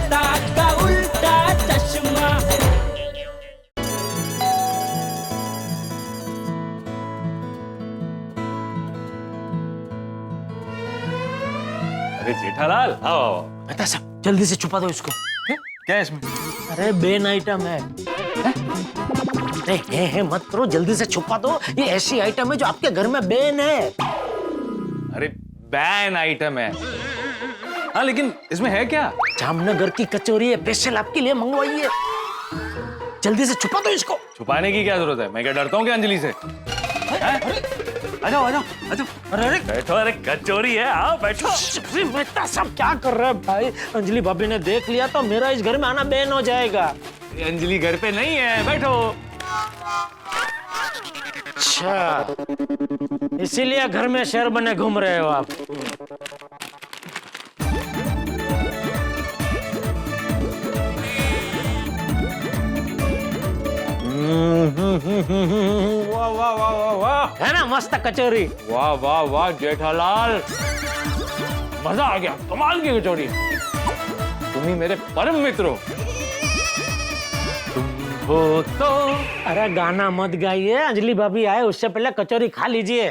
मेहता का उल्टा चश्मा। अरे जेठालाल, आओ आओ। मेहता साहब जल्दी से छुपा दो इसको। क्या है इसमें? अरे बेन आइटम है। अरे है मत करो, जल्दी से छुपा दो। ये ऐसी आइटम है जो आपके घर में बैन है। अरे बैन आइटम है। हाँ लेकिन इसमें है क्या? जामनगर की कचौरी है, स्पेशल आपके लिए मंगवाई है। जल्दी से छुपा दो इसको। छुपाने की क्या जरूरत है? मैं क्या डरता हूँ क्या अंजलि से? आ जाओ आ जाओ आ जाओ। अरे बैठो, अरे कचौरी है, आओ बैठो। मेहता साहब क्या कर रहे हैं भाई? अंजलि भाभी ने देख लिया तो मेरा इस घर में आना बैन हो जाएगा। अंजलि घर पे नहीं है, बैठो। अच्छा, इसीलिए घर में शेर बने घूम रहे हो आप। वाह वाह वाह वाह वाह, है ना मस्त कचौरी? वाह वाह वाह जेठालाल, मजा आ गया। कमाल की कचौरी। तुम ही मेरे परम मित्र हो। तुम हो तो। अरे गाना मत गाइए, अंजलि भाभी आए उससे पहले कचौरी खा लीजिए।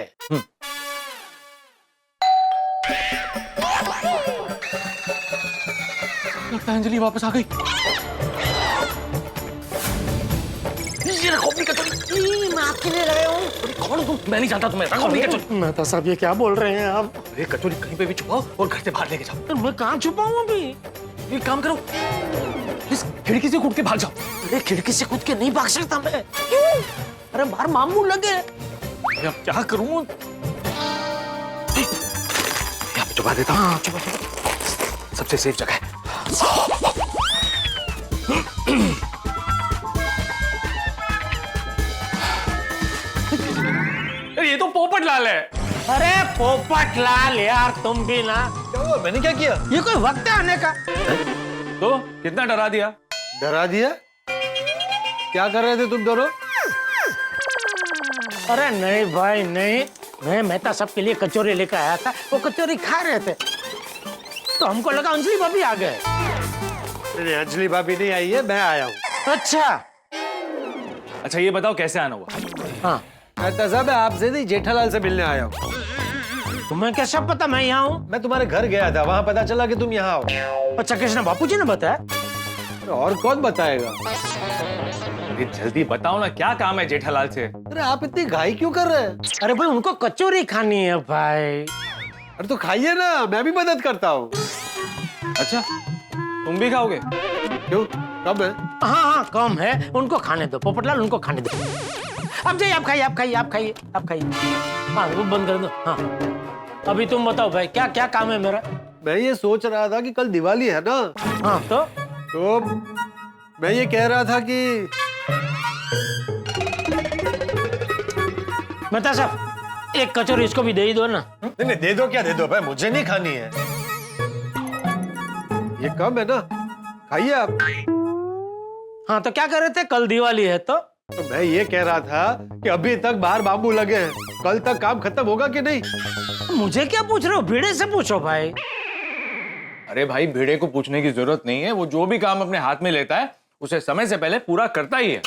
लगता है अंजलि वापस आ गई। मैं आपके लिए लाया हूँ। कौन तुम? मैं नहीं जानता तुम्हें। रखो अपनी कचौरी। मेहता साहब ये क्या बोल रहे हैं आप? अरे कचौरी कहीं पे भी छुपाओ और घर से बाहर लेके जाओ। मैं कहाँ छुपाऊँ अभी? एक काम करो, इस खिड़की से कूद के भाग जाओ। अरे खिड़की से कूद के नहीं भाग सकता मैं। क्यों? अरे बाहर मामू लगे। अब क्या करूं? यहाँ पे छुपा देता हूँ। हाँ छुपा छुपा। सबसे सेफ जगह है। ये तो पोपट लाल है। अरे पोपट लाल यार, तुम भी ना। क्या हुआ? मैंने क्या किया? ये कोई वक्त है आने का? तो कितना डरा दिया? डरा दिया? क्या कर रहे थे तुम दोनों? अरे नहीं भाई नहीं, मैं मेहता साहब के लिए कचौरी लेकर आया था। वो कचौरी खा रहे थे तो हमको लगा अंजलि भाभी आ गए। नहीं, अंजलि भाभी नहीं आई है, मैं आया हूँ। अच्छा ये बताओ कैसे आना हुआ? हाँ, मेहता साहब मैं आपसे नहीं जेठालाल से मिलने आया हूँ। तुम्हें कैसा पता मैं यहाँ हूँ? मैं तुम्हारे घर गया था, वहाँ पता चला कि तुम यहाँ आओ। अच्छा कृष्णा बापू जी ने बताया? अरे और कौन बताएगा? अरे जल्दी बताओ ना, क्या काम है जेठालाल से? अरे आप इतनी घाई क्यों कर रहे हैं? अरे भाई उनको कचौरी खानी है भाई। अरे तो खाइए ना, मैं भी मदद करता हूँ। अच्छा तुम भी खाओगे? क्यों, कब है? हाँ हाँ कम है, उनको खाने दो पोपटलाल, उनको खाने दो। अब जाइए, आप खाइए आप खाइए आप खाइए आप खाइए। हाँ वो बंद कर दो। हाँ अभी तुम बताओ भाई, क्या क्या काम है मेरा? मैं ये सोच रहा था कि कल दिवाली है ना, हाँ तो मैं ये कह रहा था कि मेहता साहब एक कचौरी इसको भी दे ही दो ना। नहीं नहीं, दे दो। क्या दे दो भाई, मुझे नहीं खानी है। ये कम है ना, खाइए आप। हाँ तो क्या कर रहे थे? कल दिवाली है तो मैं ये कह रहा था कि अभी तक बाहर बांबू लगे हैं, कल तक काम खत्म होगा कि नहीं? मुझे क्या पूछ रहे हो? भीड़े से पूछो भाई। अरे भाई भिड़े को पूछने की जरूरत नहीं है, वो जो भी काम अपने हाथ में लेता है उसे समय से पहले पूरा करता ही है।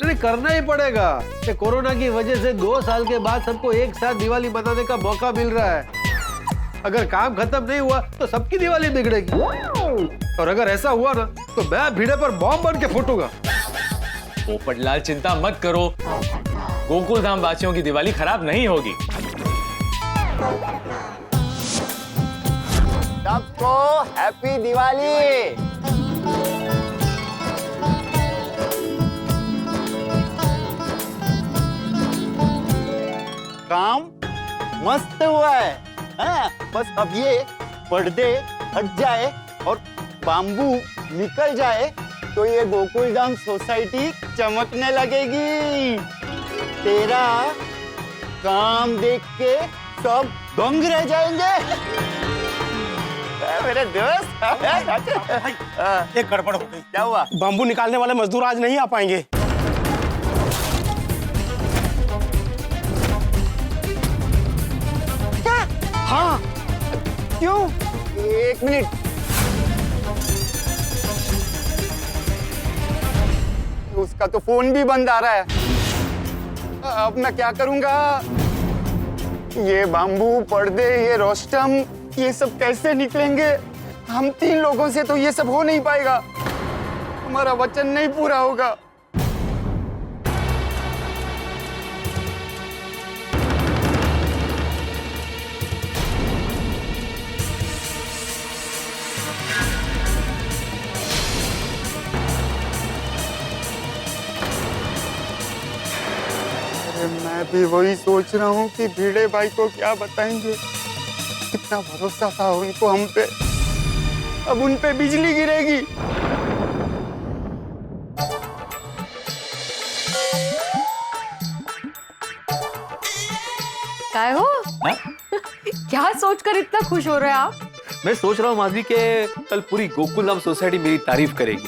नहीं करना ही पड़ेगा। ये कोरोना की वजह से 2 साल के बाद सबको एक साथ दिवाली मनाने का मौका मिल रहा है। अगर काम खत्म नहीं हुआ तो सबकी दिवाली बिगड़ेगी, और अगर ऐसा हुआ ना तो मैं भिड़े पर बॉम्ब बन के फूटूंगा। पोपटलाल चिंता मत करो, गोकुल धाम वासियों की दिवाली खराब नहीं होगी। सबको हैप्पी दिवाली। काम मस्त हुआ है, हाँ? बस अब ये पर्दे हट जाए और बाम्बू निकल जाए तो ये गोकुल धाम सोसाइटी चमकने लगेगी। तेरा काम देख के सब दंग रह जाएंगे। मेरे दोस्त एक गड़बड़ हो गई। क्या हुआ? बांबू निकालने वाले मजदूर आज नहीं आ पाएंगे। क्या? हाँ। क्यों? एक मिनट। उसका तो फोन भी बंद आ रहा है। अब मैं क्या करूंगा? ये बाम्बू, पर्दे, ये रोस्टम, ये सब कैसे निकलेंगे? हम 3 लोगों से तो ये सब हो नहीं पाएगा। हमारा वचन नहीं पूरा होगा। मैं भी वही सोच रहा हूँ कि भिड़े भाई को क्या बताएंगे। कितना भरोसा था उनको हम पे, अब उन पे बिजली गिरेगी। काय हो? क्या सोचकर इतना खुश हो रहे हैं आप? मैं सोच रहा हूँ माधवी के कल पूरी गोकुलधाम सोसाइटी मेरी तारीफ करेगी।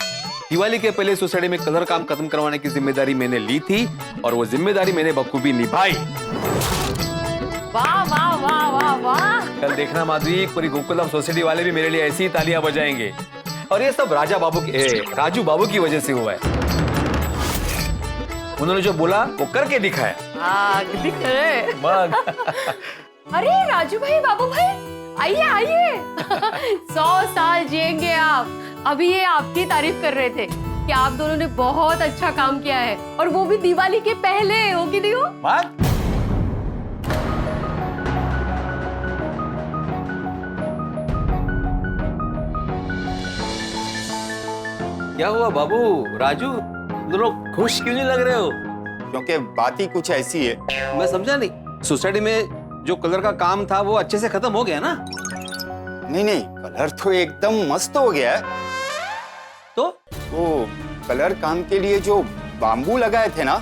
दिवाली के पहले सोसाइटी में कलर काम खत्म करवाने की जिम्मेदारी मैंने ली थी और वो जिम्मेदारी मैंने बखूबी निभाई। वाह वाह वाह वाह वाह। कल देखना माधवी, पूरी गोकुलधाम सोसाइटी वाले भी मेरे लिए ऐसी ही तालियां बजाएंगे। और ये सब राजू बाबू की वजह से हुआ है। उन्होंने जो बोला वो करके दिखाया। दिख रहे। मग अरे राजू भाई, बाबू भाई, आइए आइए। 100 साल जिएंगे आप। अभी ये आपकी तारीफ कर रहे थे कि आप दोनों ने बहुत अच्छा काम किया है, और वो भी दिवाली के पहले। हो कि नहीं हो? मग क्या हुआ बाबू? राजू, दोनों खुश क्यों नहीं लग रहे हो? क्योंकि बात ही कुछ ऐसी है। मैं समझा नहीं। सोसाइटी में जो कलर का काम था वो अच्छे से खत्म हो गया ना? नहीं, कलर तो एकदम मस्त हो गया है। तो वो कलर काम के लिए जो बाम्बू लगाए थे ना,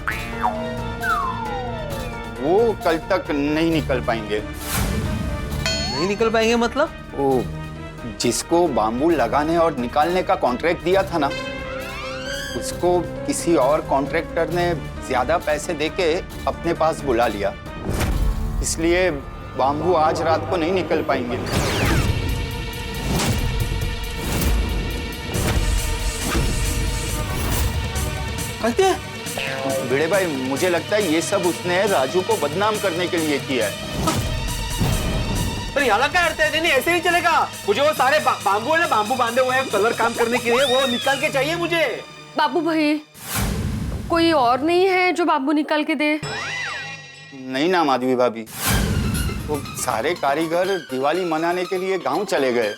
वो कल तक नहीं निकल पाएंगे। नहीं निकल पाएंगे मतलब? वो जिसको बाम्बू लगाने और निकालने का कॉन्ट्रैक्ट दिया था ना, उसको किसी और कॉन्ट्रैक्टर ने ज्यादा पैसे देके अपने पास बुला लिया। इसलिए बाम्बू आज रात को नहीं निकल पाएंगे। भिड़े भाई, मुझे लगता है ये सब उसने राजू को बदनाम करने के लिए किया है। अरे यहाँ क्या करते हैं? नहीं, ऐसे नहीं चलेगा। मुझे वो सारे बाम्बू है ना, बाम्बू बांधे हुए हैं कलर काम करने के लिए, वो निकाल के चाहिए मुझे। बाबू भाई, कोई और नहीं है जो बाम्बू निकाल के दे? नहीं ना माधवी भाभी, वो सारे कारीगर दिवाली मनाने के लिए गांव चले गए।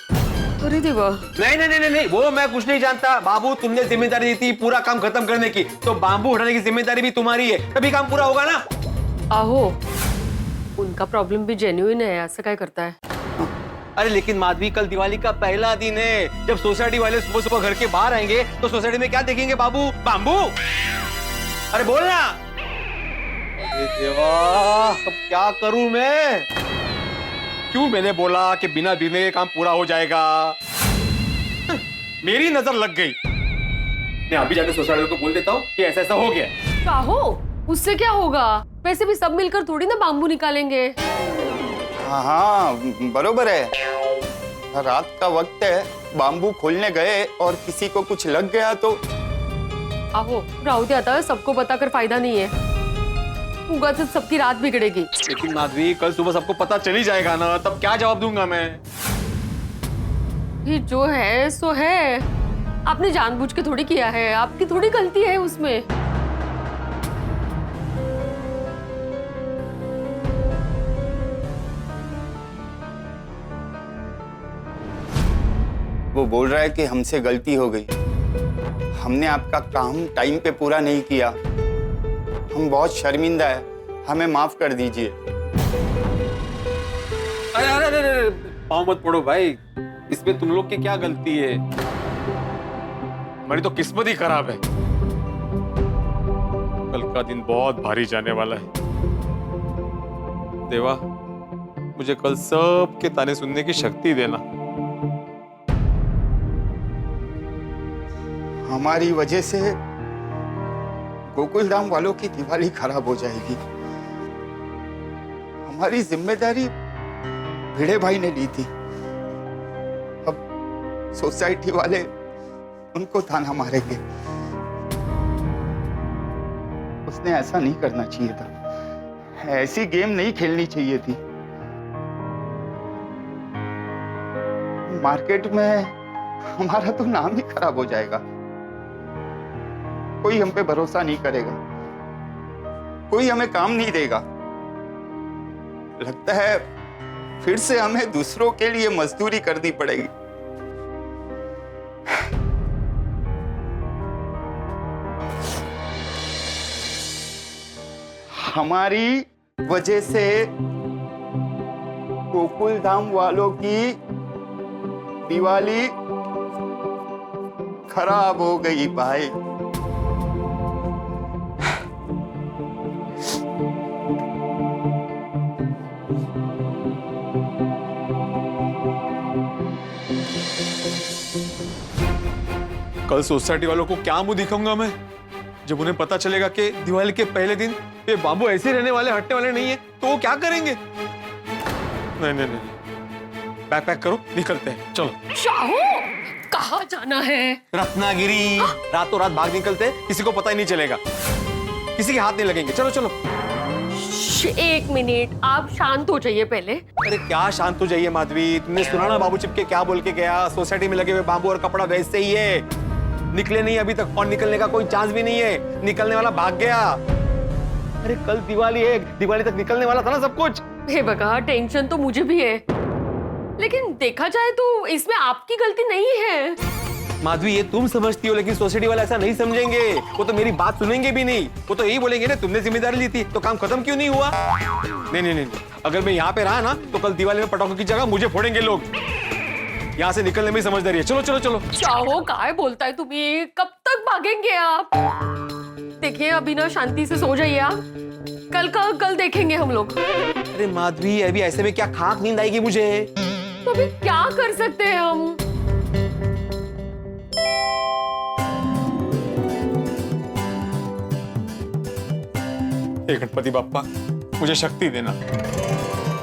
अरे देवा। नहीं, वो मैं कुछ नहीं जानता। बाबू, तुमने जिम्मेदारी दी थी पूरा काम खत्म करने की, तो बाम्बू उठाने की जिम्मेदारी भी तुम्हारी है, तभी काम पूरा होगा ना। आहो, उनका प्रॉब्लम भी जेन्युइन है, ऐसा क्या करता है? अरे लेकिन माधवी, कल दिवाली का पहला दिन है। जब सोसाइटी वाले सुबह सुबह घर के बाहर आएंगे तो सोसाइटी में क्या देखेंगे? बाबू, बाम्बू। अरे बोलना। अरे देवा, अब क्या करूं मैं? क्यों मैंने बोला कि बिना बिगड़े ये काम पूरा हो जाएगा? मेरी नजर लग गई। मैं अभी जाकर सोसाइटी को बोल देता हूँ कि ऐसा ऐसा हो गया। क्या हो? उससे क्या होगा? वैसे भी सब मिलकर थोड़ी ना बाम्बू निकालेंगे। हाँ, बरोबर है। रात का वक्त है, बाम्बू खोलने गए और किसी को कुछ लग गया तो। आहो, राउत आता है, सबको बताकर फायदा नहीं है। उगा तो सबकी रात बिगड़ेगी। लेकिन माधवी, कल सुबह सबको पता चल ही जाएगा ना, तब क्या जवाब दूंगा मैं? ये जो है सो है। आपने जानबूझ के थोड़ी किया है, आपकी थोड़ी गलती है उसमें। वो बोल रहा है कि हमसे गलती हो गई, हमने आपका काम टाइम पे पूरा नहीं किया, हम बहुत शर्मिंदा है, हमें माफ कर दीजिए। अरे पाँव मत पड़ो भाई, इसमें तुम लोग की क्या गलती है? हमारी तो किस्मत ही खराब है। कल का दिन बहुत भारी जाने वाला है। देवा, मुझे कल सबके ताने सुनने की शक्ति देना। हमारी वजह से गोकुलधाम वालों की दिवाली खराब हो जाएगी। हमारी जिम्मेदारी भिड़े भाई ने ली थी, अब सोसाइटी वाले उनको ताना मारेंगे। उसने ऐसा नहीं करना चाहिए था, ऐसी गेम नहीं खेलनी चाहिए थी। मार्केट में हमारा तो नाम ही खराब हो जाएगा। कोई हम पे भरोसा नहीं करेगा, कोई हमें काम नहीं देगा। लगता है फिर से हमें दूसरों के लिए मजदूरी करनी पड़ेगी। हमारी वजह से गोकुल धाम वालों की दिवाली खराब हो गई भाई। कल सोसाइटी वालों को क्या मुंह दिखाऊंगा मैं, जब उन्हें पता चलेगा कि दिवाली के पहले दिन ये बाबू ऐसे रहने वाले, हटने वाले नहीं है, तो वो क्या करेंगे। नहीं नहीं नहीं, बैग पैक करो, निकलते हैं, चलो। शाहू, कहाँ जाना है? रत्नागिरी। रातों रात भाग निकलते हैं, किसी को पता ही नहीं चलेगा, किसी के हाथ नहीं लगेंगे। चलो चलो। एक मिनट, आप शांत हो जाइए पहले। अरे क्या शांत हो जाइए माधवी, तुमने सुना ना बाबू चिपके क्या बोल के गया? सोसाइटी में लगे हुए बांबू और कपड़ा वैसे ही है, निकले नहीं अभी तक और निकलने का कोई चांस भी नहीं है। निकलने वाला भाग गया। अरे कल दिवाली है, दिवाली तक निकलने वाला था ना सब कुछ। हे भगवान, टेंशन तो मुझे भी है, लेकिन देखा जाए तो इसमें आपकी गलती नहीं है। माधवी ये तुम समझती हो, लेकिन सोसाइटी वाले ऐसा नहीं समझेंगे। वो तो मेरी बात सुनेंगे भी नहीं, वो तो यही बोलेंगे ना तुमने जिम्मेदारी ली थी तो काम खत्म क्यों नहीं हुआ। नहीं नहीं नहीं, अगर मैं यहाँ पे रहा ना तो कल दिवाली में पटाखों की जगह मुझे फोड़ेंगे लोग। यहाँ से निकलने में समझदारी है। चलो चलो चलो। चाहो काय बोलता है तुम्हें, कब तक भागेंगे आप? देखिए अभी ना शांति से सो जाइए आप, कल देखेंगे हम लोग। अरे माधवी अभी ऐसे में क्या खाक नींद आएगी मुझे। तो अभी क्या कर सकते हैं हम? हे गणपति बाप्पा मुझे शक्ति देना।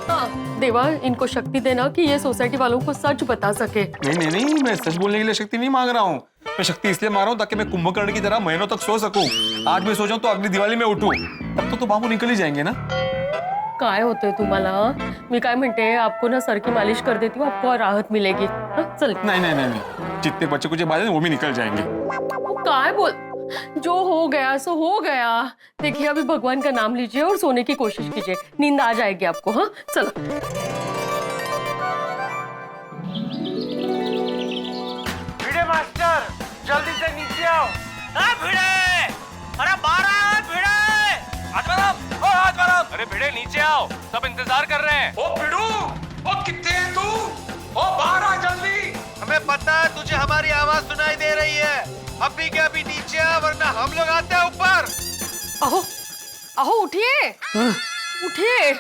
हाँ, देवा इनको शक्ति देना कि ये सोसाइटी वालों को सच बता सके। नहीं नहीं नहीं, मैं सच बोलने के लिए शक्ति नहीं मांग रहा हूँ। मैं शक्ति इसलिए मांग रहा हूँ ताकि मैं कुंभकर्ण की तरह महीनों तक सो सकूं। आज मैं सो जाऊं तो अगली दिवाली में उठूं, तब तो बाबू निकल ही जाएंगे ना। काय होतंय तुम्हाला? मी काय म्हणते, आपको ना सर की मालिश कर देती हूँ, आपको राहत मिलेगी। हाँ, चल। नहीं नहीं नहीं नहीं, जितने बच्चे कुछ बात है वो भी निकल जाएंगे। काय बोल, जो हो गया सो हो गया। देखिए अभी भगवान का नाम लीजिए और सोने की कोशिश कीजिए, नींद आ जाएगी आपको। हाँ चलो। भिड़े मास्टर जल्दी से नीचे आओ। भिड़े, अरे बाहर आओ भिड़े। अरे भिड़े नीचे आओ, सब इंतजार कर रहे हैं। ओ भिड़ू, ओ कितने हैं तू? ओ बाहर आ जल्दी। हमें पता है तुझे हमारी आवाज सुनाई दे रही है। अभी के अभी नीचे आ, वरना हम लोग आते हैं ऊपर। अहो अहो उठिए, उठिए।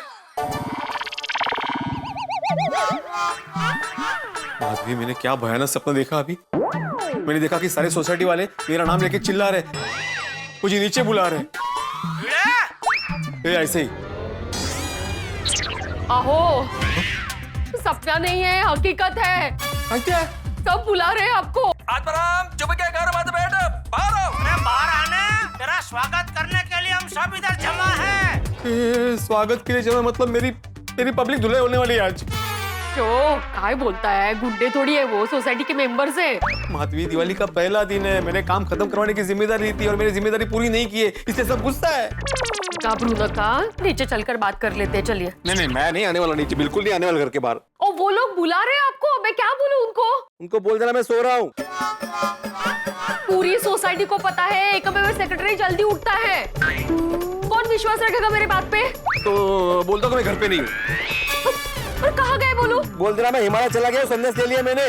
माधवी मैंने क्या भयानक सपना देखा अभी। मैंने देखा कि सारे सोसाइटी वाले मेरा नाम लेके चिल्ला रहे, मुझे नीचे बुला रहे। ऐसे ही। अहो सपना नहीं है, हकीकत है। क्या? सब बुला रहे हैं आपको। आत्माराम चुप क्या कर रहा बैठ बाहर आओ। अरे बाहर आना, तेरा स्वागत करने के लिए हम सब इधर जमा हैं। स्वागत के लिए जमा मतलब मेरी पब्लिक धुलाई होने वाली है आज। जो काय बोलता है, गुंडे थोड़ी है वो, सोसाइटी के मेंबर्स है। माधवी दिवाली का पहला दिन है, मैंने काम खत्म करवाने की जिम्मेदारी ली थी और मेरी जिम्मेदारी पूरी नहीं की है, इसलिए सब गुस्सा है। घबरू नका, नीचे चलकर बात कर लेते हैं, चलिए। नहीं नहीं मैं नहीं आने वाला नीचे, बिल्कुल नहीं आने वाला घर के बाहर। और वो लोग बुला रहे हैं आपको, मैं क्या बोलूं उनको? उनको बोल देना मैं सो रहा हूँ। पूरी सोसाइटी को पता है एकमेव सेक्रेटरी जल्दी उठता है। कौन विश्वास रखेगा मेरे बात पे? तो बोल दो कि मैं घर पे नहीं हूँ। और कहाँ गए बोलू? बोल देना मैं हिमालय चला गया, संदेश ले लिया मैंने।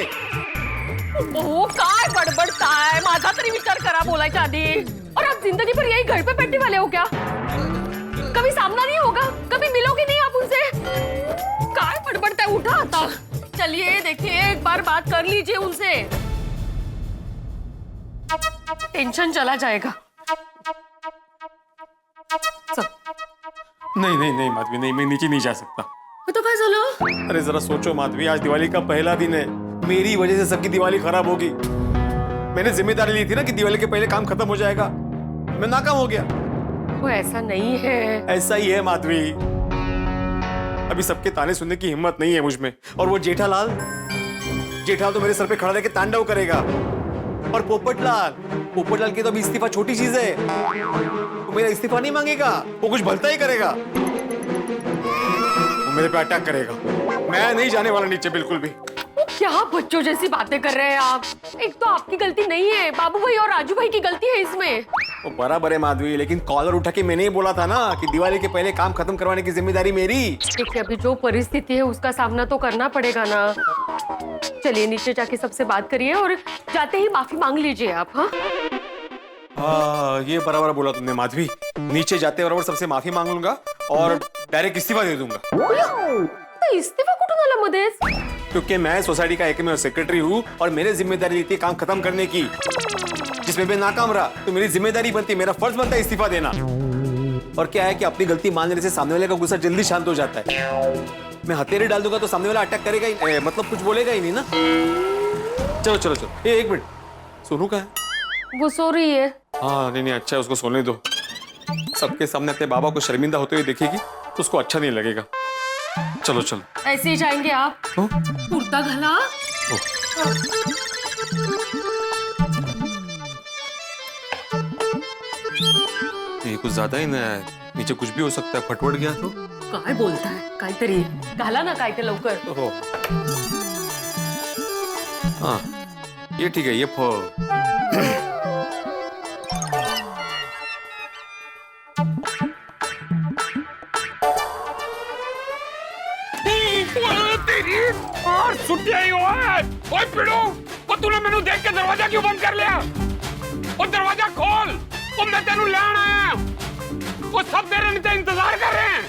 ओ काय बडबडता है, माझा तरी विचार करा बोलायच्या आधी। और आप जिंदगी भर यही घर पे बैठने वाले हो क्या? कभी सामना नहीं होगा, कभी मिलोगे नहीं आप उनसे। काय बडबडता है, उठा आता। चलिए देखिए एक बार बात कर लीजिए उनसे, टेंशन चला जाएगा। चल। नहीं नहीं नहीं माधवी नहीं, मैं नीचे नहीं जा सकता। तो काय झालं? अरे जरा सोचो माधवी, आज दिवाली का पहला दिन है, मेरी वजह से सबकी दिवाली खराब होगी। मैंने जिम्मेदारी ली थी ना कि दिवाली के पहले काम खत्म हो जाएगा, मैं नाकाम हो गया। वो ऐसा नहीं है। ऐसा ही है माधवी। अभी सबके ताने सुनने की हिम्मत नहीं है मुझ में। और वो जेठालाल तो मेरे सर पे खड़ा रहकर तांडव करेगा। और पोपटलाल की तो अभी इस्तीफा छोटी चीज है। वो मेरा इस्तीफा नहीं मांगेगा, वो कुछ भलता ही करेगा। वो मेरे पे अटैक करेगा। मैं नहीं जाने वाला नीचे बिल्कुल भी। क्या बच्चों जैसी बातें कर रहे हैं आप? एक तो आपकी गलती नहीं है, बाबू भाई और राजू भाई की गलती है इसमें। वो बराबर है माधवी, लेकिन कॉलर उठा के मैंने ही बोला था ना कि दिवाली के पहले काम खत्म करवाने की जिम्मेदारी मेरी। देखिए अभी जो परिस्थिति है उसका सामना तो करना पड़ेगा ना। चलिए नीचे जाके सबसे बात करिए और जाते ही माफी मांग लीजिए आप। हाँ ये बराबर बोला तुमने माधवी। नीचे जाते बराबर सबसे माफी मांग लूंगा और डायरेक्ट इस्तीफा दे दूंगा। इस्तीफा कुठून आला मध्येच? क्योंकि मैं सोसाइटी का एकमेव सेक्रेटरी हूँ और मेरे जिम्मेदारी थी काम खत्म करने की। जिसमें मैं नाकाम रहा तो मेरी जिम्मेदारी बनती, मेरा फर्ज बनता है इस्तीफा देना। और क्या है कि अपनी गलती मान लेने से सामने वाले का गुस्सा जल्दी शांत हो जाता है। मैं हथेली डाल दूंगा तो सामने वाला अटैक करेगा ही, मतलब कुछ बोलेगा ही नहीं ना। चलो चलो चलो, एक मिनट, सोनू कहाँ है? वो सो रही है। हाँ नहीं अच्छा है, उसको सोने दो। सबके सामने अपने बाबा को शर्मिंदा होते हुए देखेगी तो उसको अच्छा नहीं लगेगा। चलो चलो। ऐसे ही जाएंगे आप? कुर्ता घला। ये कुछ ज्यादा ही नया है, नीचे कुछ भी हो सकता है, फटवट गया तो। काय बोलता है? काहीतरी घाला ना काय ते लवकर। हो हाँ ये ठीक है, ये छुट्टी आई हुआ है। ओए पिड़ो, वो तूने मेनू देख के दरवाजा क्यों बंद कर लिया? वो दरवाजा खोल, वो मैं तेनू लेने आया। वो सब तेरे नीचे इंतजार कर रहे हैं।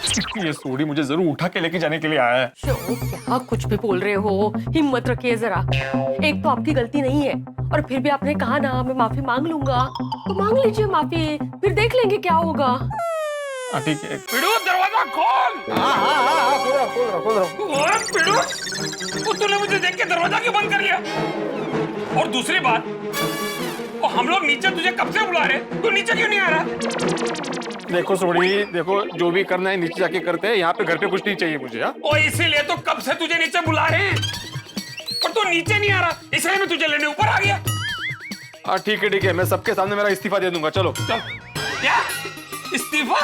ये सूड़ी मुझे जरूर उठा के लेके जाने के लिए आया है। क्या कुछ भी बोल रहे हो? हिम्मत रखिए जरा। एक तो आपकी गलती नहीं है और फिर भी आपने कहा ना मैं माफी मांग लूंगा, तो मांग लीजिए माफी, फिर देख लेंगे क्या होगा। ठीक है। पिड़ो दरवाजा खोल। खोल रहा। ओए पिड़ो, वो तूने मुझे देख के दरवाजा क्यों बंद कर लिया? और दूसरी बात, वो हम लोग नीचे तुझे कब से बुला रहे, तू नीचे क्यों नहीं आ रहा? देखो सोड़ी, देखो जो भी करना है नीचे जाके करते हैं, यहाँ पे घर पे कुछ नहीं चाहिए मुझे। और इसीलिए तो कब से तुझे नीचे बुला रहे हैं, पर तू नीचे नहीं आ रहा, इसलिए मैं तुझे लेने ऊपर आ गया। ठीक है, मैं सबके सामने मेरा इस्तीफा दे दूंगा। चलो चल। क्या इस्तीफा?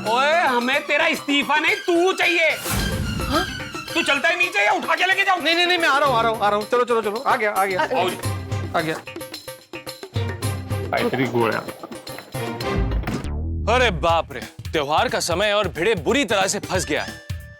ओए हमें तेरा इस्तीफा नहीं, तू चाहिए। तू चलता है नीचे या उठा के लेके जाऊं? नहीं मैं आ रहा हूँ। चलो आ गया। अरे बाप रे, त्योहार का समय और भिड़े बुरी तरह से फंस गया है।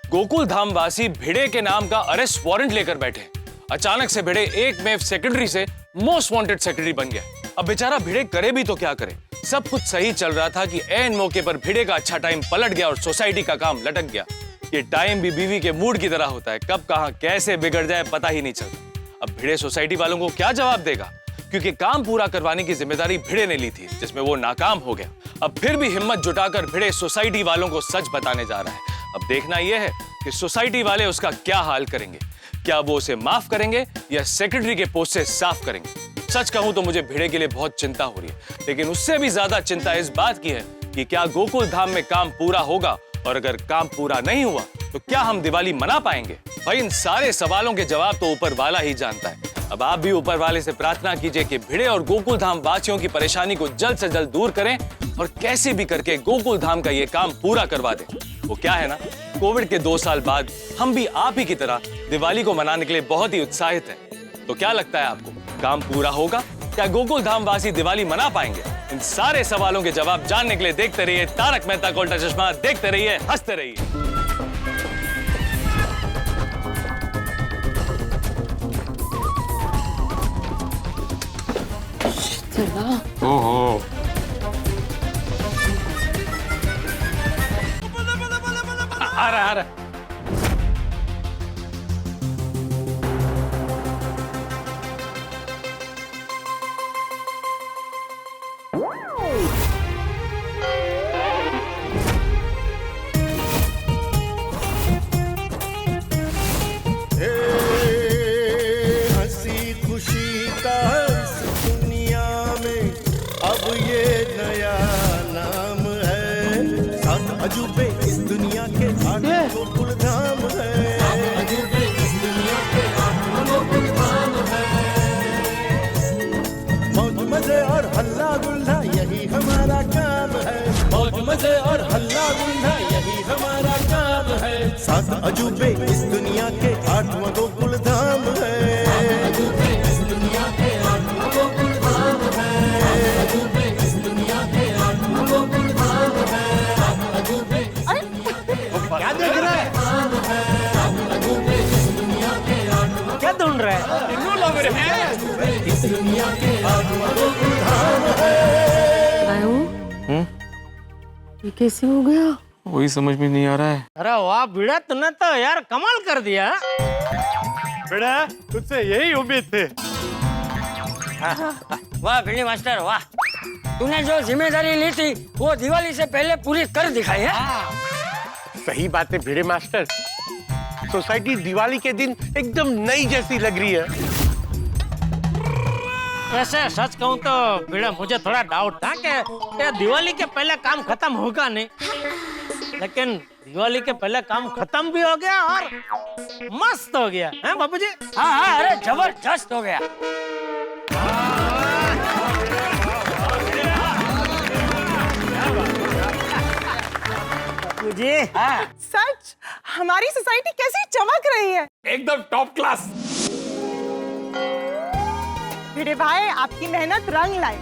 गोकुल धाम वासी भिड़े के नाम का अरेस्ट वारंट लेकर बैठे। अचानक से भिड़े एकमेव सेक्रेटरी से मोस्ट वांटेड सेक्रेटरी बन गया। अब बेचारा भिड़े करे भी तो क्या करे। सब कुछ सही चल रहा था कि ऐन मौके पर भिड़े का अच्छा टाइम पलट गया और सोसाइटी का काम लटक गया। ये टाइम भी बीवी के मूड की तरह होता है, कब कहां कैसे बिगड़ जाए पता ही नहीं चलता। अब भिड़े सोसाइटी वालों को क्या जवाब देगा, क्योंकि काम पूरा करवाने की जिम्मेदारी भिड़े ने ली थी, जिसमें वो नाकाम हो गया। अब फिर भी हिम्मत जुटाकर भिड़े सोसाइटी वालों को सच बताने जा रहा है। अब देखना यह है कि सोसाइटी वाले उसका क्या हाल करेंगे। क्या वो उसे माफ करेंगे या सेक्रेटरी के पोस्ट से साफ करेंगे। सच कहूं तो मुझे भिड़े के लिए बहुत चिंता हो रही है, लेकिन उससे भी ज्यादा चिंता इस बात की है कि क्या गोकुल धाम में काम पूरा होगा, और अगर काम पूरा नहीं हुआ तो क्या हम दिवाली मना पाएंगे। भाई इन सारे सवालों के जवाब तो ऊपर वाला ही जानता है। अब आप भी ऊपर वाले से प्रार्थना कीजिए कि भिड़े और गोकुल धाम वासियों की परेशानी को जल्द से जल्द दूर करें और कैसे भी करके गोकुल धाम का ये काम पूरा करवा दें। वो क्या है ना, कोविड के 2 साल बाद हम भी आप ही की तरह दिवाली को मनाने के लिए बहुत ही उत्साहित हैं। तो क्या लगता है आपको, काम पूरा होगा? क्या गोकुल धाम वासी दिवाली मना पाएंगे? इन सारे सवालों के जवाब जानने के लिए देखते रहिए तारक मेहता का उल्टा चश्मा। देखते रहिए, हंसते रहिए। ओहो, आ रहा हंसी खुशी का इस दुनिया में अब ये नया नाम अजूबे इस दुनिया के 8वां गोकुल धाम है। क्या देख रहा है? क्या ढूंढ रहा है? ये कैसे हो गया? वही समझ में नहीं आ रहा है। अरे वाह भिड़ा, तूने तो यार कमाल कर दिया। बेटा तुझसे यही उम्मीद थी। वाह भिड़े मास्टर वाह, तूने जो जिम्मेदारी ली थी वो दिवाली से पहले पूरी कर दिखाई है। सही बात है भिड़े मास्टर, सोसाइटी दिवाली के दिन एकदम नई जैसी लग रही है। वैसे सच कहूँ तो भिड़ा, मुझे थोड़ा डाउट था कि दिवाली के पहले काम खत्म होगा नहीं, लेकिन दिवाली के पहले काम खत्म भी हो गया और मस्त हो गया है बाबूजी। हाँ हाँ, अरे जबरदस्त हो गया। जी हाँ सच, हमारी सोसाइटी कैसी चमक रही है। एकदम टॉप क्लास। भिड़े भाई आपकी मेहनत रंग लाई।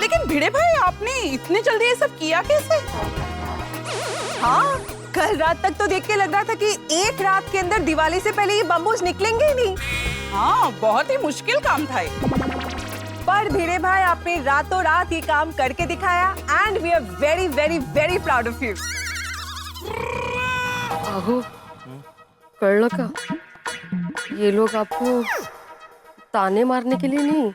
लेकिन भिड़े भाई आपने इतने जल्दी ये सब किया कैसे? हाँ, कल रात तक तो देख के लग रहा था कि एक रात के अंदर दिवाली से पहले ये बम्बूज निकलेंगे ही नहीं। हाँ, बहुत ही मुश्किल काम था ये। पर भिड़े भाई आपने रातों रात ये काम करके दिखाया and we are very very very proud of you. आहो, कळलं का? ये लोग आपको ताने मारने के लिए नहीं,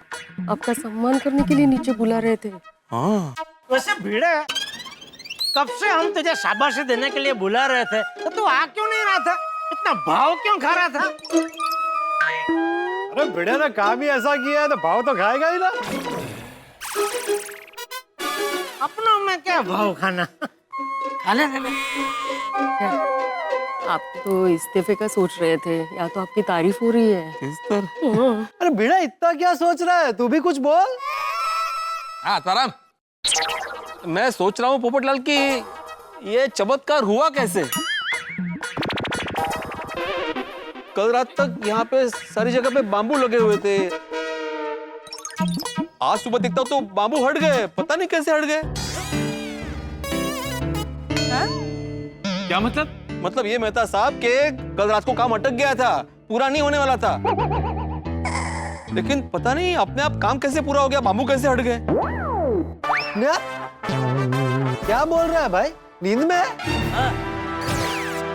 आपका सम्मान करने के लिए नीचे बुला रहे थे। हाँ वैसे भिड़े, कब से हम तुझे शाबाशी देने के लिए बुला रहे थे, तो तू आ क्यों नहीं रहा था? इतना भाव क्यों खा रहा था? अरे भिड़े ने काम ही ऐसा किया है तो भाव तो खाएगा ही ना। अपनों में क्या भाव खाना? खाने देना। आप तो इस्तीफे का सोच रहे थे या तो आपकी तारीफ हो रही है? अरे भिड़ा इतना क्या सोच रहा है, तू भी कुछ बोल। हाँ ताराम, मैं सोच रहा हूँ पोपटलाल की ये चमत्कार हुआ कैसे। कल रात तक यहाँ पे सारी जगह पे बांबू लगे हुए थे, आज सुबह देखता हूँ तो बांबू हट गए, पता नहीं कैसे हट गए। क्या मतलब? मतलब ये मेहता साहब के कल रात को काम अटक गया था, पूरा नहीं होने वाला था, लेकिन पता नहीं अपने आप काम कैसे पूरा हो गया, बांबू कैसे हट गए। क्या बोल रहा है भाई, नींद में है?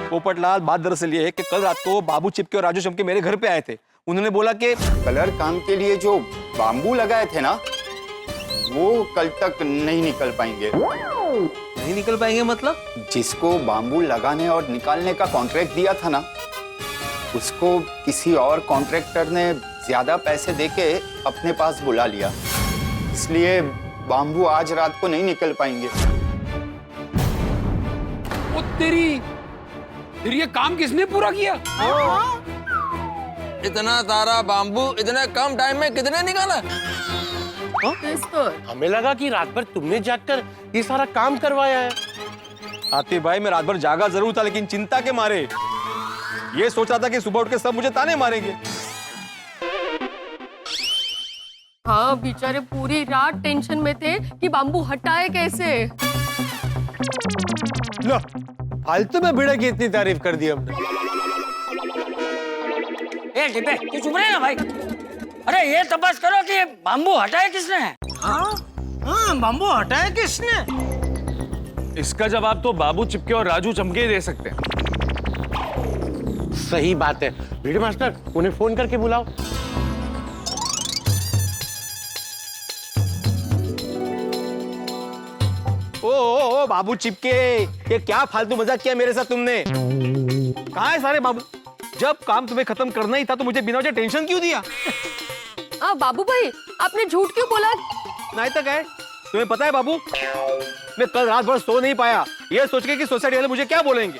पोपटलाल, बात दरअसल ये है कि कल रात को बाबू चिपके और राजू चमके मेरे घर पे आए थे। उन्होंने बोला कि कलर काम के लिए जो बाम्बू लगाए थे ना, वो कल तक नहीं निकल पाएंगे। नहीं निकल पाएंगे मतलब? जिसको बाम्बू लगाने और निकालने का कॉन्ट्रैक्ट दिया था ना, उसको किसी और कॉन्ट्रैक्टर ने ज्यादा पैसे देके अपने पास बुला लिया, इसलिए बाम्बू आज रात को नहीं निकल पाएंगे। ओ तेरी, फिर ये काम किसने पूरा किया? इतना सारा बाम्बू इतने कम टाइम में कितने निकाला? हमें लगा कि रात भर तुमने जागकर ये सारा काम करवाया है। आतिफ भाई, मैं रात भर जागा जरूर था, लेकिन चिंता के मारे ये सोच रहा था कि सुबह उठ के सब मुझे ताने मारेंगे। हाँ, बेचारे पूरी रात टेंशन में थे कि बाम्बू हटाए कैसे। लो, फालतू में भिड़े की इतनी तारीफ कर दी हमने। ए डिब्बे, तू चुप रहे ना भाई। अरे ये तपास करो कि ये बाम्बू हटाए किसने है। हाँ, बाम्बू हटाया किसने? इसका जवाब तो बाबू चिपके और राजू चमके ही दे सकते हैं। सही बात है भिड़े मास्टर, उन्हें फोन करके बुलाओ। ओ बाबू चिपके, ये क्या फालतू मजाक किया मेरे साथ तुमने? कहाँ है सारे बाबू? जब काम तुम्हें खत्म करना ही था तो मुझे बिना वजह टेंशन क्यों दिया? बाबू भाई, आपने झूठ क्यों बोला? नहीं तक है, तुम्हें पता है बाबू, मैं कल रात भर सो नहीं पाया, ये सोच के कि सोसाइटी वाले मुझे क्या बोलेंगे।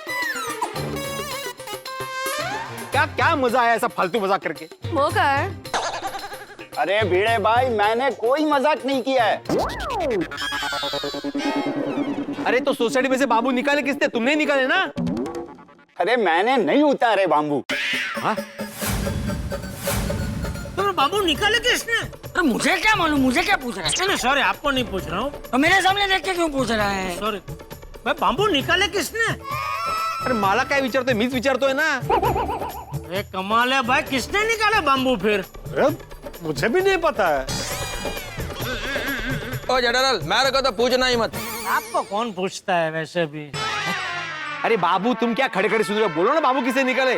क्या क्या मजा आया ऐसा फालतू मजाक करके? मौका है। अरे भिड़े भाई, मैंने कोई मजाक नहीं किया है। अरे तो सोसाइटी में से बाबू निकाले किसने? तुमने निकाले ना। अरे मैंने नहीं उतारे बाम्बू। तो बाबू निकाले किसने? अरे मुझे क्या मालूम, मुझे क्या पूछ रहा है? नहीं सॉरी, आपको नहीं पूछ रहा हूँ। तो मेरे सामने देख के क्यों पूछ रहा है? सॉरी भाई, बाम्बू निकाले किसने? अरे मला काय विचारतोय, मीच विचारतोय ना। अरे कमाल है भाई, किसने निकाले बाम्बू फिर? मुझे भी नहीं पता है। ओ जनरल, मेरे को तो पूछना ही मत। आपको कौन पूछता है वैसे भी? अरे बाबू, तुम क्या खड़े खड़े सुन रहे हो? बोलो ना बाबू किसे निकले।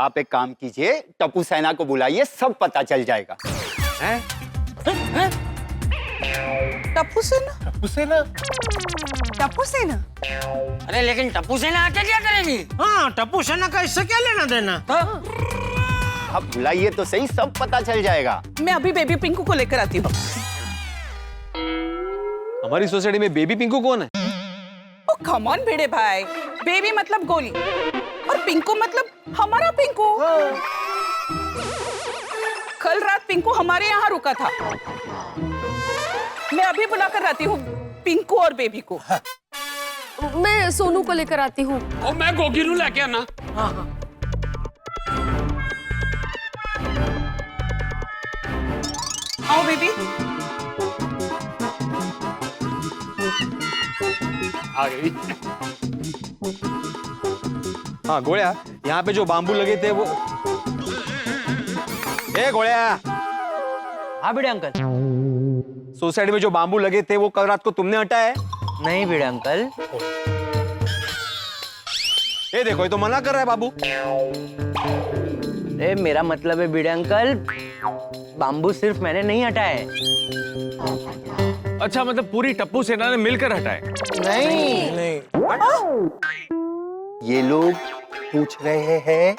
आप एक काम कीजिए, टप्पू सेना को बुलाइए, सब पता चल जाएगा। हैं? टप्पू सेना? टप्पू सेना? टप्पू सेना? अरे लेकिन टप्पू सेना आके क्या करेगी? हाँ, टप्पू सेना का इससे क्या लेना देना? आप बुलाइए तो सही, सब पता चल जाएगा। मैं अभी बेबी पिंकू को लेकर आती हूँ। हमारी सोसाइटी में बेबी पिंकू कौन है? ओ कम ऑन भिड़े भाई, बेबी मतलब गोली और पिंकू मतलब हमारा पिंकू। कल रात पिंकू हमारे यहाँ रुका था। मैं अभी बुलाकर आती हूँ पिंकू और बेबी को। मैं सोनू को लेकर आती हूँ। और मैं गोगिरू लेके आना। आओ बेबी। आ गई। हाँ गोळ्या, यहाँ पे जो बाम्बू लगे थे वो। ए गोळ्या। हाँ भिड़े अंकल। सोसाइटी में जो बाम्बू लगे थे वो कल रात को तुमने हटाया है? नहीं भिड़े अंकल। ये देखो, ये तो मना कर रहा है बाबू। अरे मेरा मतलब है भिड़े अंकल, बाम्बू सिर्फ मैंने नहीं हटाए। अच्छा, मतलब पूरी टप्पू सेना ने मिलकर हटाए? नहीं। ये लोग पूछ रहे हैं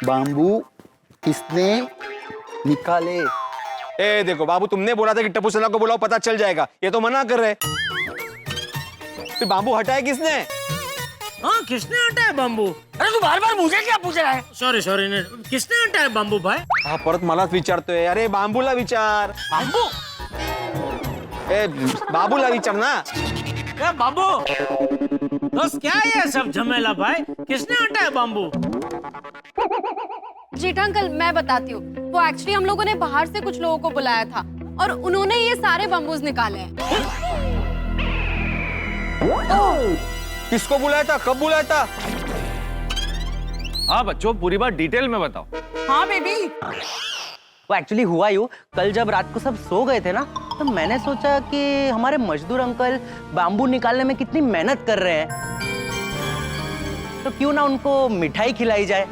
बाम्बू किसने निकाले। ए देखो बाबू, तुमने बोला था कि टप्पू सेना को बुलाओ, पता चल जाएगा। ये तो मना कर रहे। फिर बाम्बू हटाए किसने? हाँ, किसने हटाया बाम्बू? अरे तू बार बार मुझे क्या पूछ रहा है? सॉरी नहीं, किसने हटाया बाम्बू भाई? हा परत मलाच विचारतोय। अरे बाम्बूला विचार। बाबू ए बाबूला विचार ना। ए बाबू, बस क्या है ये सब झमेला भाई? किसने हटाया बाम्बू? जेठा अंकल, मैं बताती हूँ। वो एक्चुअली हम लोगों ने बाहर से कुछ लोगों को बुलाया था और उन्होंने ये सारे बम्बूज निकाले हैं। किसको बुलाया था, कब बुलाया था? हाँ बच्चों, पूरी बात डिटेल में बताओ। हाँ बेबी। वो एक्चुअली हुआ यूं, कल जब रात को सब सो गए थे ना, तो मैंने सोचा कि हमारे मजदूर अंकल बाम्बू निकालने में कितनी मेहनत कर रहे हैं, तो क्यों ना उनको मिठाई खिलाई जाए।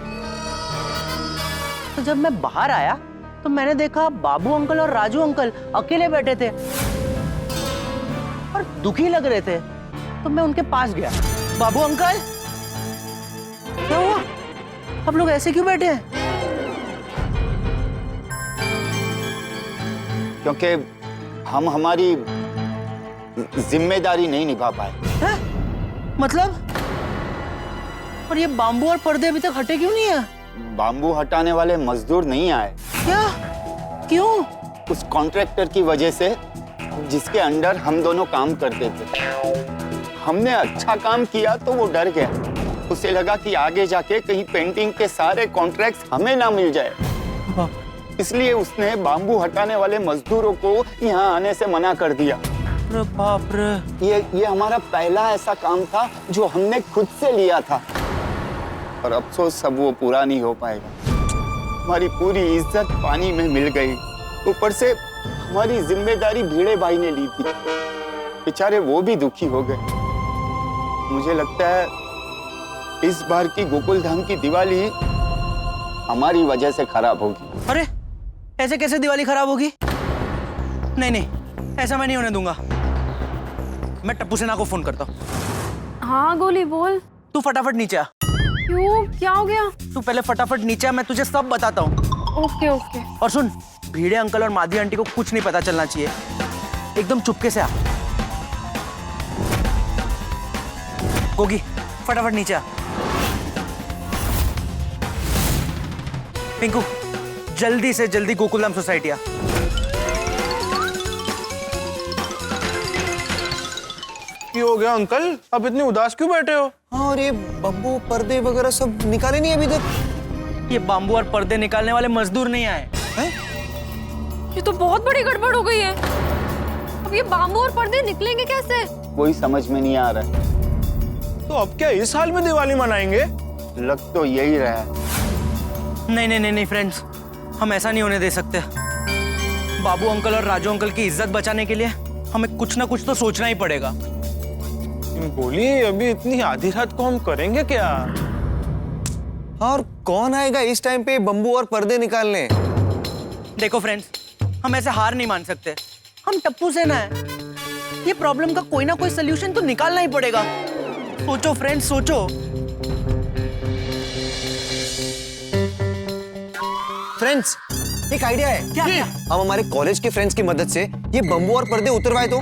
तो जब मैं बाहर आया तो मैंने देखा बाबू अंकल और राजू अंकल अकेले बैठे थे और दुखी लग रहे थे। तो मैं उनके पास गया। बाबू अंकल, क्या हुआ? आप लोग ऐसे क्यों बैठे हैं? क्योंकि हम हमारी जिम्मेदारी नहीं निभा पाए। है? मतलब? और ये बाम्बू और पर्दे अभी तक हटे क्यों नहीं है? बाम्बू हटाने वाले मजदूर नहीं आए। क्या? क्यों? उस कॉन्ट्रैक्टर की वजह से जिसके अंडर हम दोनों काम करते थे। हमने अच्छा काम किया तो वो डर गया। उसे लगा कि आगे जाके कहीं पेंटिंग के सारे कॉन्ट्रैक्ट्स हमें ना मिल जाए, इसलिए उसने बाम्बू हटाने वाले मजदूरों को यहाँ आने से मना कर दिया। अरे बाप रे। ये हमारा पहला ऐसा काम था जो हमने खुद से लिया था, और अफसोस सब वो पूरा नहीं हो पाएगा। हमारी पूरी इज्जत पानी में मिल गई। ऊपर से हमारी जिम्मेदारी भिड़े भाई ने ली थी। बेचारे वो भी दुखी हो गए। मुझे लगता है इस बार की गोकुल धाम की दिवाली हमारी वजह से खराब होगी। अरे ऐसे कैसे दिवाली खराब होगी? नहीं, ऐसा मैं नहीं होने दूंगा। मैं टप्पू सेना को फोन करता हूँ। हाँ गोली बोल। तू फटाफट नीचे आ। क्यों, क्या हो गया? तू पहले फटाफट नीचे आ, मैं तुझे सब बताता हूँ। Okay okay. और सुन, भीड़े अंकल और माधी आंटी को कुछ नहीं पता चलना चाहिए। एकदम चुपके से आ। गोगी, फटाफट नीचे आ। पिंकू, जल्दी से जल्दी गोकुलधाम सोसाइटी आ। क्यों हो गया अंकल? आप इतने उदास क्यों बैठे हो? हाँ, और ये बम्बू पर्दे वगैरह सब निकाले नहीं अभी तक? ये बाम्बू और पर्दे निकालने वाले मजदूर नहीं आए हैं? ये तो बहुत बड़ी गड़बड़ हो गई है। अब ये बाम्बू और पर्दे निकलेंगे कैसे? वही समझ में नहीं आ रहा है। तो अब क्या इस हाल में दिवाली मनाएंगे? लग तो यही रहा है। नहीं नहीं नहीं नहीं फ्रेंड्स, हम ऐसा नहीं होने दे सकते। बाबू अंकल और राजू अंकल की इज्जत बचाने के लिए हमें कुछ ना कुछ तो सोचना ही पड़ेगा। बोलिए, अभी इतनी आधी रात को हम करेंगे क्या? और कौन आएगा इस टाइम पे बम्बू और पर्दे निकालने? देखो फ्रेंड्स, हम ऐसे हार नहीं मान सकते। हम टप्पू सेना है, ये प्रॉब्लम का कोई ना कोई सोल्यूशन तो निकालना ही पड़ेगा। सोचो फ्रेंड्स, सोचो। फ्रेंड्स, एक आइडिया है। क्या? हम हमारे कॉलेज के फ्रेंड्स की मदद से ये बम्बू और पर्दे उतरवाए तो?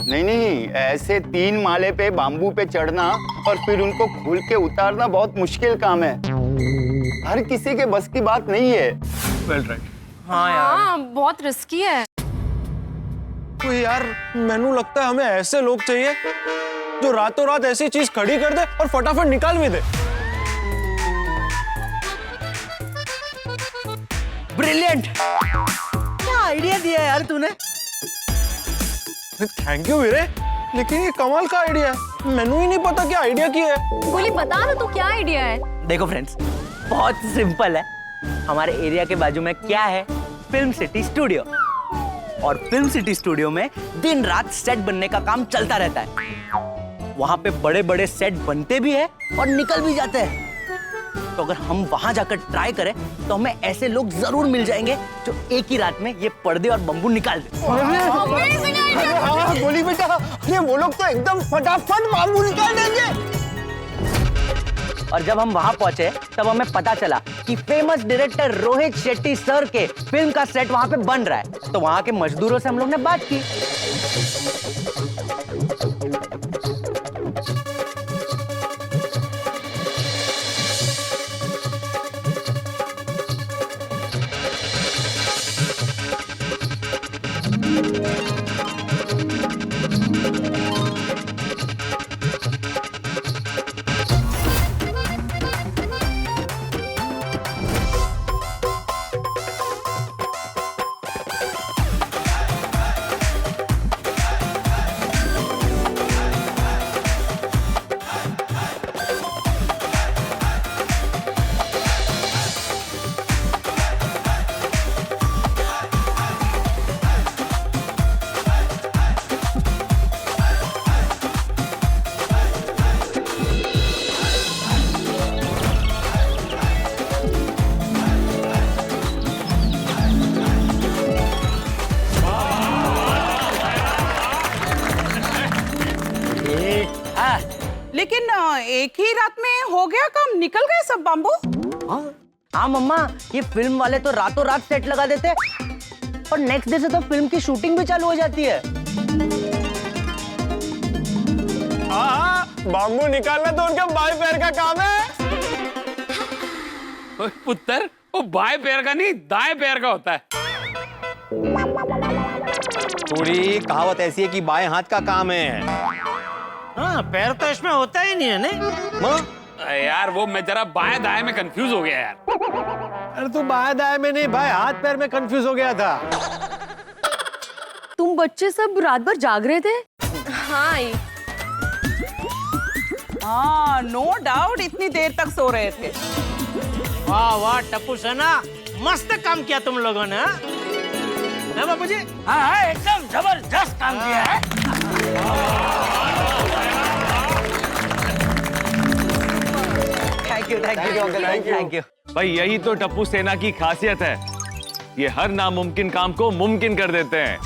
नहीं नहीं, ऐसे 3 माले पे बाम्बू पे चढ़ना और फिर उनको खोल के उतारना बहुत मुश्किल काम है। हर किसी के बस की बात नहीं है। Well right. हाँ यार, हाँ, बहुत रिस्की है। तो यार, मैनू लगता है हमें ऐसे लोग चाहिए जो रातों रात ऐसी चीज खड़ी कर दे और फटाफट निकाल भी दे। ब्रिलियंट! क्या आइडिया दिया यार तूने। थैंक यू वीरे, लेकिन ये कमाल का आइडिया है। मैनू ही नहीं पता क्या आइडिया की है। बोली बता ना, तो क्या आइडिया है? देखो फ्रेंड्स, बहुत सिंपल है। हमारे एरिया के बाजू में क्या है? Film city studio. और फिल्म सिटी स्टूडियो में दिन रात सेट बनने का काम चलता रहता है। वहां पे बड़े बड़े सेट बनते भी है और निकल भी जाते हैं। तो अगर हम वहां जाकर ट्राई करें तो हमें ऐसे लोग जरूर मिल जाएंगे जो एक ही रात में ये पर्दे और बम्बू निकाल दे। हाँ गोली बेटा, अरे वो लोग तो एकदम फटाफट बाम्बू निकाल देंगे। और जब हम वहां पहुंचे तब हमें पता चला कि famous director Rohit Shetty sir के फिल्म का सेट वहां पे बन रहा है। तो वहां के मजदूरों से हम लोग ने बात की। लेकिन एक ही रात में हो गया काम, निकल गए सब बाम्बू। हाँ मम्मा, ये फिल्म वाले तो रातों रात सेट लगा देते और नेक्स्ट डे से तो फिल्म की शूटिंग भी चालू हो जाती है। हाँ, बाम्बू निकालना तो उनके बाएं पैर का काम है। पुत्र, वो बाएं पैर का नहीं, दाएं पैर का होता है। थोड़ी कहावत ऐसी है कि बाएं हाथ का काम है। हाँ, पैर तो इसमें होता ही नहीं है नहीं। यार वो मैं जरा बाएं दाएं में कंफ्यूज हो गया यार। अरे तू बाएं दाएं में नहीं भाई, हाथ पैर में कंफ्यूज हो गया था। तुम बच्चे सब रात भर जाग रहे थे? हाँ, हाँ नो डाउट इतनी देर तक सो रहे थे। वाह वाह टप्पू सेना, मस्त काम किया तुम लोगों ने। हाँ बाबूजी? हाँ, एकदम जबरदस्त काम किया है। Thank you uncle, thank you. भाई यही तो टप्पू सेना की खासियत है, ये हर नामुमकिन काम को मुमकिन कर देते हैं।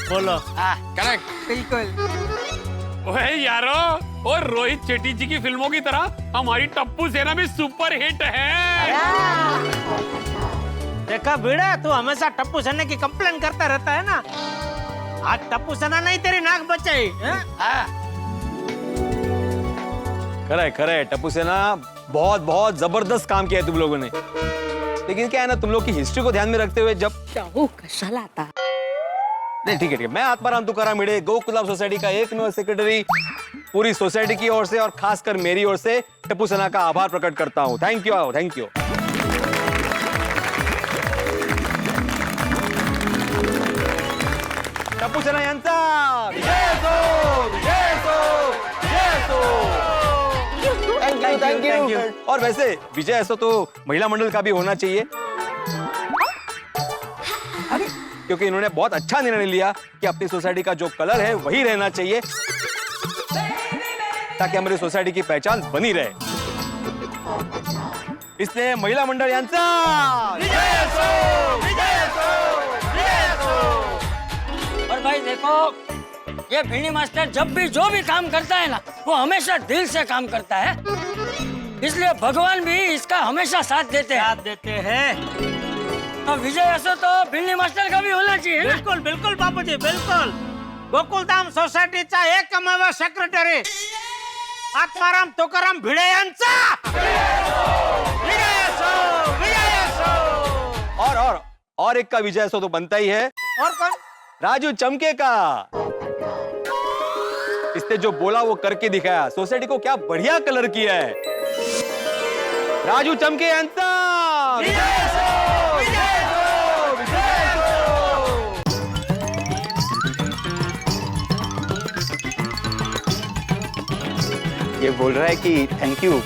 बोलो। करेक्ट। बिल्कुल। ओए यारो, और रोहित शेट्टी जी की फिल्मों की तरह हमारी टप्पू सेना भी सुपर हिट है। देखा भिड़ा, तू हमेशा टप्पू सेना की कंप्लेन करता रहता है ना। आज टप्पू सेना नहीं तेरी नाक बचाई। खरे टप्पू सेना, बहुत बहुत जबरदस्त काम किया है तुम लोगों ने। लेकिन क्या है ना, तुम लोग की हिस्ट्री को ध्यान में रखते हुए जब शाहू कशाला आता। नहीं ठीक है मैं आत्माराम तुकाराम भिड़े गोकुलधाम सोसाइटी का एकमेव सेक्रेटरी पूरी सोसाइटी की ओर से और खासकर मेरी ओर से टप्पू सेना का आभार प्रकट करता हूं। Thank you thank you. Tappu सेना यांचा विजय असो, विजय असो, विजय असो। Thank you. और वैसे विजय असो तो महिला मंडल का भी होना चाहिए, क्योंकि इन्होंने बहुत अच्छा निर्णय लिया कि अपनी सोसाइटी का जो कलर है वही रहना चाहिए ताकि हमारी सोसाइटी की पहचान बनी रहे। इसलिए महिला मंडल यांचा विजय असो, विजय असो, विजय असो। और भाई देखो, ये भिड़ी मास्टर जब भी जो भी काम करता है ना, वो हमेशा दिल से काम करता है, इसलिए भगवान भी इसका हमेशा साथ देते हैं। तो विजय असो तो भिड़ी मास्टर का भी होना चाहिए। बिल्कुल बिल्कुल बापूजी बिल्कुल। गोकुलधाम सोसायटीचा एकमेव सेक्रेटरी आत्माराम तुकाराम भिडे यांचा विजय असो, विजय असो। और एक का विजय असो तो बनता ही है। और कौन? राजू चमके का। इसने जो बोला वो करके दिखाया, सोसाइटी को क्या बढ़िया कलर किया है। राजू चमके यांचा विजय असो, विजय असो, विजय असो। ये बोल रहा है कि थैंक यू,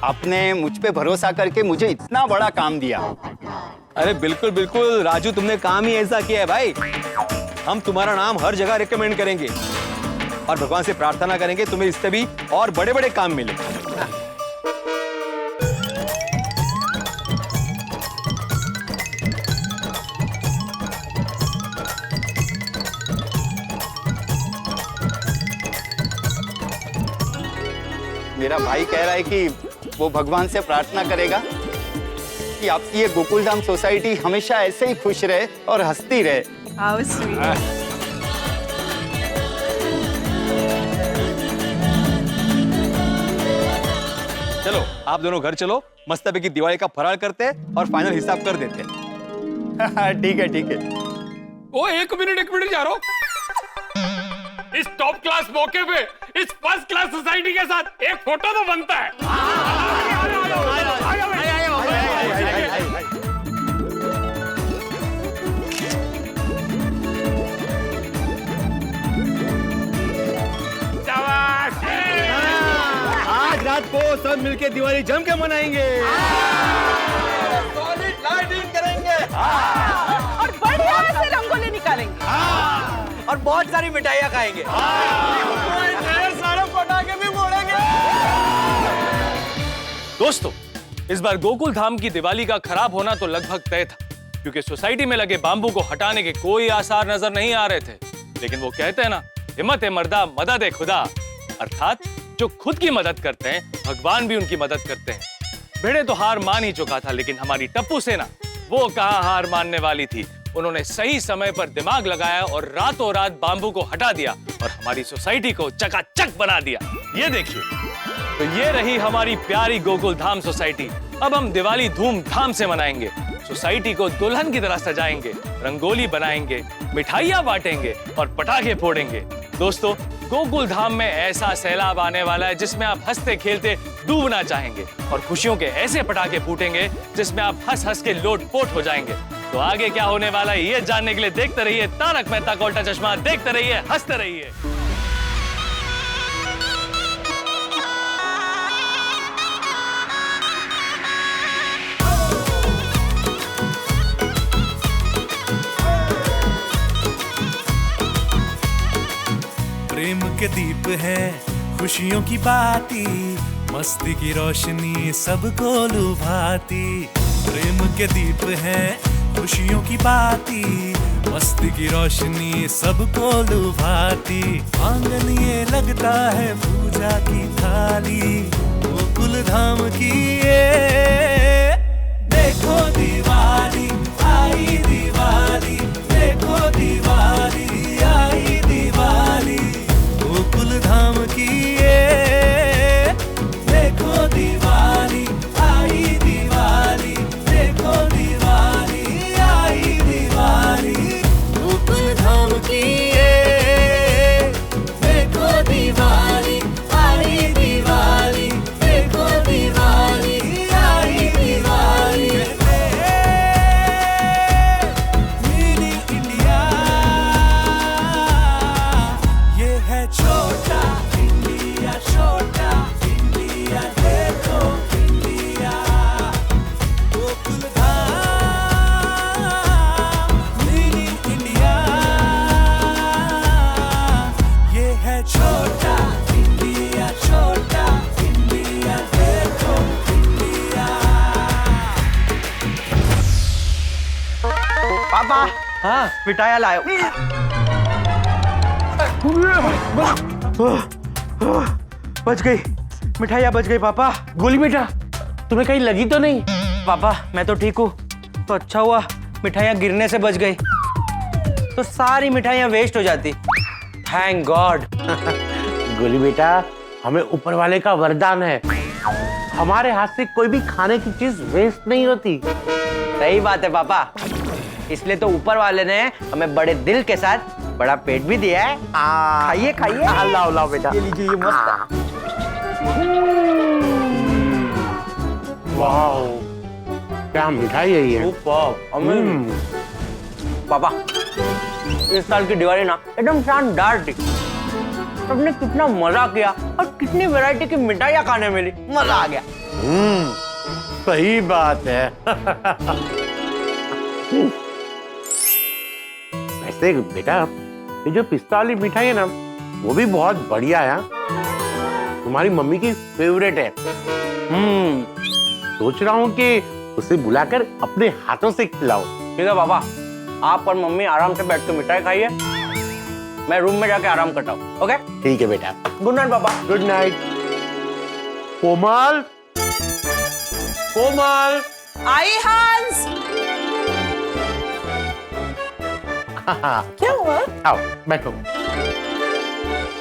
आपने मुझ पे भरोसा करके मुझे इतना बड़ा काम दिया। अरे बिल्कुल बिल्कुल राजू, तुमने काम ही ऐसा किया है भाई। हम तुम्हारा नाम हर जगह रिकमेंड करेंगे और भगवान से प्रार्थना करेंगे तुम्हें इससे भी और बड़े बड़े काम मिले। मेरा भाई कह रहा है कि वो भगवान से प्रार्थना करेगा कि आपकी ये गोकुलधाम सोसाइटी हमेशा ऐसे ही खुश रहे और हंसती रहे। How sweet. चलो आप दोनों घर चलो, मस्तबे की दिवाली का फरार करते हैं और फाइनल हिसाब कर देते हैं। ठीक है ठीक है। ओ एक मिनट जा रहा हूं। इस टॉप क्लास मौके पे इस फर्स्ट क्लास सोसाइटी के साथ एक फोटो तो बनता है। आज रात को सब मिलके दिवाली जम के मनाएंगे, सॉलिड लाइटिंग करेंगे और बढ़िया से रंगोली निकालेंगे और बहुत सारी मिठाइयाँ खाएंगे। सारे पटाखे भी फोड़ेंगे। दोस्तों, इस बार गोकुल धाम की दिवाली का खराब होना तो लगभग तय था, क्योंकि सोसाइटी में लगे बाम्बू को हटाने के कोई आसार नजर नहीं आ रहे थे। लेकिन वो कहते हैं ना, हिम्मत है मर्दा मदद है खुदा, अर्थात जो खुद की मदद करते हैं भगवान भी उनकी मदद करते हैं। भिड़े तो हार मान ही चुका था, लेकिन हमारी टप्पू सेना वो कहां हार मानने वाली थी। उन्होंने सही समय पर दिमाग लगाया और रातों रात बाम्बू को हटा दिया और हमारी सोसाइटी को चकाचक बना दिया। ये देखिए, तो ये रही हमारी प्यारी गोकुल धाम सोसाइटी। अब हम दिवाली धूमधाम से मनाएंगे, सोसाइटी को दुल्हन की तरह सजाएंगे, रंगोली बनाएंगे, मिठाइयाँ बांटेंगे और पटाखे फोड़ेंगे। दोस्तों, गोकुल धाम में ऐसा सैलाब आने वाला है जिसमें आप हंसते खेलते डूबना चाहेंगे और खुशियों के ऐसे पटाखे फूटेंगे जिसमें आप हंस हंस के लोटपोट हो जाएंगे। तो आगे क्या होने वाला है ये जानने के लिए देखते रहिए तारक मेहता का उल्टा चश्मा, देखते रहिए, हंसते रहिए। प्रेम के दीप है खुशियों की बाती, मस्ती की रोशनी सबको लुभाती। प्रेम के दीप है खुशियों की बाती, मस्ती की रोशनी सबको लुभाती। आंगन ये लगता है पूजा की थाली, गोकुल धाम की ये देखो दिवाली आई, दिवाली देखो दिवाली आई, दिवाली गोकुल धाम की ये देखो दिवाली आई, दिवाली देखो दिवाली आई, दिवाली गोकुल धाम हाँ मिठाइयाँ लायो। बच गई, मिठाइयाँ बच गई पापा। गोली बेटा, तुम्हें कहीं लगी तो नहीं? पापा मैं तो ठीक हूँ। तो अच्छा हुआ मिठाइयाँ गिरने से बच गई, तो सारी मिठाइयाँ वेस्ट हो जाती। Thank God. गोली बेटा, हमें ऊपर वाले का वरदान है, हमारे हाथ से कोई भी खाने की चीज वेस्ट नहीं होती। सही बात है पापा, इसलिए तो ऊपर वाले ने हमें बड़े दिल के साथ बड़ा पेट भी दिया है। खाइए खाइए। लाओ लाओ बेटा, ये लीजिए, ये मस्त है। वाह, क्या मिठाई है ये। पापा इस साल की दिवाली ना एकदम शानदार थी। सबने कितना मजा किया और कितनी वैरायटी की मिठाइयाँ खाने मिली, मजा आ गया। सही बात है। वैसे बेटा, ये जो पिस्ता वाली मिठाई है ना, वो भी बहुत बढ़िया है। तुम्हारी मम्मी की फेवरेट है। सोच रहा हूँ कि उसे बुलाकर अपने हाथों से खिलाओ। ठीक है पापा, आप और मम्मी आराम से बैठ के मिठाई खाइए, मैं रूम में जाके आराम करता हूँ। ओके ठीक है बेटा। गुड नाइट पापा। Good night. कोमल, कोमल। आई हंस। क्या हुआ? आओ बैठो।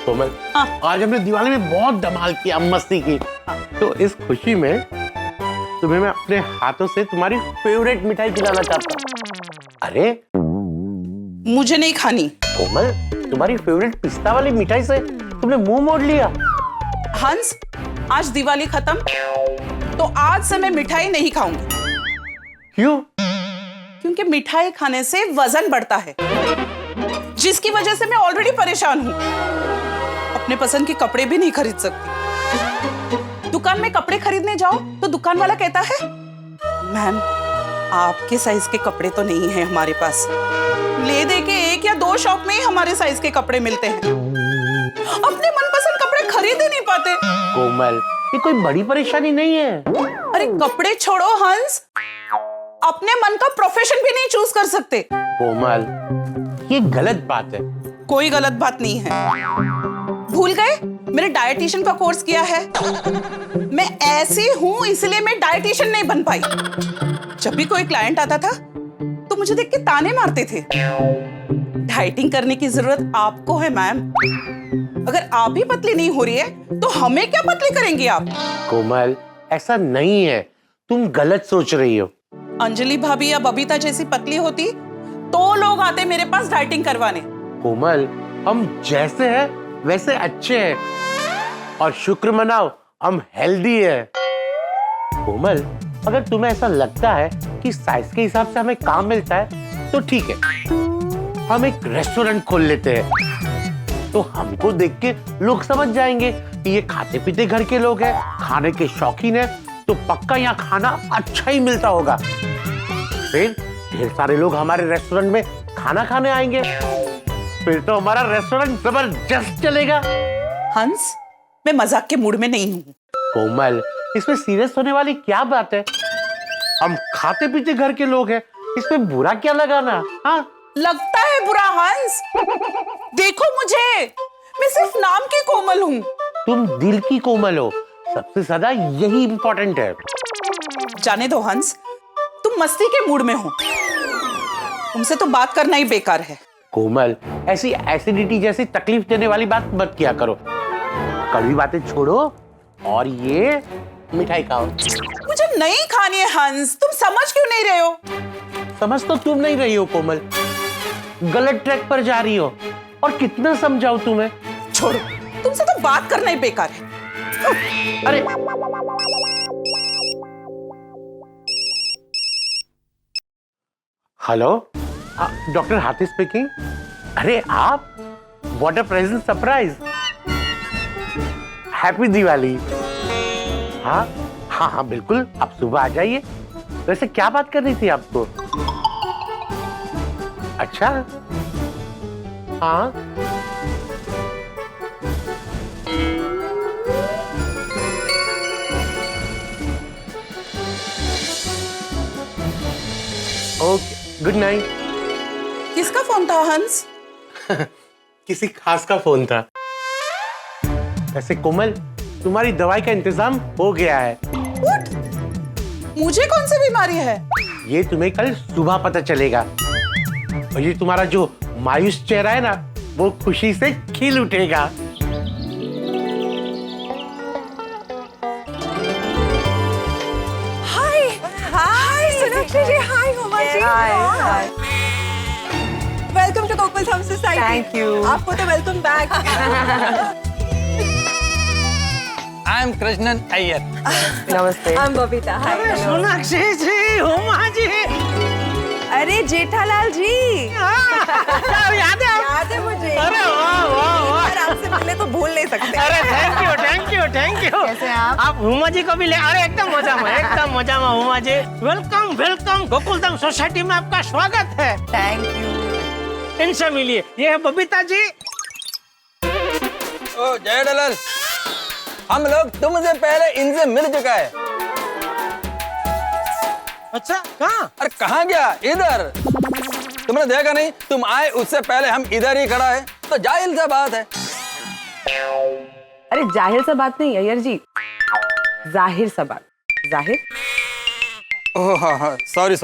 कोमल, आज हमने दिवाली में बहुत धमाल किया, मस्ती की। तो इस खुशी में तुम्हें मैं अपने हाथों से तुम्हारी फेवरेट मिठाई खिलाना चाहता हूँ। अरे मुझे नहीं खानी। कोमल, तुम्हारी फेवरेट पिस्ता वाली मिठाई से तुमने मुंह मोड़ लिया। हंस, आज दिवाली खत्म, तो आज से मैं मिठाई नहीं खाऊंगी। क्यों? क्योंकि मिठाई खाने से वजन बढ़ता है, जिसकी वजह से मैं ऑलरेडी परेशान हूँ। अपने पसंद के कपड़े भी नहीं खरीद सकती। दुकान में कपड़े खरीदने जाओ तो दुकान वाला कहता है, मैम आपके साइज के कपड़े तो नहीं है हमारे पास। ले दे के 1 या 2 शॉप में ही हमारे साइज के कपड़े मिलते हैं। अपने मनपसंद कपड़े खरीद ही नहीं पाते। कोमल, ये कोई बड़ी परेशानी नहीं है। अरे कपड़े छोड़ो हंस, अपने मन का प्रोफेशन भी नहीं चूज कर सकते। कोमल, ये गलत बात है। कोई गलत बात नहीं है। भूल गए मैंने डायटीशियन का कोर्स किया है। मैं ऐसी हूं इसलिए मैं डायटीशियन नहीं बन पाई। जब भी कोई क्लाइंट आता था तो मुझे देख के ताने मारते थे। डाइटिंग करने की जरूरत आपको है मैम। अगर आप ही पतली नहीं हो रही है तो हमें क्या पतली करेंगे आप? कोमल, ऐसा नहीं है, तुम गलत सोच रही हो। अंजलि भाभी या बबीता जैसी पतली होती तो लोग आते मेरे पास डाइटिंग करवाने। कोमल, हम जैसे हैं वैसे अच्छे हैं, और शुक्र मनाओ हम हेल्दी है। कोमल, अगर तुम्हें ऐसा लगता है कि साइज के हिसाब से हमें काम मिलता है तो ठीक है, हम एक रेस्टोरेंट खोल लेते हैं। तो हमको देख के लोग समझ जाएंगे कि ये खाते पीते घर के लोग हैं, खाने के शौकीन हैं, तो पक्का यहाँ खाना अच्छा ही मिलता होगा। फिर ढेर सारे लोग हमारे रेस्टोरेंट में खाना खाने आएंगे, फिर तो हमारा रेस्टोरेंट जबरदस्त चलेगा। हंस, मैं मजाक के मूड में नहीं हूँ। कोमल, इसमें सीरियस होने वाली क्या बात है? हम खाते पीते घर के लोग हैं, इसमें बुरा क्या लगाना? हाँ लगता है बुरा हंस। देखो मुझे, मैं सिर्फ नाम की कोमल हूँ। तुम दिल की कोमल हो, सबसे ज्यादा यही इंपॉर्टेंट है। जाने दो हंस, तुम मस्ती के मूड में हो, तुमसे तो बात करना ही बेकार है। कोमल, ऐसी एसिडिटी जैसी तकलीफ देने वाली बात मत किया करो। कड़वी बातें छोड़ो और ये मिठाई खाओ। मुझे नहीं खानी है हंस, तुम समझ क्यों नहीं रहे हो? समझ तो तुम नहीं रही हो कोमल, गलत ट्रैक पर जा रही हो, और कितना समझाऊं तुम्हें? छोड़ो, तुमसे तो बात करना ही बेकार है। अरे हेलो, डॉक्टर हाथी स्पीकिंग। अरे आप, what a present surprise. Happy Diwali. हाँ हाँ हाँ बिल्कुल, आप सुबह आ जाइए। वैसे क्या बात करनी थी आपको? अच्छा हाँ, ओके, गुड नाइट। किसका फोन था हंस? किसी खास का फोन था। वैसे कोमल, तुम्हारी दवाई का इंतजाम हो गया है। मुझे कौन सी बीमारी है? ये तुम्हें कल सुबह पता चलेगा। और ये तुम्हारा जो मायूस चेहरा है ना, वो खुशी से खिल उठेगा। Hi hi Sonakshi ji, hi Huma ji, hi. Welcome to Gokul Dham society. Thank you. आपको तो welcome back. I am Krishnan Iyer. नमस्ते। I'm बबीता। हाय। सोनाक्षी जी, हुमा जी। अरे जेठालाल जी। याद है मुझे। अरे वाह वाह वाह। यार आपसे मिलने तो भूल नहीं सकते। अरे थैंक यू। कैसे हैं आप? आप हुमा जी को भी ले। अरे एकदम मजा में हुमा जी। वेलकम गोकुलधाम सोसाइटी में आपका स्वागत है। Thank you. इनसे मिलिए, ये है बबीता जी। ओ जयदलाल, हम लोग तुमसे पहले इनसे मिल चुका है। अच्छा, कहाँ? अरे कहाँ गया? इधर। तुमने देखा नहीं? तुम आए उससे पहले हम इधर ही खड़ा है, तो जाहिल सा बात है। अरे जाहिर सा बात नहीं अय्यर जी, जाहिर सा बात। जाहिर? ओह हाँ, सॉरी।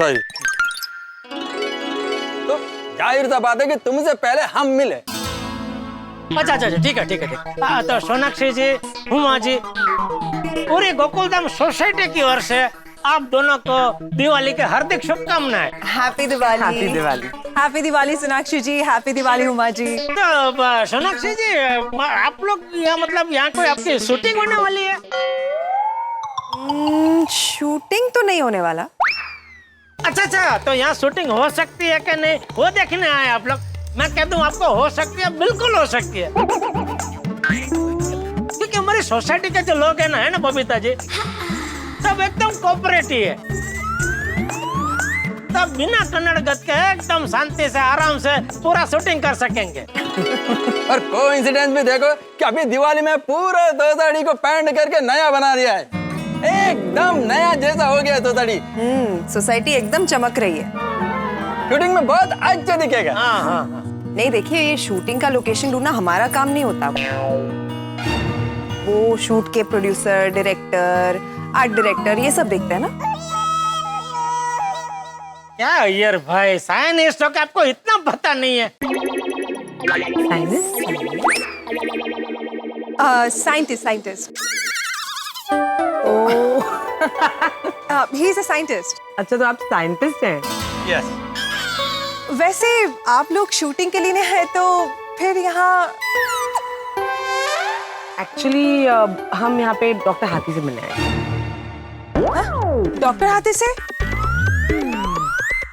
तो जाहिर सा बात है कि तुमसे पहले हम मिले। अच्छा, ठीक है। तो सोनाक्षी जी, हुमा जी, पूरी गोकुलधाम सोसाइटी की ओर से आप दोनों को दिवाली के हार्दिक शुभकामनाएं। Happy Diwali. Happy Diwali. Happy Diwali Sonakshi ji, happy Diwali Huma ji. तो सोनाक्षी जी, आप लोग यहाँ कोई आपकी शूटिंग होने वाली है? शूटिंग तो नहीं होने वाला। अच्छा, तो यहाँ शूटिंग हो सकती है कि नहीं, वो देखने आए आप लोग? मैं कह दूं आपको हो सकती है, बिल्कुल हो सकती है। क्योंकि हमारी सोसाइटी के जो लोग हैं ना बबीता जी, सब एकदम कोऑपरेटिव है। तब बिना कन्नड़ गत के एकदम शांति से आराम से पूरा शूटिंग कर सकेंगे। और कोइंसिडेंस भी देखो कि अभी दिवाली में पूरा सोसाइटी को पेंट करके नया बना दिया है। एकदम नया जैसा हो गया सोसाइटी। सोसाइटी एकदम चमक रही है। शूटिंग में बहुत अच्छा दिखेगा। हाँ। नहीं देखिए, ये शूटिंग का लोकेशन ढूंढना हमारा काम नहीं होता। वो शूट के प्रोड्यूसर, डायरेक्टर, आर्ट डायरेक्टर ये सब देखते हैं ना। क्या यार भाई, साइंटिस्ट हो के आपको इतना पता नहीं है? Scientist. He is a scientist. अच्छा, तो आप साइंटिस्ट हैं? यस। वैसे आप लोग शूटिंग के लिए हैं, तो फिर यहाँ एक्चुअली हम यहाँ पे डॉक्टर हाथी से मिलने आए। डॉक्टर हाथी से?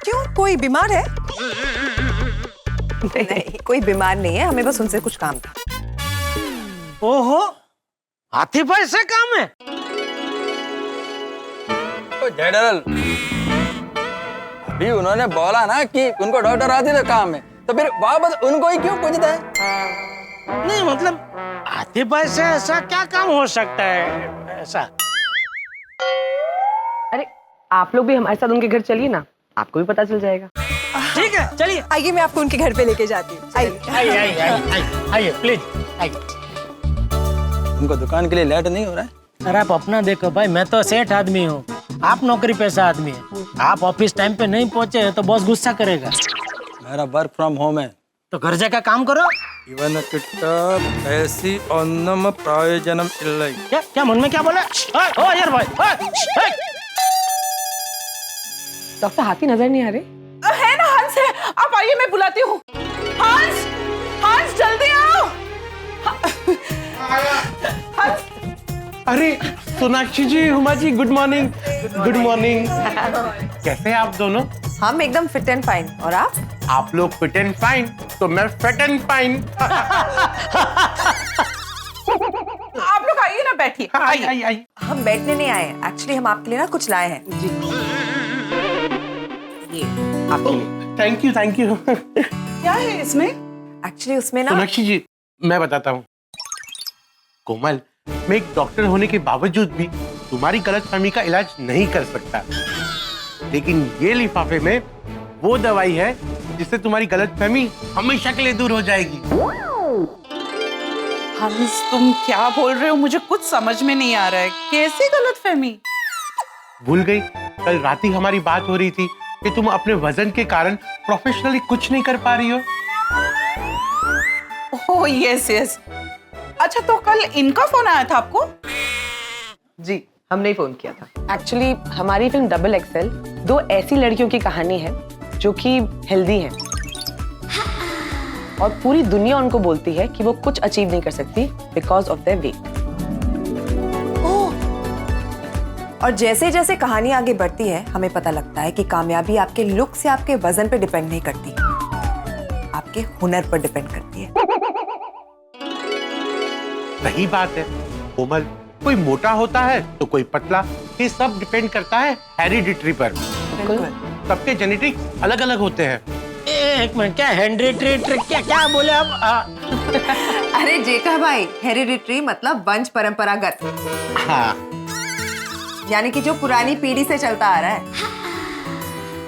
क्यों, कोई बीमार है? नहीं, कोई बीमार नहीं है, हमें बस उनसे कुछ काम था। ओहो, हाथी भाई से काम है? ओ जयदलाल, अभी उन्होंने बोला ना कि उनको डॉक्टर आती तो काम है, तो फिर वापस उनको ही क्यों पूछता है? नहीं मतलब हाथी भाई से ऐसा क्या काम हो सकता है ऐसा? अरे आप लोग भी हमारे साथ उनके घर चलिए ना, आपको भी पता चल जाएगा। ठीक है, चलिए। आइए, मैं आपको उनके घर पे लेके जाती हूँ। आइए प्लीज आइए। उनको दुकान के लिए लेट नहीं हो रहा है? अरे आप अपना देखो भाई, मैं तो सेठ आदमी हूँ, आप नौकरी पेशा आदमी है। आप ऑफिस टाइम पे नहीं पहुँचे तो बॉस गुस्सा करेगा। मेरा वर्क फ्रॉम होम है। तो घर जाकर काम करो। इवन किताब ऐसी अन्नम प्रयोजनम इल्लै। क्या मन में क्या बोला? ओ यार भाई, डॉक्टर हाथी नजर नहीं आ रहे? है ना, हंस है। आप आइए, मैं बुलाती हूँ। हंस जल्दी आओ। हंस। अरे सोनाक्षी जी, हुमा जी, गुड मॉर्निंग। कैसे हैं आप दोनों? हम एकदम फिट एंड फाइन। और आप? आप लोग फिट एंड फाइन, तो मैं फिट एंड फाइन। आप लोग आइए ना, बैठिए। आइए। हम बैठने नहीं आए, एक्चुअली हम आपके लिए ना कुछ लाए हैं। ये आपके लिए। Thank you. क्या है इसमें? एक्चुअली उसमें ना, सोनाक्षी जी, मैं बताता हूँ। कोमल, मैं एक डॉक्टर होने के बावजूद भी तुम्हारी गलतफहमी का इलाज नहीं कर सकता, लेकिन ये लिफाफे में वो दवाई है जिससे तुम्हारी गलतफहमी हमेशा के लिए दूर हो जाएगी। हंस, तुम क्या बोल रहे हो? मुझे कुछ समझ में नहीं आ रहा है। कैसी गलतफहमी? भूल गई? कल रात ही हमारी बात हो रही थी कि तुम अपने वजन के कारण प्रोफेशनली कुछ नहीं कर पा रही हो। Oh yes yes. अच्छा, तो कल इनका फोन आया था आपको? जी, हमने ही फोन किया था। एक्चुअली हमारी फिल्म डबल एक्सेल 2 ऐसी लड़कियों की कहानी है जो कि हेल्दी हैं और पूरी दुनिया उनको बोलती है कि वो कुछ अचीव नहीं कर सकती बिकॉज ऑफ देयर वेट। और जैसे जैसे कहानी आगे बढ़ती है हमें पता लगता है कि कामयाबी आपके लुक से आपके वजन पे डिपेंड नहीं करती, आपके हुनर पर डिपेंड करती है। सही बात है कोमल, कोई मोटा होता है तो कोई पतला, ये सब डिपेंड करता है हेरिडिटरी पर। सबके जेनेटिक्स अलग अलग होते हैं। एक मिनट, क्या हेरिडिटरी क्या बोले आप? अरे जेठा भाई, हेरिडिटरी मतलब वंश परंपरागत। हाँ, यानी कि जो पुरानी पीढ़ी से चलता आ रहा है।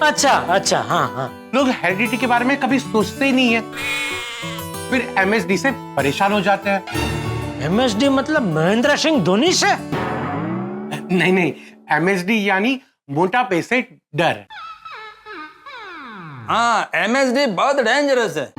अच्छा अच्छा, हाँ हाँ। लोग हेरिडिटी के बारे में कभी सोचते ही नहीं है, फिर एमएसडी से परेशान हो जाते हैं। एमएसडी मतलब महेंद्र सिंह धोनी से? नहीं नहीं, एमएसडी यानी मोटापे से डर। हाँ, एमएसडी बहुत डेंजरस है।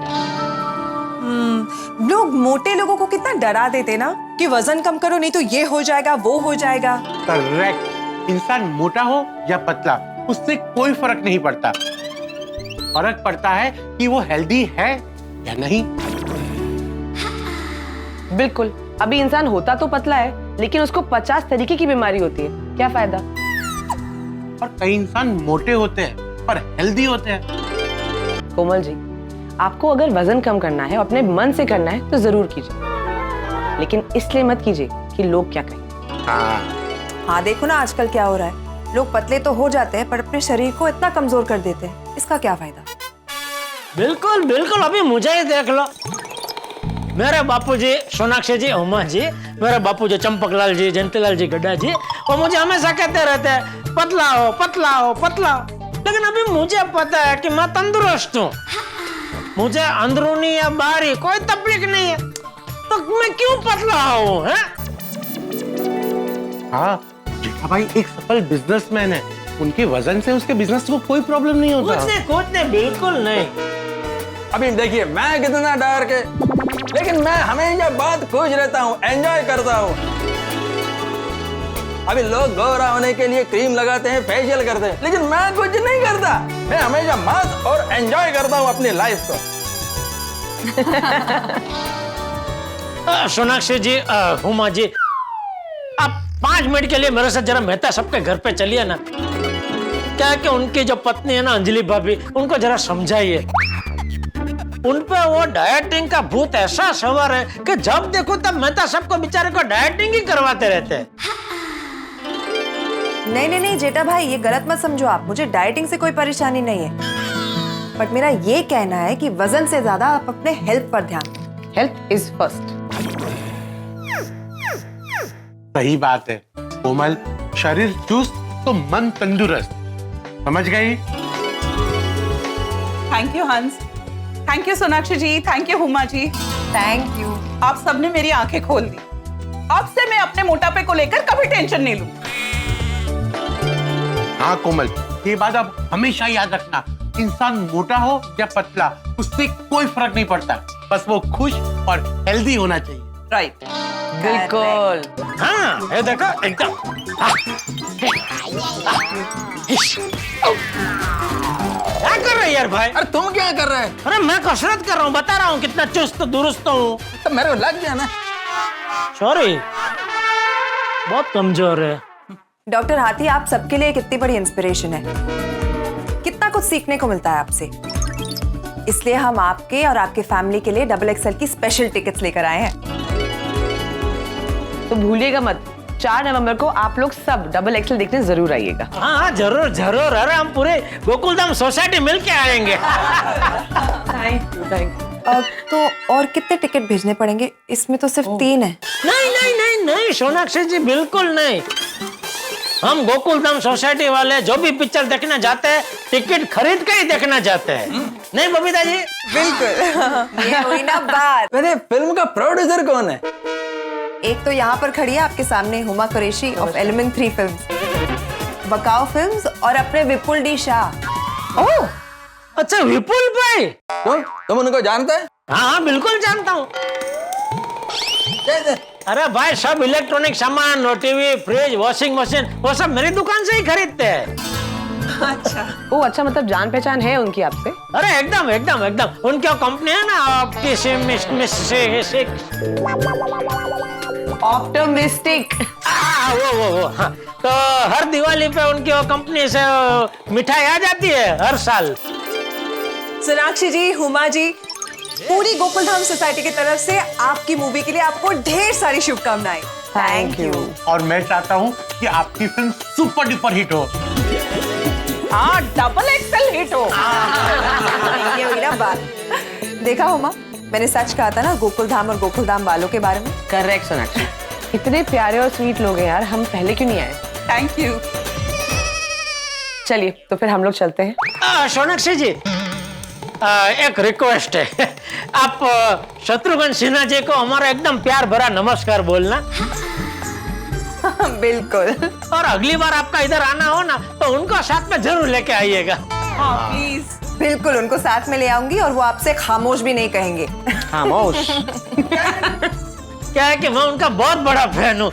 लोग मोटे लोगों को कितना डरा देते ना कि वजन कम करो नहीं तो ये हो जाएगा वो हो जाएगा। करेक्ट। इंसान मोटा हो या पतला उससे कोई फर्क नहीं पड़ता, फर्क पड़ता है कि वो हेल्दी है या नहीं। बिल्कुल, अभी इंसान होता तो पतला है लेकिन उसको 50 तरीके की बीमारी होती है, क्या फायदा? और कई इंसान मोटे होते हैं पर हेल्दी होते हैं। कोमल जी, आपको अगर वजन कम करना है, अपने मन से करना है तो जरूर कीजिए, लेकिन इसलिए मत कीजिए कि लोग क्या कहें। हाँ देखो ना आजकल क्या हो रहा है, लोग पतले तो हो जाते हैं पर अपने शरीर को इतना कमजोर कर देते हैं, इसका क्या फायदा? बिल्कुल बिल्कुल, अभी मुझे ही देख लो। मेरे बापूजी सोनाक्षी जी, उमा जी, मेरे बापूजी चंपकलाल जी, जयंतीलाल जी गड्ढा जी, वो मुझे हमेशा कहते रहते हैं पतला हो पतला हो पतला हो। लेकिन अभी मुझे पता है कि मैं तंदुरुस्त हूँ, मुझे अंदरूनी या बाहरी कोई तकलीफ नहीं है, तो मैं क्यों पतला हूँ? हाँ, जेठा भाई एक सफल बिजनेसमैन है, उनके वजन से उसके बिजनेस को कोई प्रॉब्लम नहीं होता। कुछ नहीं, बिल्कुल नहीं। अभी देखिए मैं कितना डार्क है, लेकिन मैं हमेशा बहुत खुश रहता हूँ, एंजॉय करता हूँ। अभी लोग गोरा होने के लिए क्रीम लगाते हैं, फेशियल करते हैं, लेकिन मैं कुछ नहीं करता, मैं हमेशा मस्त और एंजॉय करता हूँ अपनी लाइफ को। सोनाक्षी जी, हुमा जी, आप 5 मिनट के लिए मेरे साथ जरा मेहता सबके घर पे चलिए ना। क्या है कि उनकी जो पत्नी है ना अंजलि भाभी, उनको जरा समझाइए। उन पे वो डाइटिंग का भूत ऐसा सवार है कि जब देखो तब मेहता सबको बेचारे को डाइटिंग ही करवाते रहते हैं। नहीं नहीं नहीं जेठा भाई, ये गलत मत समझो आप, मुझे डाइटिंग से कोई परेशानी नहीं है, बट मेरा ये कहना है कि वजन से ज्यादा आप अपने हेल्थ पर ध्यान दें। Health is first. सही बात है कोमल, शरीर चुस्त तो मन तंदुरुस्त, समझ गई? Thank you Hans, thank you Sonakshi ji, thank you Huma ji, thank you. आप सबने मेरी आंखें खोल दी। अब से मैं अपने मोटापे को लेकर कभी टेंशन नहीं लूं। हाँ कोमल, ये बात आप हमेशा याद रखना, इंसान मोटा हो या पतला उससे कोई फर्क नहीं पड़ता, बस वो खुश और हेल्दी होना चाहिए। राइट, बिल्कुल। हाँ, ये देखो एकदम। क्या कर रहे यार भाई? अरे तुम क्या कर रहे? अरे मैं कसरत कर रहा हूँ, बता रहा हूँ कितना चुस्त दुरुस्त हूँ। तो मेरे को लग गया ना। सॉरी, बहुत कमजोर है। डॉक्टर हाथी, आप सबके लिए कितनी बड़ी इंस्पिरेशन है, कितना कुछ सीखने को मिलता है आपसे, इसलिए हम आपके और आपके फैमिली के लिए डबल एक्सेल की स्पेशल टिकट्स लेकर आए हैं। तो भूलिएगा मत, 4 नवंबर को आप लोग सब डबल एक्सेल देखने जरूर आइएगा। हाँ हाँ, जरूर जरूर। अरे हम पूरे गोकुलधाम सोसाइटी मिलके आएंगे। Thank you, thank you. तो और कितने टिकट भेजने पड़ेंगे? इसमें तो सिर्फ 3 है। नहीं नहीं नहीं नहीं सोनाक्षी जी, बिल्कुल नहीं। हम गोकुलधाम सोसाइटी वाले जो भी पिक्चर देखने जाते हैं टिकट खरीद के ही देखना चाहते हैं, नहीं बबीता जी? बिल्कुल। ये हुई ना बात। वैसे फिल्म का प्रोड्यूसर कौन है? एक तो यहाँ पर खड़ी है आपके सामने Huma Qureshi of element 3 films, बकाओ फिल्म्स और अपने विपुल डी शाह। ओह, अच्छा विपुल भाई, तुम उनको जानते हैं? हाँ बिल्कुल जानता हूँ। अरे भाई सब इलेक्ट्रॉनिक सामान, टीवी, फ्रिज, वॉशिंग मशीन वो सब मेरी दुकान से ही खरीदते हैं। अच्छा। ओ अच्छा, मतलब जान पहचान है उनकी आपसे? अरे एकदम एकदम एकदम, उनकी कंपनी है ना ऑप्टिमिस्टिक। वो हाँ। तो हर दिवाली पे उनकी कंपनी से मिठाई आ जाती है हर साल। सोनाक्षी जी, हुमा जी, पूरी गोकुलधाम सोसाइटी की तरफ से आपकी मूवी के लिए आपको ढेर सारी शुभकामनाएं। Thank you. और मैं चाहता हूँ कि आपकी फिल्म सुपर डुपर हिट हो। हाँ, डबल एक्सेल हिट हो। ये हुई ना बात। देखा हुमा, मैंने सच कहा था ना गोकुलधाम और गोकुलधाम वालों के बारे में। करेक्ट सोनाक्षी, इतने प्यारे और स्वीट लोग हैं यार, हम पहले क्यों नहीं आए? Thank you. चलिए तो फिर हम लोग चलते हैं। सोनाक्षी जी, एक रिक्वेस्ट है, आप शत्रुघ्न सिन्हा जी को हमारा एकदम प्यार भरा नमस्कार बोलना। बिल्कुल। और अगली बार आपका इधर आना हो ना तो उनको साथ में जरूर लेके आइएगा। हाँ प्लीज। बिल्कुल, उनको साथ में ले आऊंगी और वो आपसे खामोश भी नहीं कहेंगे। खामोश? क्या है कि मैं उनका बहुत बड़ा फैन हूँ,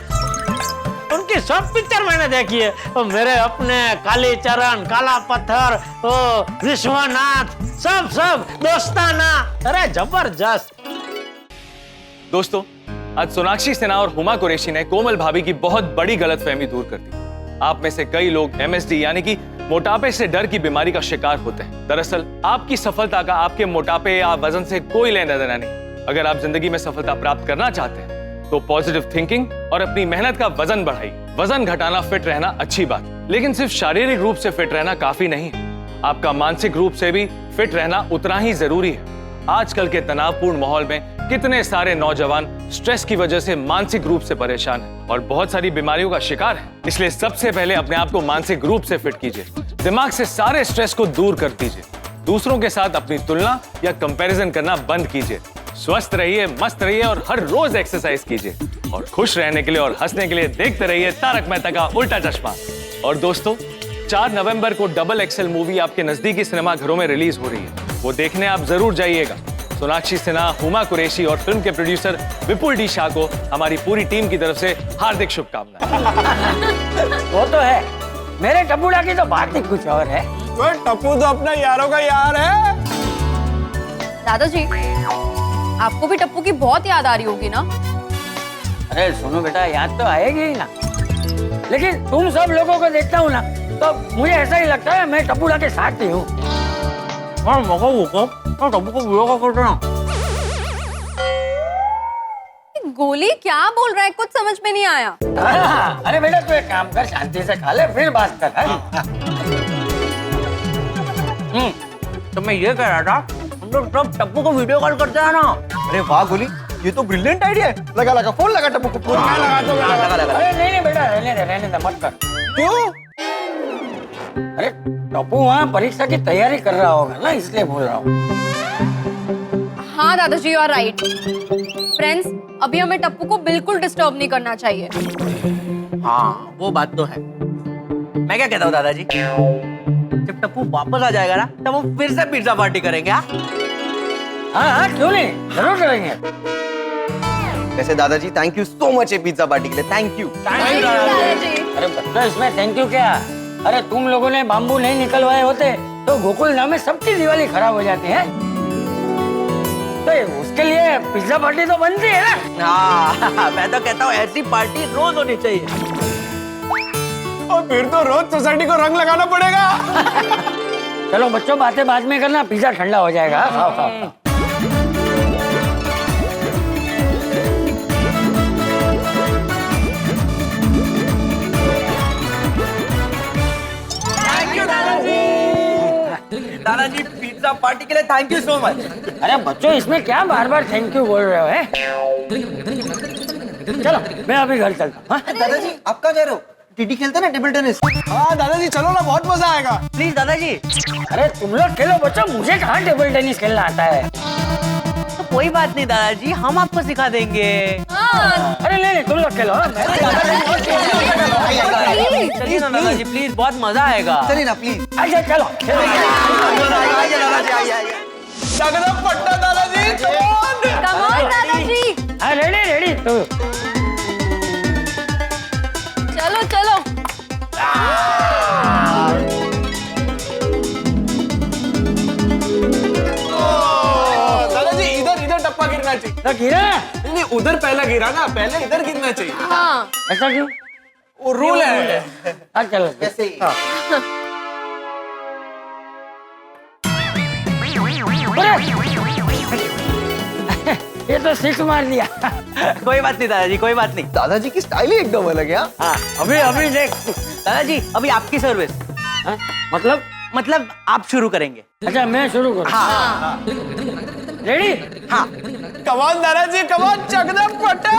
उनकी सब पिक्चर मैंने देखी है। वो मेरे अपने, कालीचरण, काला पत्थर, वो विश्वनाथ, सब दोस्ताना, अरे जबरदस्त। दोस्तों, आज सोनाक्षी सिन्हा और हुमा कुरैशी ने कोमल भाभी की बहुत बड़ी गलतफहमी दूर कर दी। आप में से कई लोग MSD यानी कि मोटापे से डर की बीमारी का शिकार होते हैं। दरअसल आपकी सफलता का आपके मोटापे या वजन से कोई लेना देना नहीं। अगर आप जिंदगी में सफलता प्राप्त करना चाहते हैं तो पॉजिटिव थिंकिंग और अपनी मेहनत का वजन बढ़ाइए। वजन घटाना, फिट रहना अच्छी बात, लेकिन सिर्फ शारीरिक रूप से फिट रहना काफी नहीं है। आपका मानसिक रूप से भी फिट रहना उतना ही जरूरी है। आजकल के तनावपूर्ण माहौल में कितने सारे नौजवान स्ट्रेस की वजह से मानसिक रूप से परेशान हैं और बहुत सारी बीमारियों का शिकार हैं। इसलिए सबसे पहले अपने आप को मानसिक रूप से फिट कीजिए। दिमाग से सारे स्ट्रेस को दूर कर दीजिए। दूसरों के साथ अपनी तुलना या कंपैरिजन करना बंद कीजिए। स्वस्थ रहिए, मस्त रहिए और हर रोज एक्सरसाइज कीजिए। और खुश रहने के लिए और हंसने के लिए देखते रहिए तारक मेहता का उल्टा चश्मा। और दोस्तों, 4 नवंबर को डबल एक्सेल मूवी आपके नजदीकी सिनेमा घरों में रिलीज हो रही है, वो देखने आप जरूर जाइएगा। सोनाक्षी सिन्हा, हुमा कुरैशी और फिल्म के प्रोड्यूसर विपुल डी शाह को हमारी पूरी टीम की तरफ से हार्दिक शुभकामनाएं। वो तो है, मेरे टप्पूड़ा की तो बात ही कुछ और है। टप्पू तो अपना यारों का यार है। दादाजी, आपको भी टप्पू की बहुत याद आ रही होगी ना? अरे सुनो बेटा, याद तो आएगी ही ना, लेकिन तुम सब लोगों को देखता हूँ ना तो मुझे ऐसा ही लगता है मैं टप्पूड़ा के साथ ही हूँ। गोली क्या बोल रहा है, कुछ समझ में नहीं आया। अरे बेटा तू एक काम कर, शांति से खा ले फिर बात कर। तो मैं ये कह रहा था, हम लोग सब टप्पू को वीडियो कॉल करते हैं ना। अरे वाह गोली, ये तो ब्रिलियंट आइडिया है। लगा फोन लगा टप्पू को फोन लगा। अरे नहीं बेटा, रहने दे मत कर। क्यों? अरे टप्पू वहाँ परीक्षा की तैयारी कर रहा होगा ना, इसलिए बोल रहा हूँ। हाँ दादाजी, यू आर राइट। फ्रेंड्स, अभी हमें टप्पू को बिल्कुल डिस्टर्ब नहीं करना चाहिए। हाँ वो बात तो है। मैं क्या कहता हूँ दादाजी, जब टप्पू वापस आ जाएगा ना तब हम फिर से पिज्जा पार्टी करेंगे। हाँ क्यों नहीं, जरूर करेंगे। वैसे दादाजी थैंक यू सो मच ये पिज्जा पार्टी के लिए। Thank you. अरे बच्चा, इसमें थैंक यू क्या? अरे तुम लोगों ने बाम्बू नहीं निकलवाए होते तो गोकुलधाम में सबकी दिवाली खराब हो जाती है। तो उसके लिए पिज्जा पार्टी तो बनती है ना। हाँ मैं तो कहता हूँ ऐसी पार्टी रोज होनी चाहिए। और फिर तो रोज सोसाइटी को रंग लगाना पड़ेगा। चलो बच्चों, बातें बाद में करना, पिज्जा ठंडा हो जाएगा। खाओ खाओ। दादाजी पिज्जा पार्टी के लिए थैंक यू सो मच। अरे बच्चों, इसमें क्या बार बार थैंक यू बोल रहे हो? चलो मैं अभी घर चलता हूँ। दादाजी आप कहाँ जा रहे हो? टीटी खेलते ना टेबल टेनिस। हाँ दादाजी चलो ना, बहुत मजा आएगा। प्लीज दादाजी। अरे तुम लोग खेलो बच्चों, मुझे कहाँ टेबल टेनिस खेलना आता है। तो कोई बात नहीं दादाजी, हम आपको सिखा देंगे। अरे नहीं तुम लोग खेलो। चलिए ना दादाजी प्लीज, बहुत मजा आएगा। चलिए ना प्लीज। अच्छा चलो जगदम पट्टा दादाजी, कम ऑन दादाजी। रेडी रेडी तो चलो चलो। दादाजी इधर इधर टप्पा गिरना चाहिए। तो गिरा नहीं उधर पहला गिरा ना, पहले इधर गिरना चाहिए। हाँ ऐसा क्यों? वो रूल है। हाँ चलो वैसे ही। ये तो सिक्स मार दिया। कोई बात नहीं दादाजी, कोई बात नहीं। दादाजी की स्टाइल ही एकदम अलग है। हाँ अभी देख दादाजी, अभी आपकी सर्विस। मतलब आप शुरू करेंगे। अच्छा मैं शुरू करूँ? हाँ रेडी? हाँ। कमान दादाजी, कमान जगदम पट्टा।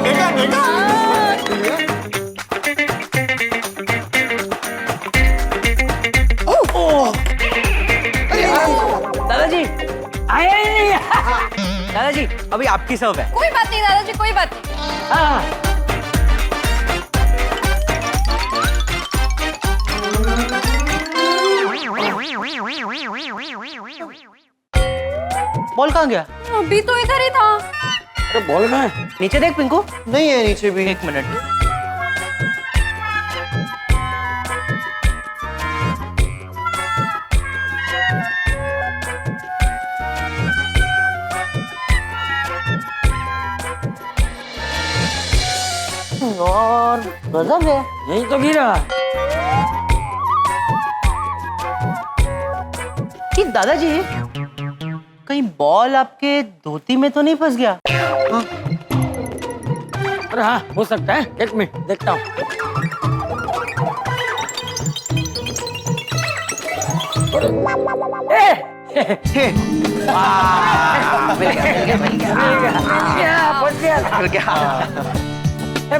देखा देखा। दादाजी आया ही नहीं। दादाजी अभी आपकी सर्व है। कोई बात नहीं दादाजी, कोई बात नहीं। हाँ बॉल कहाँ गया? अभी तो इधर ही था। अरे बॉल कहाँ है? नीचे देख पिंकू। नहीं है नीचे भी। एक मिनट। और गजब है। यही तो गिरा। कि दादाजी कहीं बॉल आपके धोती में तो नहीं फंस गया? अरे हाँ हो सकता है, एक मिनट देखता हूँ।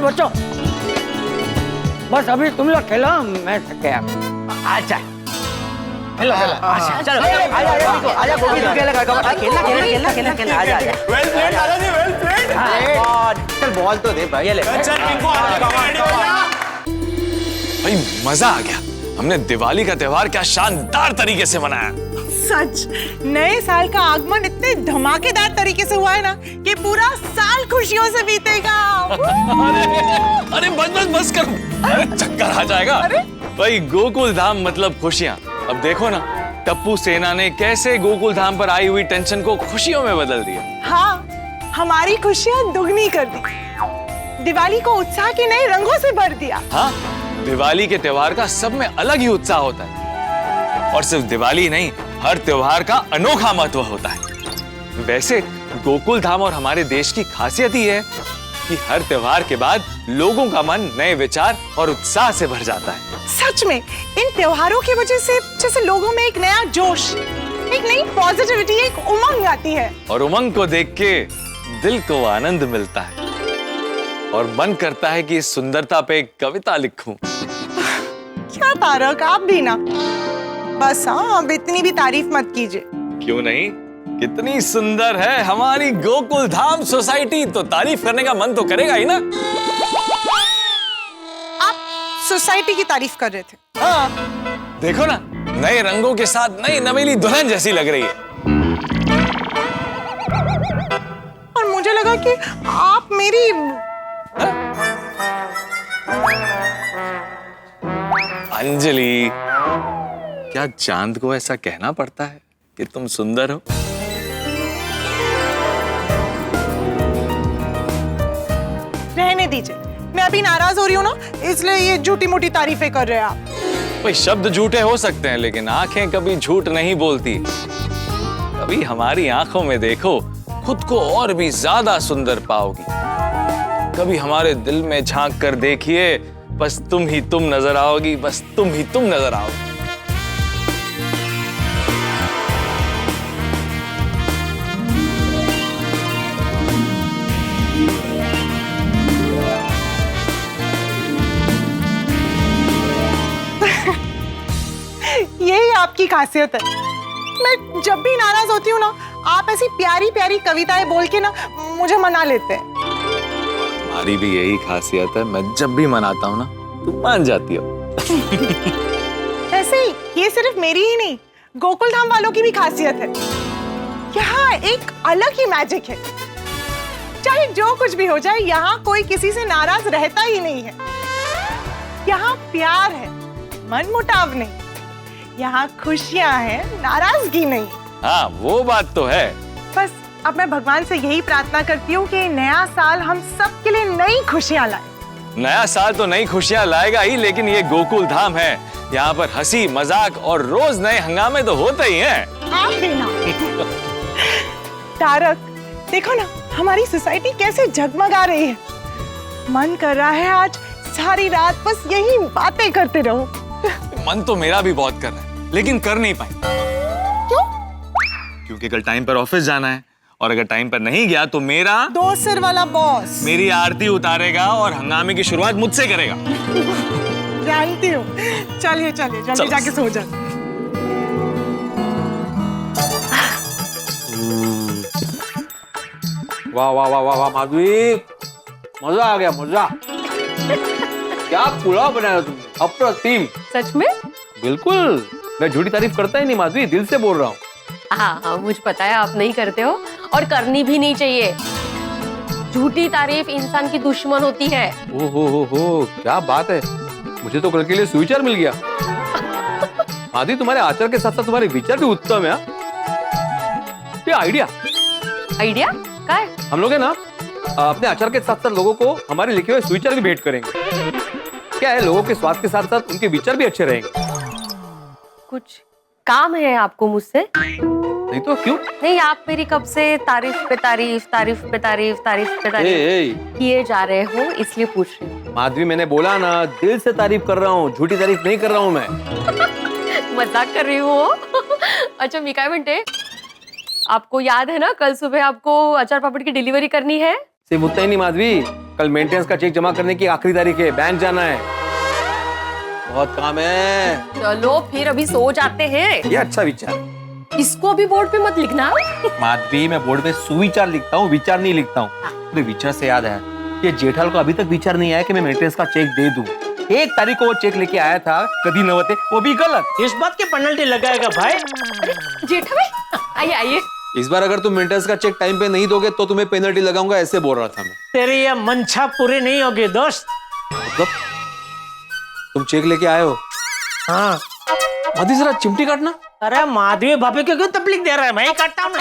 बच्चों बस अभी तुम लोग खेलो, मैं थक गया। अच्छा खेलो खेलो। चलो आजा गोभी, तू खेलेगा। खेलना आजा। वेल प्लेड दादाजी, वेल प्लेड। चल बॉल तो दे भाई। ले चल पिंकू, भाई मजा आ गया। हमने दिवाली का त्योहार क्या शानदार तरीके से मनाया। सच, नए साल का आगमन इतने धमाकेदार तरीके से हुआ है ना कि पूरा साल खुशियों से बीतेगा। अरे बस करो, अरे चक्कर आ जाएगा। भाई गोकुल धाम मतलब खुशियाँ। अब देखो ना, टप्पू सेना ने कैसे गोकुल धाम पर आई हुई टेंशन को खुशियों में बदल दिया। हाँ, हमारी खुशियाँ दुगनी कर दी। दिवाली को उत्साह के नए रंगों से भर दिया। हाँ, दिवाली के त्योहार का सब में अलग ही उत्साह होता है। और सिर्फ दिवाली नहीं, हर त्योहार का अनोखा महत्व होता है। वैसे गोकुल धाम और हमारे देश की खासियत ही है कि हर त्योहार के बाद लोगों का मन नए विचार और उत्साह से भर जाता है। सच में इन त्योहारों की वजह से जैसे लोगों में एक नया जोश, एक नई पॉजिटिविटी, एक उमंग आती है। और उमंग को देख के दिल को आनंद मिलता है और मन करता है कि इस सुंदरता पे एक कविता लिखूं। क्या तारक, आप भी ना बस। हाँ, अब इतनी भी तारीफ मत कीजिए। क्यों नहीं, कितनी सुंदर है हमारी गोकुल धाम सोसाइटी, तो तारीफ करने का मन तो करेगा ही ना। आप सोसाइटी की तारीफ कर रहे थे? हाँ, देखो ना, नए रंगों के साथ नई नवेली दुल्हन जैसी लग रही है। और मुझे लगा कि आप मेरी अंजलि, क्या चांद को ऐसा कहना पड़ता है कि तुम सुंदर हो? रहने दीजिए, मैं अभी नाराज हो रही हूँ ना, इसलिए ये झूठी मोटी तारीफें कर रहे हैं आप। भाई शब्द झूठे हो सकते हैं, लेकिन आंखें कभी झूठ नहीं बोलती। कभी हमारी आंखों में देखो, खुद को और भी ज्यादा सुंदर पाओगी। कभी हमारे दिल में झांक कर देखिए, बस तुम ही तुम नजर आओगी, बस तुम ही तुम नजर आओगी। यही आपकी खासियत है। मैं जब भी नाराज होती हूँ ना, आप ऐसी प्यारी प्यारी कविताएं बोल के ना मुझे मना लेते हैं। हमारी भी यही खासियत है, मैं जब भी मनाता हूँ ना तुम मान जाती हो। ऐसे ही ये सिर्फ मेरी ही नहीं, गोकुल धाम वालों की भी खासियत है। यहाँ एक अलग ही मैजिक है। चाहे जो कुछ भी हो जाए, यहाँ कोई किसी से नाराज रहता ही नहीं है। यहाँ प्यार है, मनमुटाव नहीं। यहाँ खुशियाँ हैं, नाराजगी नहीं। हाँ वो बात तो है। बस अब मैं भगवान से यही प्रार्थना करती हूँ कि नया साल हम सब के लिए नई खुशियाँ लाए। नया साल तो नई खुशियां लाएगा ही, लेकिन ये गोकुल धाम है, यहाँ पर हंसी मजाक और रोज नए हंगामे तो होते ही हैं। आप भी ना। तारक, देखो ना हमारी सोसाइटी कैसे जगमगा रही है। मन कर रहा है आज सारी रात बस यही बातें करते रहो। मन तो मेरा भी बहुत कर रहा है, लेकिन कर नहीं पाए। क्यों? क्योंकि कल टाइम पर ऑफिस जाना है, और अगर टाइम पर नहीं गया तो मेरा दो सिर वाला बॉस मेरी आरती उतारेगा और हंगामे की शुरुआत मुझसे करेगा। जानती हूँ। चलिए चलिए जल्दी जाके सो जाओ। वाह वाह वाह वाह वाह माधवी, मजा आ गया, मजा। क्या पुलाव बनाया हो तुमने, अप्रतिम। सच में? बिल्कुल, मैं झूठी तारीफ करता ही नहीं माधवी, दिल से बोल रहा हूँ। हाँ हाँ, मुझे पता है आप नहीं करते हो और करनी भी नहीं चाहिए। झूठी तारीफ इंसान की दुश्मन होती है। हो, क्या बात है, मुझे तो कल के लिए स्विचर मिल गया। माधवी, तुम्हारे आचार के साथ साथ तुम्हारे विचार भी उत्तम है। ये आइडिया क्या है? हम लोग है ना अपने आचार के साथ साथ लोगों को हमारे लिखे हुए स्विचर भी भेंट करेंगे। क्या है, लोगों के स्वाद के साथ साथ उनके विचार भी अच्छे रहेंगे। कुछ काम है आपको मुझसे? नहीं तो क्यों? नहीं, आप मेरी कब से तारीफ पे तारीफ किए जा रहे हो, इसलिए पूछ रही हूँ। माधवी, मैंने बोला ना, दिल से तारीफ कर रहा हूँ, झूठी तारीफ नहीं कर रहा हूँ मैं। मजाक कर रही हूँ। अच्छा मी काय म्हणते, आपको याद है ना कल सुबह आपको अचार पापड़ की डिलीवरी करनी है? सिर्फ उतना ही नहीं माधवी, कल मेंटेनेंस का चेक जमा करने की आखिरी तारीख है, बैंक जाना है, बहुत काम है। चलो फिर अभी सो जाते हैं। ये अच्छा विचार। इसको भी बोर्ड पे मत लिखना। माधवी, मैं बोर्ड पे सुविचार लिखता हूँ, विचार नहीं लिखता हूँ। अरे विचार से याद है, ये जेठालाल को अभी तक विचार नहीं आया कि मैं मेंटेनेंस का चेक दे दूं। 1 तारीख को वो चेक लेके आया था, कभी नवते, वो भी गलत। इस बात की पेनल्टी लगाएगा भाई। जेठा भाई आइए आइए। इस बार अगर तुम मेंटेनेंस का चेक टाइम पे नहीं दोगे तो तुम्हें पेनल्टी लगाऊंगा, ऐसे बोल रहा था मैं। तेरी ये मंशा पूरी नहीं होगी दोस्त। मतलब तुम चेक लेके आए हो? हाँ। माधवी, जरा चिमटी काटना। अरे माधवी भाभी को क्यों तकलीफ दे रहा है, मैं काटता हूँ।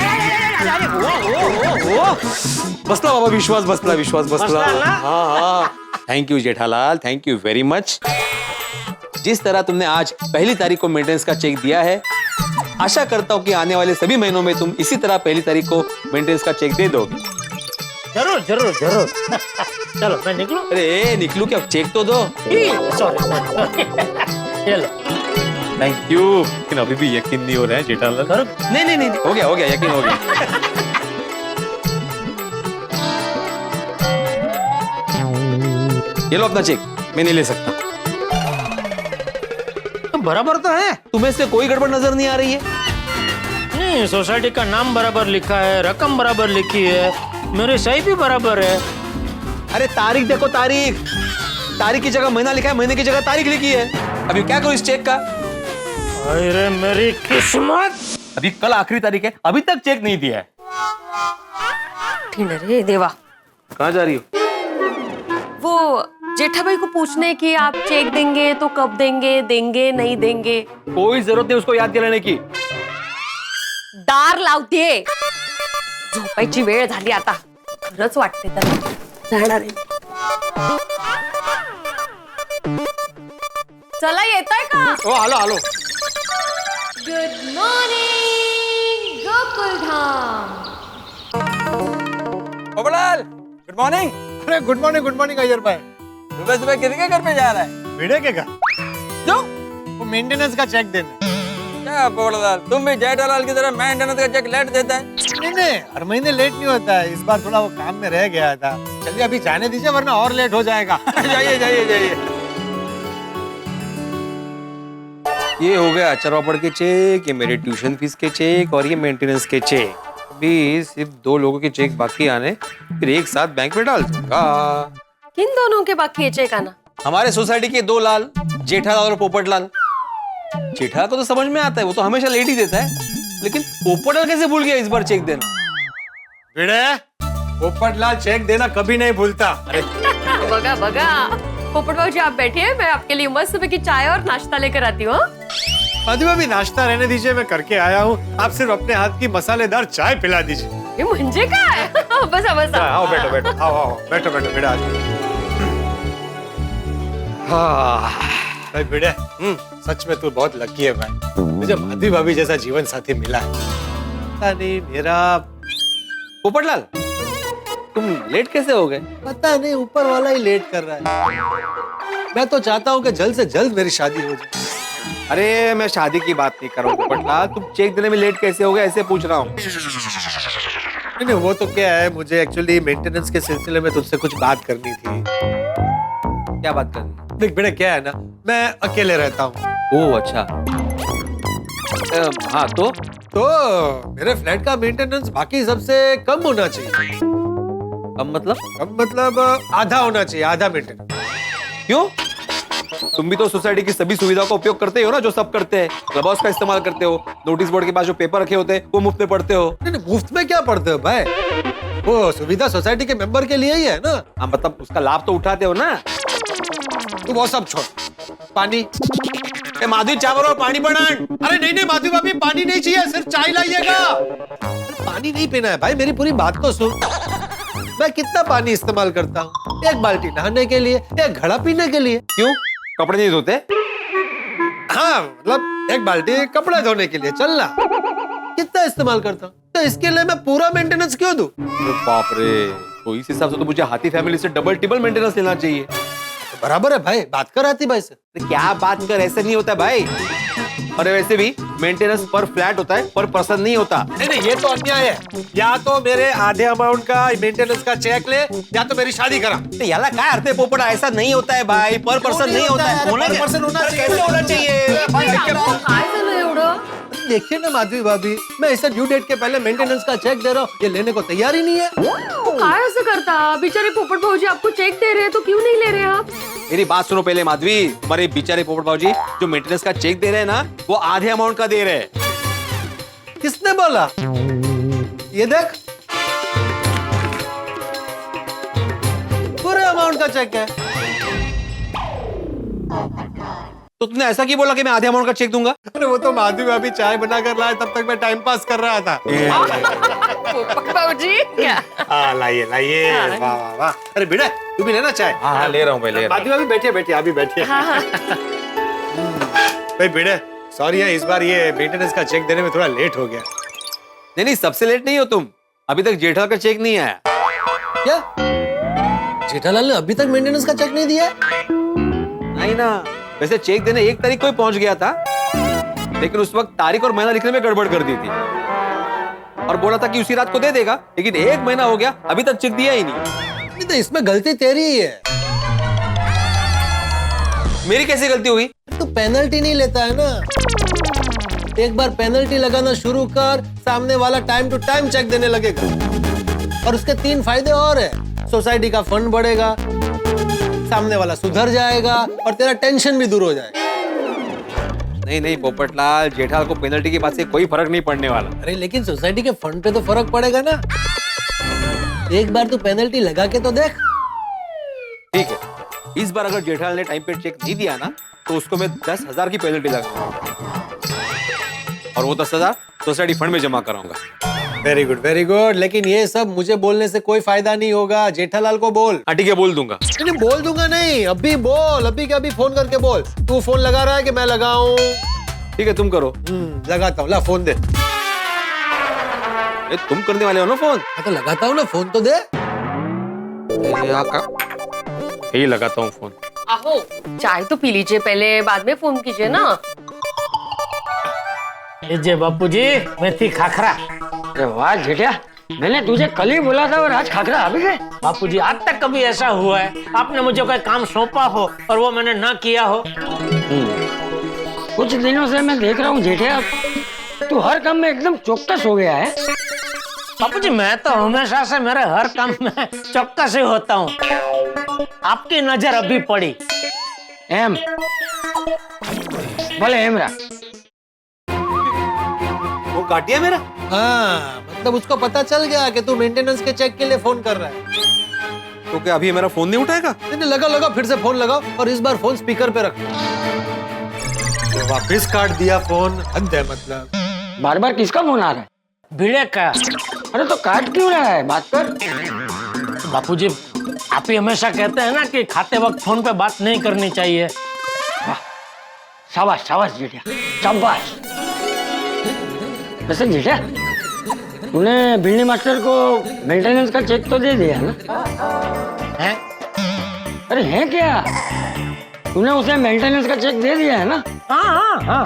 बसला बाबा, विश्वास बसला, विश्वास बसला। बसला ना? हाँ। Thank you Jethalal, thank you very much. जिस तरह तुमने आज 1 तारीख को मेंटेनेंस का चेक दिया है, आशा करता हूँ कि आने वाले सभी महीनों में तुम इसी तरह 1 तारीख को मेंटेनेंस का चेक दे दोगे। जरूर जरूर जरूर। चलो मैं निकलूं? अरे निकलूं क्या, चेक तो दो। सॉरी। चलो थैंक यू। लेकिन अभी भी यकीन नहीं हो रहा है जेठालाल। नहीं, हो गया यकीन हो गया। ये लो अपना चेक, मैं नहीं ले सकता। तो बराबर तो है, तुम्हें से कोई गड़बड़ नजर नहीं आ रही है? नहीं, सोसाइटी का नाम बराबर लिखा है, रकम बराबर लिखी है, मेरी सही भी बराबर है। अरे तारीख देखो, तारीख की जगह महीना लिखा है, महीने की जगह तारीख लिखी है। अभी क्या करूं इस चेक का? अरे मेरी किस्मत। अभी कल आखिरी तारीख है, अभी तक चेक नहीं दिया है। ठीक है देवा। कहाँ जा रही हो? वो जेठा भाई को पूछने की आप चेक देंगे तो कब देंगे नहीं देंगे। कोई जरूरत नहीं उसको याद दिलाने की। दार लावते, झोपायची वेळ झाली आता, खरंच वाटते त्याला जाणार आहे। चला येताय का? ओ आलो। Good morning Gokuldham. ओबलाल, गुड मॉर्निंग। अरे गुड मॉर्निंग अय्यर भाई। सुबह किसके घर पे जा रहा है? भिड़े के घर। क्यों? वो मेंटेनेंस का चेक देने। क्या बोलदार, तुम भी जेठालाल की तरह मेंटेनेंस का चेक लेट देता है? नहीं, हर महीने लेट नहीं होता है, इस बार थोड़ा वो काम में रह गया था। चलिए अभी जाने दीजिए वरना और लेट हो जाएगा। जाइए। ये हो गया अचार पापड़ के चेक, ये मेरे ट्यूशन फीस के चेक और ये मेंटेनेंस के चेक। अभी सिर्फ 2 लोगों के चेक बाकी आने, फिर एक साथ बैंक में डाल दूंगा। किन दोनों के बाकी है चेक आना? हमारे सोसाइटी के 2 लाल, जेठालाल और पोपटलाल। जेठालाल को तो समझ में आता है, वो तो हमेशा लेट ही देता है, लेकिन पोपटलाल कैसे भूल गया इस बार चेक देना? पोपटलाल चेक देना कभी नहीं भूलता। अरे बगा बगा, पोपट बाबू जी आप बैठिए, मैं आपके लिए मस्त सुबह की चाय और नाश्ता लेकर आती हूँ। मधुआ भी नाश्ता रहने दीजिए, मैं करके आया हूँ। आप सिर्फ अपने हाथ की मसालेदार चाय पिला दीजिए। ये मुझे का है? बसा बसा। आओ बैठो बैठो, आओ बैठो बैठो बेटा। हाँ भाई बेटा, सच में तू बहुत लकी है भाई, मुझे माधवी भाभी जैसा जीवन साथी मिला है। पता नहीं मेरा। पोपटलाल तुम लेट कैसे हो गए? पता नहीं, ऊपर वाला ही लेट कर रहा है। मैं तो चाहता हूँ कि जल्द से जल्द मेरी शादी हो जाए। अरे मैं शादी की बात नहीं कर रहा हूँ पोपटलाल, तुम चेक देने में लेट कैसे हो गए ऐसे पूछ रहा हूँ। नहीं वो तो क्या है, मुझे एक्चुअली मेंटेनेंस के सिलसिले में तुझसे कुछ बात करनी थी। क्या बात करनी? देख बेटा क्या है ना, मैं अकेले रहता हूँ। ओह अच्छा। हाँ तो मेरे फ्लैट का मेंटेनेंस बाकी सबसे कम होना चाहिए। कम मतलब? कम मतलब आधा होना चाहिए, आधा मेंटेनेंस। क्यों? तुम भी तो सोसाइटी की सभी सुविधाओं का उपयोग करते हो ना, जो सब करते हैं। क्लब हाउस का इस्तेमाल करते हो, नोटिस बोर्ड के पास जो पेपर रखे होते हैं वो मुफ्त में पढ़ते हो। नहीं मुफ्त में क्या पढ़ते हो भाई, वो सुविधा सोसाइटी के मेंबर के लिए ही है ना। हाँ मतलब उसका लाभ तो उठाते हो ना। तू वो सब छोड़, पानी। माधवी चावल और पानी बना। अरे नहीं नहीं माधवी भाभी, पानी नहीं चाहिए, सिर्फ चाय लाइएगा। पानी नहीं पीना है भाई, मेरी पूरी बात तो सुन। मैं कितना पानी इस्तेमाल करता हूँ, 1 बाल्टी नहाने के लिए, 1 घड़ा पीने के लिए। क्यों? कपड़े नहीं धोते? हाँ मतलब 1 बाल्टी कपड़े धोने के लिए, चलना। कितना इस्तेमाल करता हूँ, तो इसके लिए मैं पूरा मेंटेनेंस क्यों दूं? बाप रे, तो इस हिसाब से तो मुझे हाथी फैमिली से डबल टिबल मेंटेनेंस लेना चाहिए। बराबर है भाई, बात कर आती भाई से। क्या बात कर, ऐसे नहीं होता भाई। और वैसे भी मेंटेनेंस पर फ्लैट होता है, पर पर्सन नहीं होता। नहीं ये तो अन्याय है। या तो मेरे आधे अमाउंट का मेंटेनेंस का चेक ले, या तो मेरी शादी करा। तो याला क्या अर्थ है पोपटा, ऐसा नहीं होता है भाई, पर पर्सन नहीं होता है। पर पर्सन होना चाहिए। कैसे होना चाहिए? देखिए ना माधवी भाभी, मैं इसे ड्यू डेट के पहले मेंटेनेंस का चेक दे रहा हूँ, ये लेने को तैयार ही नहीं है। काय ऐसे करता? बेचारे पोपट भाऊ जी आपको चेक दे रहे हैं तो क्यों नहीं ले रहे आप? मेरी बात सुनो पहले माधवी, हमारे बेचारे पोपट भाऊ जी जो मेंटेनेंस का चेक दे रहे हैं ना, वो आधे अमाउंट का दे रहे हैं। किसने बोला? ये देख, पूरे अमाउंट का चेक है। तो तुमने ऐसा क्यों बोला कि मैं आधे अमाउंट का चेक दूंगा? अरे वो तो माधवी भाभी चाय बना कर लाए, तब तक मैं टाइम पास कर रहा था। पोपट भाऊ जी क्या? हाँ लाइए लाइए, वाह वाह वाह। अरे बेटा तू भी लेना चाय? हाँ ले रहा हूँ भाई, ले रहा हूँ। माधवी भाभी बैठिए बैठिए, अभी बैठिए। भाई बेटा सॉरी है, इस बार ये मेंटेनेंस का चेक देने में थोड़ा लेट हो गया। नहीं नहीं, सबसे लेट नहीं हो तुम, अभी तक जेठालाल का चेक नहीं आया। क्या? जेठालाल ने अभी तक मेंटेनेंस का चेक नहीं दिया? नहीं ना, वैसे चेक देने 1 तारीख को ही पहुंच गया था, लेकिन उस वक्त तारीख और महीना लिखने में गड़बड़ कर दी थी और बोला था कि उसी रात को दे देगा, लेकिन 1 महीना हो गया अभी तक चेक दिया ही नहीं। तो इसमें गलती तेरी ही है। मेरी कैसे गलती हुई? तू पेनल्टी नहीं लेता है ना। एक बार पेनल्टी लगाना शुरू कर, सामने वाला टाइम टू टाइम चेक देने लगेगा। और उसके 3 फायदे और है, सोसाइटी का फंड बढ़ेगा, सामने वाला सुधर जाएगा और तेरा टेंशन भी दूर हो जाएगा। नहीं नहीं पोपटलाल, जेठालाल को पेनल्टी के बाद से कोई फर्क नहीं पड़ने वाला। अरे लेकिन सोसाइटी के फंड पे तो फर्क पड़ेगा ना। एक बार तू पेनल्टी लगा के तो देख। ठीक है, इस बार अगर जेठालाल ने टाइम पे चेक नहीं दिया ना, तो उसको मैं 10,000 की पेनल्टी लगाऊंगा और वो 10,000 सोसाइटी फंड में जमा कराऊंगा। Very good very good. लेकिन ये सब मुझे बोलने से कोई फायदा नहीं होगा, जेठालाल को बोल। ठीक है बोल दूंगा। नहीं बोल दूंगा नहीं, अभी बोल, अभी के अभी फोन करके बोल। तू फोन लगा रहा है कि मैं लगाऊं? ठीक है तुम करो। लगाता हूँ, ला फोन दे। तुम करने वाले हो ना फोन? तो लगाता हूँ ना, फोन तो दे। यही लगाता हूँ फोन। आहो चाय तो पी लीजिए पहले, बाद में फोन कीजिए ना। लीजिए बापू जी, मेथी खाखरा। अरे वाह जेठिया, मैंने तुझे कल ही बोला था और आज खाखरा आ भी गए। बापू जी आज तक कभी ऐसा हुआ है आपने मुझे कोई काम सौंपा हो और वो मैंने ना किया हो? कुछ दिनों से मैं देख रहा हूँ जेठिया, तू हर काम में एकदम चौकस हो गया है। बापूजी मैं तो हमेशा से मेरे हर काम में चौकस ही होता हूँ। आपकी नजर अभी पड़ी। एम भले एम रहा। वो काटिया मेरा? हाँ, मतलब उसको पता चल गया कि तू मेंटेनेंस के चेक के लिए फोन कर रहा है। तो क्या अभी मेरा फोन नहीं उठाएगा? नहीं, लगा फिर से फोन लगाओ और इस बार फोन स्पीकर पे रखो। तो वापस काट दिया फोन, हद है मतलब। बार बार किसका फोन आ रहा है? भिड़े का। अरे तो काट क्यों रहा है, बात कर। बापूजी आप ही हमेशा कहते हैं ना कि खाते वक्त फोन पे बात नहीं करनी चाहिए। शाबाश शाबाश जेठिया, शाबाश। वैसे जेठिया, तूने भिंडी मास्टर को मेंटेनेंस का चेक तो दे दिया ना? है? अरे है क्या? तूने उसे मेंटेनेंस का चेक दे दिया है ना? हाँ।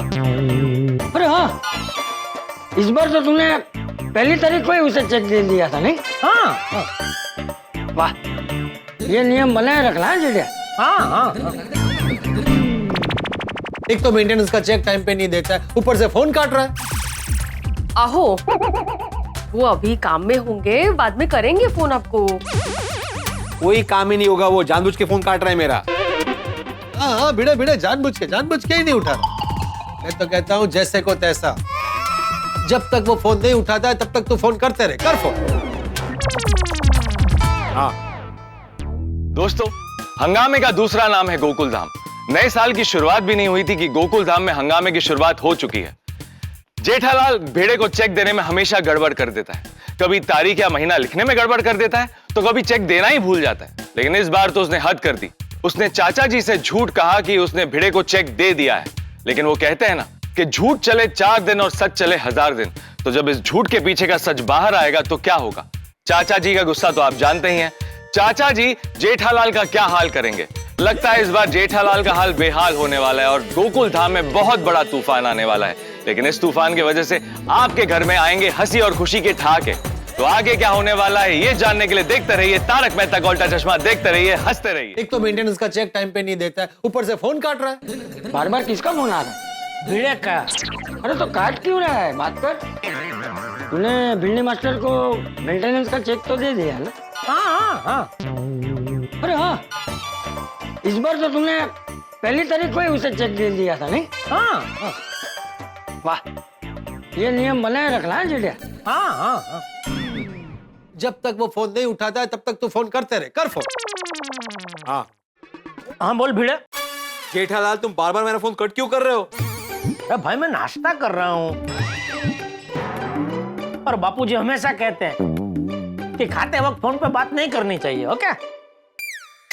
अरे हाँ, इस बार तो तूने 1 तारीख को ही उसे चेक दे दिया था नहीं? हाँ। वाह, ये नियम बनाए रखना है जेठिया। हाँ। एक तो मेंटेनेंस का चेक टाइम पे नहीं देता है, ऊपर से फोन काट रहा है। आहो, वो अभी काम में होंगे, बाद में करेंगे फोन आपको। कोई काम ही नहीं होगा, वो जानबूझ के फोन काट रहा है मेरा। हाँ, भिड़े जानबूझ के ही नहीं उठा। मैं तो कहता हूँ जैसे को तैसा। जब तक वो फोन नहीं उठाता है तब तक तू फोन करते रहे, कर फोन। हाँ दोस्तों, हंगामे का दूसरा नाम है गोकुल धाम। नए साल की शुरुआत भी नहीं हुई थी कि गोकुल धाम में हंगामे की शुरुआत हो चुकी है। जेठालाल भेड़े को चेक देने में हमेशा गड़बड़ कर देता है। कभी तारीख या महीना लिखने में गड़बड़ कर देता है, तो कभी चेक देना ही भूल जाता है। लेकिन इस बार तो उसने हद कर दी। उसने चाचा जी से झूठ कहा कि उसने भेड़े को चेक दे दिया है। लेकिन वो कहते हैं ना कि झूठ चले 4 दिन और सच चले 1000 दिन। तो जब इस झूठ के पीछे का सच बाहर आएगा तो क्या होगा? चाचा जी का गुस्सा तो आप जानते ही हैं। चाचा जी जेठालाल का क्या हाल करेंगे? लगता है इस बार जेठालाल का हाल बेहाल होने वाला है और गोकुल धाम में बहुत बड़ा तूफान आने वाला है। लेकिन इस तूफान की वजह से आपके घर में आएंगे हंसी और खुशी के ठहाके। तो आगे क्या होने वाला है ये जानने के लिए देखते रहिए तारक मेहता का उल्टा चश्मा, देखते रहिए, हंसते रहिए। एक तो मेंटेनेंस का चेक टाइम पे नहीं देता है, ऊपर से फोन काट रहा है। बार बार किसका फोन आ रहा है? भिड़े का। अरे तो काट क्यों रहा है, बात कर। तूने भिंडी मास्टर को मेंटेनेंस का चेक तो दे दिया ना? हाँ। अरे हाँ, इस बार तो तूने 1 तारीख को ही उसे चेक दे दिया था नहीं? हाँ। वाह, ये नियम बनाए रखना है जेठिया। हाँ। जब तक वो फोन नहीं उठाता है तब तक तू फोन करते रहे, कर फोन। हाँ बोल भिड़े। जेठालाल, तुम बार बार मेरा फोन कट क्यों कर रहे हो? अरे भाई मैं नाश्ता कर रहा हूँ। और बापूजी हमेशा कहते हैं कि खाते वक्त फोन पे बात नहीं करनी चाहिए। ओके?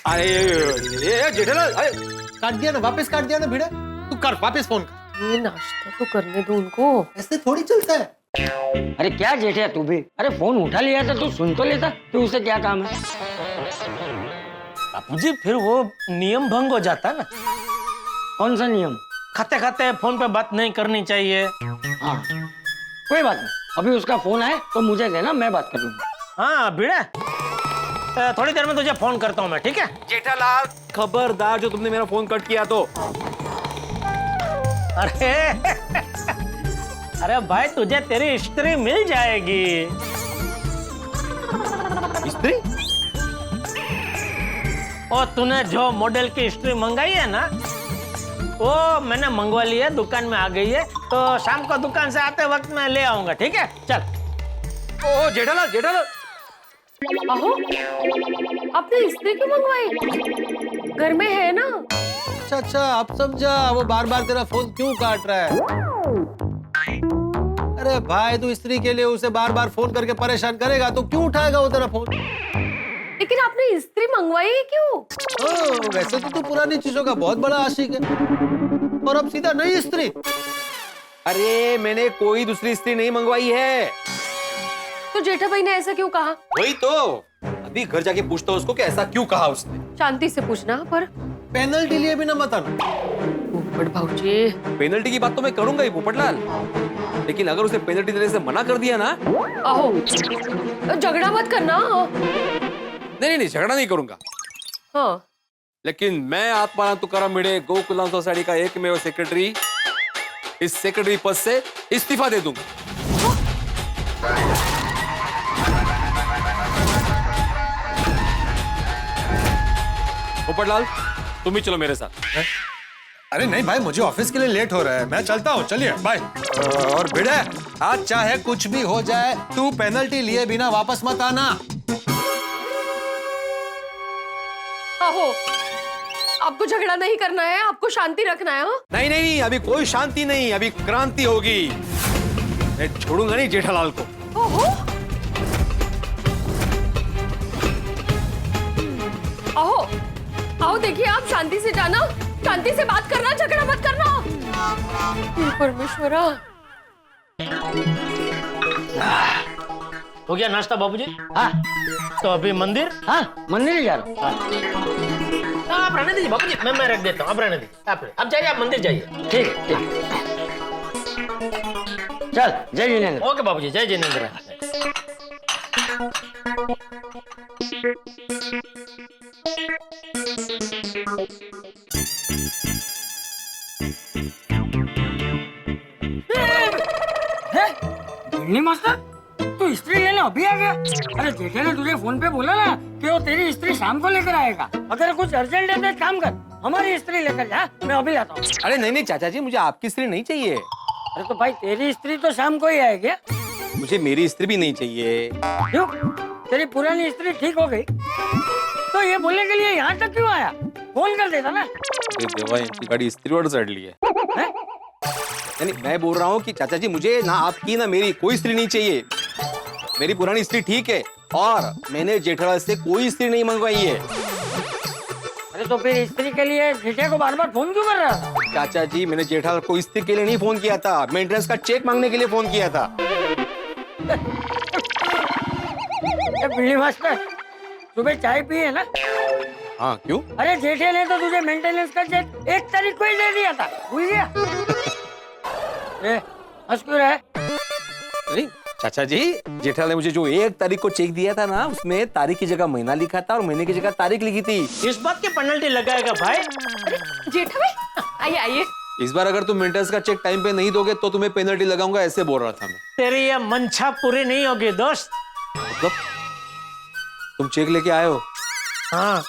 अरे ये जेठालाल, अरे काट दिया ना, वापस काट दिया ना भिड़े। तू कर वापस फोन कर। ये नाश्ता तो करने दो उनको। ऐसे थोड़ी चलता है। अरे क्या जेठिया तू भी? अरे फोन उठा लिया था तो सुन तो लेता, तो उसे क्या काम है? बापूजी फिर वो नियम भंग हो जाता है ना। कौन सा नियम? खाते खाते फोन पे बात नहीं करनी चाहिए। हाँ, कोई बात नहीं, अभी उसका फोन आए तो मुझे देना, मैं बात कर लूंगा। हाँ भिड़े, थोड़ी देर में तुझे फोन करता हूँ मैं, ठीक है? जेठालाल, खबरदार जो तुमने मेरा फोन कट किया तो। अरे भाई तुझे तेरी स्त्री मिल जाएगी। स्त्री? और तूने जो मॉडल की स्त्री मंगाई है ना, वो मैंने मंगवा ली है, दुकान में आ गई है। तो शाम को दुकान से आते वक्त मैं ले आऊंगा, ठीक है? चल। ओ जेठालाल, आहो, आपने स्त्री क्यों मंगवाई? घर में है ना? अच्छा, अब समझा वो बार बार तेरा फोन क्यों काट रहा है। अरे भाई, तू स्त्री के लिए उसे बार बार फोन करके परेशान करेगा तो क्यों उठाएगा वो तेरा फोन? लेकिन आपने स्त्री मंगवाई क्यों? वैसे तो तू पुरानी चीजों का बहुत बड़ा आशिक है, और अब सीधा नई स्त्री। अरे मैंने कोई दूसरी स्त्री नहीं मंगवाई है। तो जेठा भाई ने ऐसा क्यों कहा? वही तो, अभी घर जाके पूछता हूँ उसको कि ऐसा क्यों कहा उसने। शांति से पूछना, पर पेनल्टी लिए बिना बताना। पोपट भाऊजी, पेनल्टी की बात तो मैं करूंगा ही पोपटलाल, लेकिन अगर उसे पेनल्टी देने से मना कर दिया ना। आहो, झगड़ा मत करना। नहीं, झगड़ा नहीं करूंगा। हाँ। लेकिन मैं आत्माराम तुकाराम भिड़े, गोकुलधाम सोसाइटी का एकमेव सेक्रेटरी इस सेक्रेटरी पद से इस्तीफा दे दूंगा। पोपटलाल, तुम भी चलो मेरे साथ। अरे नहीं भाई, मुझे ऑफिस के लिए लेट हो रहा है, मैं चलता हूँ, चलिए बाय। और भिड़े, आज चाहे कुछ भी हो जाए, तू पेनल्टी लिए बिना वापस मत आना। आहो, आपको झगड़ा नहीं करना है, आपको शांति रखना है। हाँ? नहीं नहीं नहीं, अभी कोई शांति नहीं, अभी क्रांति होगी। मैं छोड़ूंगा नहीं जेठालाल को। ओहो, आओ आओ, देखिए आप शांति से जाना, शांति से बात करना, झगड़ा मत करना। हे परमेश्वरा। हो गया नाश्ता बाबूजी? हाँ। तो अभी मंदिर? हाँ, मंदिर ही जा रहा हूँ। हाँ, आप रहने दीजिए बाबूजी, मैं रख देता हूँ, आप रहने दीजिए। आप जाइए, आप मंदिर जाइए। ठीक है, ठीक। चल, जय जिनेंद्र। ओके बाबूजी, जय जिनेंद्र। भिंडी मास्टर, तू स्त्री लेने अभी आ गया? अरे जेठे ने तुझे फोन पे बोला ना कि वो तेरी स्त्री शाम को लेकर आएगा। अगर कुछ अर्जेंट है तो एक काम कर, हमारी स्त्री लेकर जा, मैं अभी लाता हूँ। अरे नहीं नहीं चाचा जी, मुझे आपकी स्त्री नहीं चाहिए। अरे तो भाई तेरी स्त्री तो शाम को ही आएगी। मुझे मेरी स्त्री भी नहीं चाहिए। क्यों? तेरी पुरानी स्त्री ठीक हो गई तो ये बोलने के लिए यहाँ तक क्यों आया? फोन कर देता ना। देवा, इनकी गाड़ी स्त्री और चढ़ ली है। नहीं, मैं बोल रहा हूँ कि चाचा जी, मुझे ना आपकी ना मेरी कोई स्त्री नहीं चाहिए। मेरी पुरानी स्त्री ठीक है और मैंने जेठालाल से कोई स्त्री नहीं मंगवाई है। अरे तो फिर स्त्री के लिए जेठे को बार बार फोन क्यों कर रहा था? चाचा जी, मैंने जेठालाल को स्त्री के लिए नहीं फोन किया था, मेंटेनेंस का चेक मांगने के लिए फोन किया था। बिल्ली मास्टर, सुबह चाय पी है ना? हाँ, क्यों? अरे जेठे ने तो तुझे मेंटेनेंस का चेक 1 तारीख को ही दे दिया था, भूल गया? हंस क्यों रहा है? नहीं चाचा जी, जेठालाल ने मुझे जो 1 तारीख को चेक दिया था ना, उसमें तारीख की जगह महीना लिखा था और महीने की जगह तारीख लिखी थी। इस बात की पेनल्टी लगाएगा भाई? जेठा भाई, आइए आइए। इस बार अगर तुम मेंटेनेंस का चेक टाइम पे नहीं दोगे तो तुम्हें पेनल्टी लगाऊंगा, ऐसे बोल रहा था मैं। तेरी ये मंशा पूरी नहीं होगी दोस्त। मतलब तुम चेक लेके आए हो? हाँ।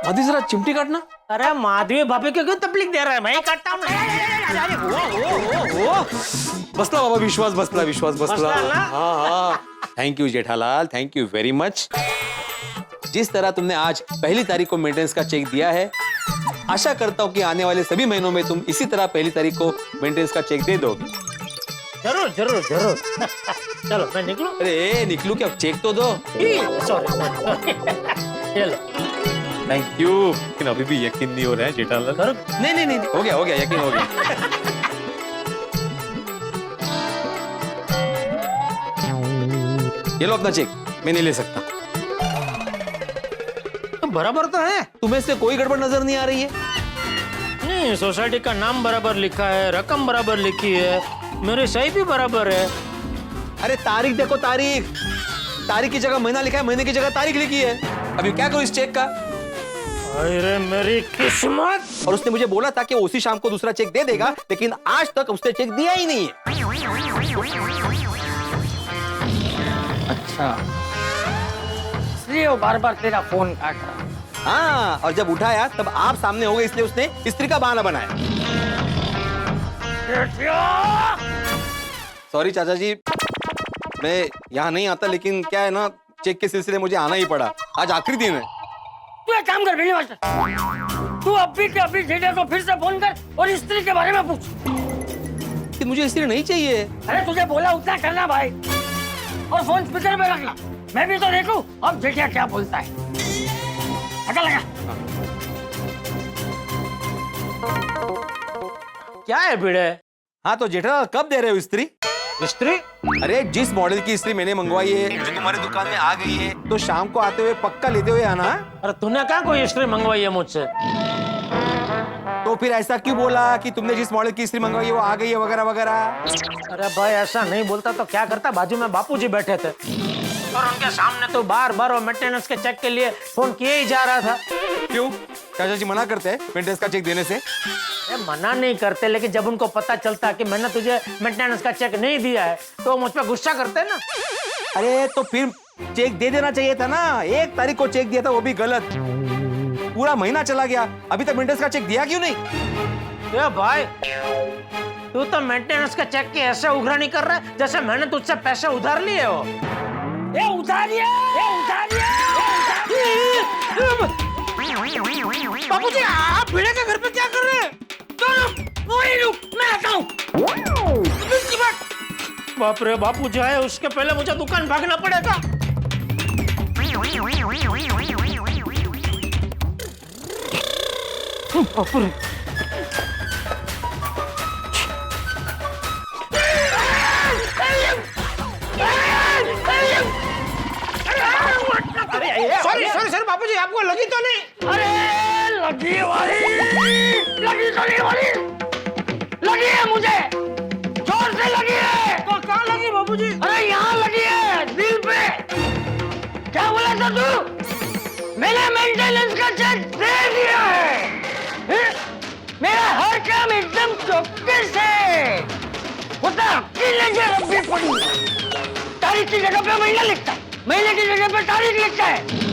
माधवी, जरा चिमटी काटना। अरे माधवी भाभी को क्यों तकलीफ दे रहा है? मैं ही काटता हूँ। बसला बाबा, विश्वास बसला, विश्वास बसला। बसला ना? हाँ हाँ, thank you Jethalal, thank you very much. जिस तरह तुमने आज 1 तारीख को मेंटेनेंस का चेक दिया है, आशा करता हूँ कि आने वाले सभी महीनों में तुम इसी तरह 1 तारीख को मेंटेनेंस का चेक दे दोगे। जरूर जरूर जरूर। चलो मैं निकलूं? अरे निकलूं क्या, चेक तो दो। सॉरी। चलो, थैंक यू। लेकिन अभी भी यकीन नहीं हो रहा है जेठालाल। नहीं नहीं नहीं, हो गया, यकीन हो गया। ये लो अपना चेक, मैं नहीं ले सकता। तो बराबर तो है। तुम्हें से कोई गड़बड़ नजर नहीं आ रही है? नहीं, सोसाइटी का नाम बराबर लिखा है, रकम बराबर लिखी है, मेरी सही भी बराबर है। अरे तारीख देखो, तारीख की जगह महीना लिखा है, महीने की जगह तारीख लिखी है। अभी क्या करूं इस चेक का? अरे मेरी किस्मत। और उसने मुझे बोला था कि उसी शाम को दूसरा चेक दे देगा, लेकिन आज तक उसने चेक दिया ही नहीं है। अच्छा, इसलिए वो बार बार तेरा फोन काट रहा। हाँ, और जब उठाया तब आप सामने हो गए, इसलिए उसने स्त्री का बहाना बनाया। सॉरी चाचा जी, मैं यहाँ नहीं आता, लेकिन क्या है ना, चेक के सिलसिले मुझे आना ही पड़ा। आज आखिरी दिन है। तू एक काम कर बिल्ली मास्टर, तू अभी के अभी जेठे को फिर से फोन कर और स्त्री के बारे में पूछ कि मुझे स्त्री नहीं चाहिए। अरे तुझे बोला उतना करना भाई, और फोन स्पीकर में रखना, मैं भी तो देखूं अब जेठिया क्या बोलता है। लगा। क्या है भिड़े? हाँ तो जेठालाल, कब दे रहे हो स्त्री? स्त्री? अरे जिस मॉडल की स्त्री मैंने मंगवाई है, जो तुम्हारी दुकान में आ गई है, तो शाम को आते हुए पक्का लेते हुए आना। अरे तूने कहा कोई स्त्री मंगवाई है मुझसे? तो फिर ऐसा क्यों बोला कि तुमने जिस मॉडल की स्त्री मंगवाई है वो आ गई है वगैरह वगैरह? अरे भाई ऐसा नहीं बोलता तो क्या करता, बाजू में बापूजी बैठे थे और उनके सामने तो बार बार वो मेंटेनेंस के चेक के लिए फोन किए ही जा रहा था। क्यों? चाचा जी मना करते हैं मेंटेनेंस का चेक देने से। ये मना नहीं करते, लेकिन जब उनको पता चलता है कि मैंने तुझे मेंटेनेंस का चेक नहीं दिया है तो मुझ पर गुस्सा करते हैं ना। अरे तो फिर चेक दे देना चाहिए था ना, 1 तारीख को चेक दिया था वो भी गलत, पूरा महीना चला गया, अभी तक मेंटेनेंस का चेक दिया क्यों नहीं? ये भाई तू तो मेंटेनेंस का चेक की ऐसे उघरानी कर रहा है जैसे मैंने तुझसे पैसे उधार लिए हो। ये उतारिए, ये उतारिए, बाबूजी आप भिड़े के घर पे क्या कर रहे हैं? वही रुक, मैं आता हूँ। बाप रे, बापू जो है उसके पहले मुझे दुकान भागना पड़ेगा। बाप रे। सॉरी सॉरी सर, बापूजी आपको लगी तो नहीं? अरे लगी वाली, लगी तो नहीं वाली, लगी है मुझे, जोर से लगी है। तो कहाँ लगी बाबूजी? अरे यहाँ लगी है, दिल पे। क्या बोला था तू? मैंने मेंटेनेंस का चेक दे दिया है। मेरा हर काम एकदम चौके से होता, अकेले जो रब्बी पड़ी। तारीख की जगह पे महीना लिखता है, महीने की जगह पे तारीख लिखता है।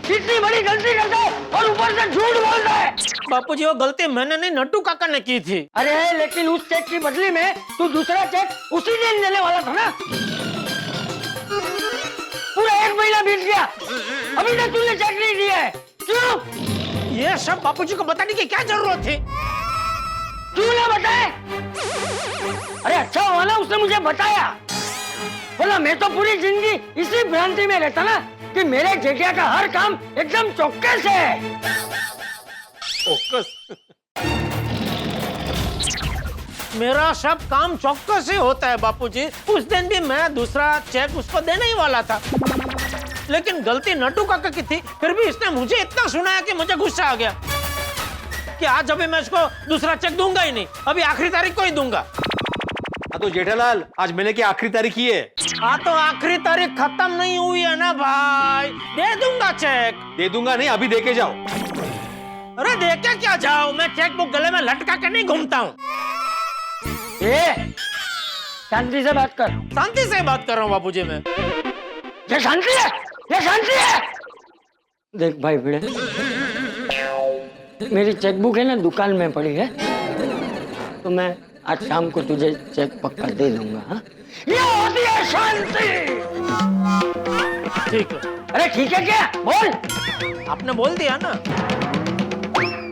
इतनी बड़ी गलती करता है और ऊपर से झूठ बोलता है। बापूजी वो गलती मैंने नहीं, नट्टू काका ने की थी। अरे लेकिन उस चेक की बदली में तू दूसरा चेक उसी दिन देने वाला था ना। पूरा 1 महीना बीत गया, अभी तक तूने चेक नहीं दिया है, क्यों? ये सब बापूजी को बताने की क्या जरूरत थी? क्यों ना बताए? अरे अच्छा हुआ ना उसने मुझे बताया, बोला मैं तो पूरी जिंदगी इसी भ्रांति में रहता ना कि मेरे जेठिया का हर काम एकदम चौकस है। मेरा सब काम चौकस ही होता है बापूजी। उस दिन भी मैं दूसरा चेक उसको देने ही वाला था, लेकिन गलती नट्टू काका की थी। फिर भी इसने मुझे इतना सुनाया कि मुझे गुस्सा आ गया कि आज अभी मैं इसको दूसरा चेक दूंगा ही नहीं, अभी आखिरी तारीख को ही दूंगा। तो जेठालाल आज महीने की आखिरी तारीख ही है। हाँ तो आखिरी तारीख खत्म नहीं हुई है ना भाई, दे दूंगा चेक। दे दूंगा नहीं, अभी देके जाओ। अरे देके क्या जाओ, मैं चेक बुक गले में लटका के नहीं घूमता हूँ। शांति से बात कर। शांति से बात कर रहा हूँ बापूजी मैं। ये शांति है, ये शांति है। देख भाई भिड़े, मेरी चेकबुक है ना दुकान में पड़ी है, तो मैं आज शाम को तुझे चेक पक्का दे दूंगा। हाँ? ये होती है शांति। ठीक है। अरे ठीक है क्या? बोल। आपने बोल दिया ना।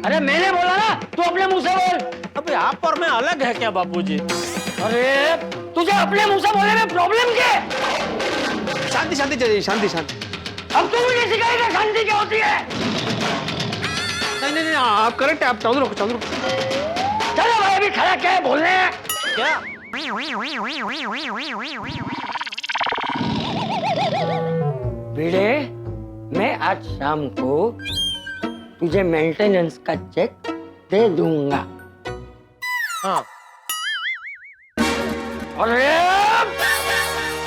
अरे मैंने बोला ना, तू अपने मुंह से बोल। अबे आप और मैं अलग है क्या बापूजी? अरे तुझे अपने मुंह से बोलने में प्रॉब्लम क्या है? शांति शांति चाहिए, शांति शांति। अब तू मुझे सिखाएगा शांति क्या होती है? नहीं नहीं नहीं, आप करेक्ट है, आप चालू रखो, चालू रखो। चलो भाई अभी खड़ा क्या है बोलने हैं? क्या? भिड़े, मैं आज शाम को तुझे मेंटेनेंस का चेक दे दूंगा। हाँ। अरे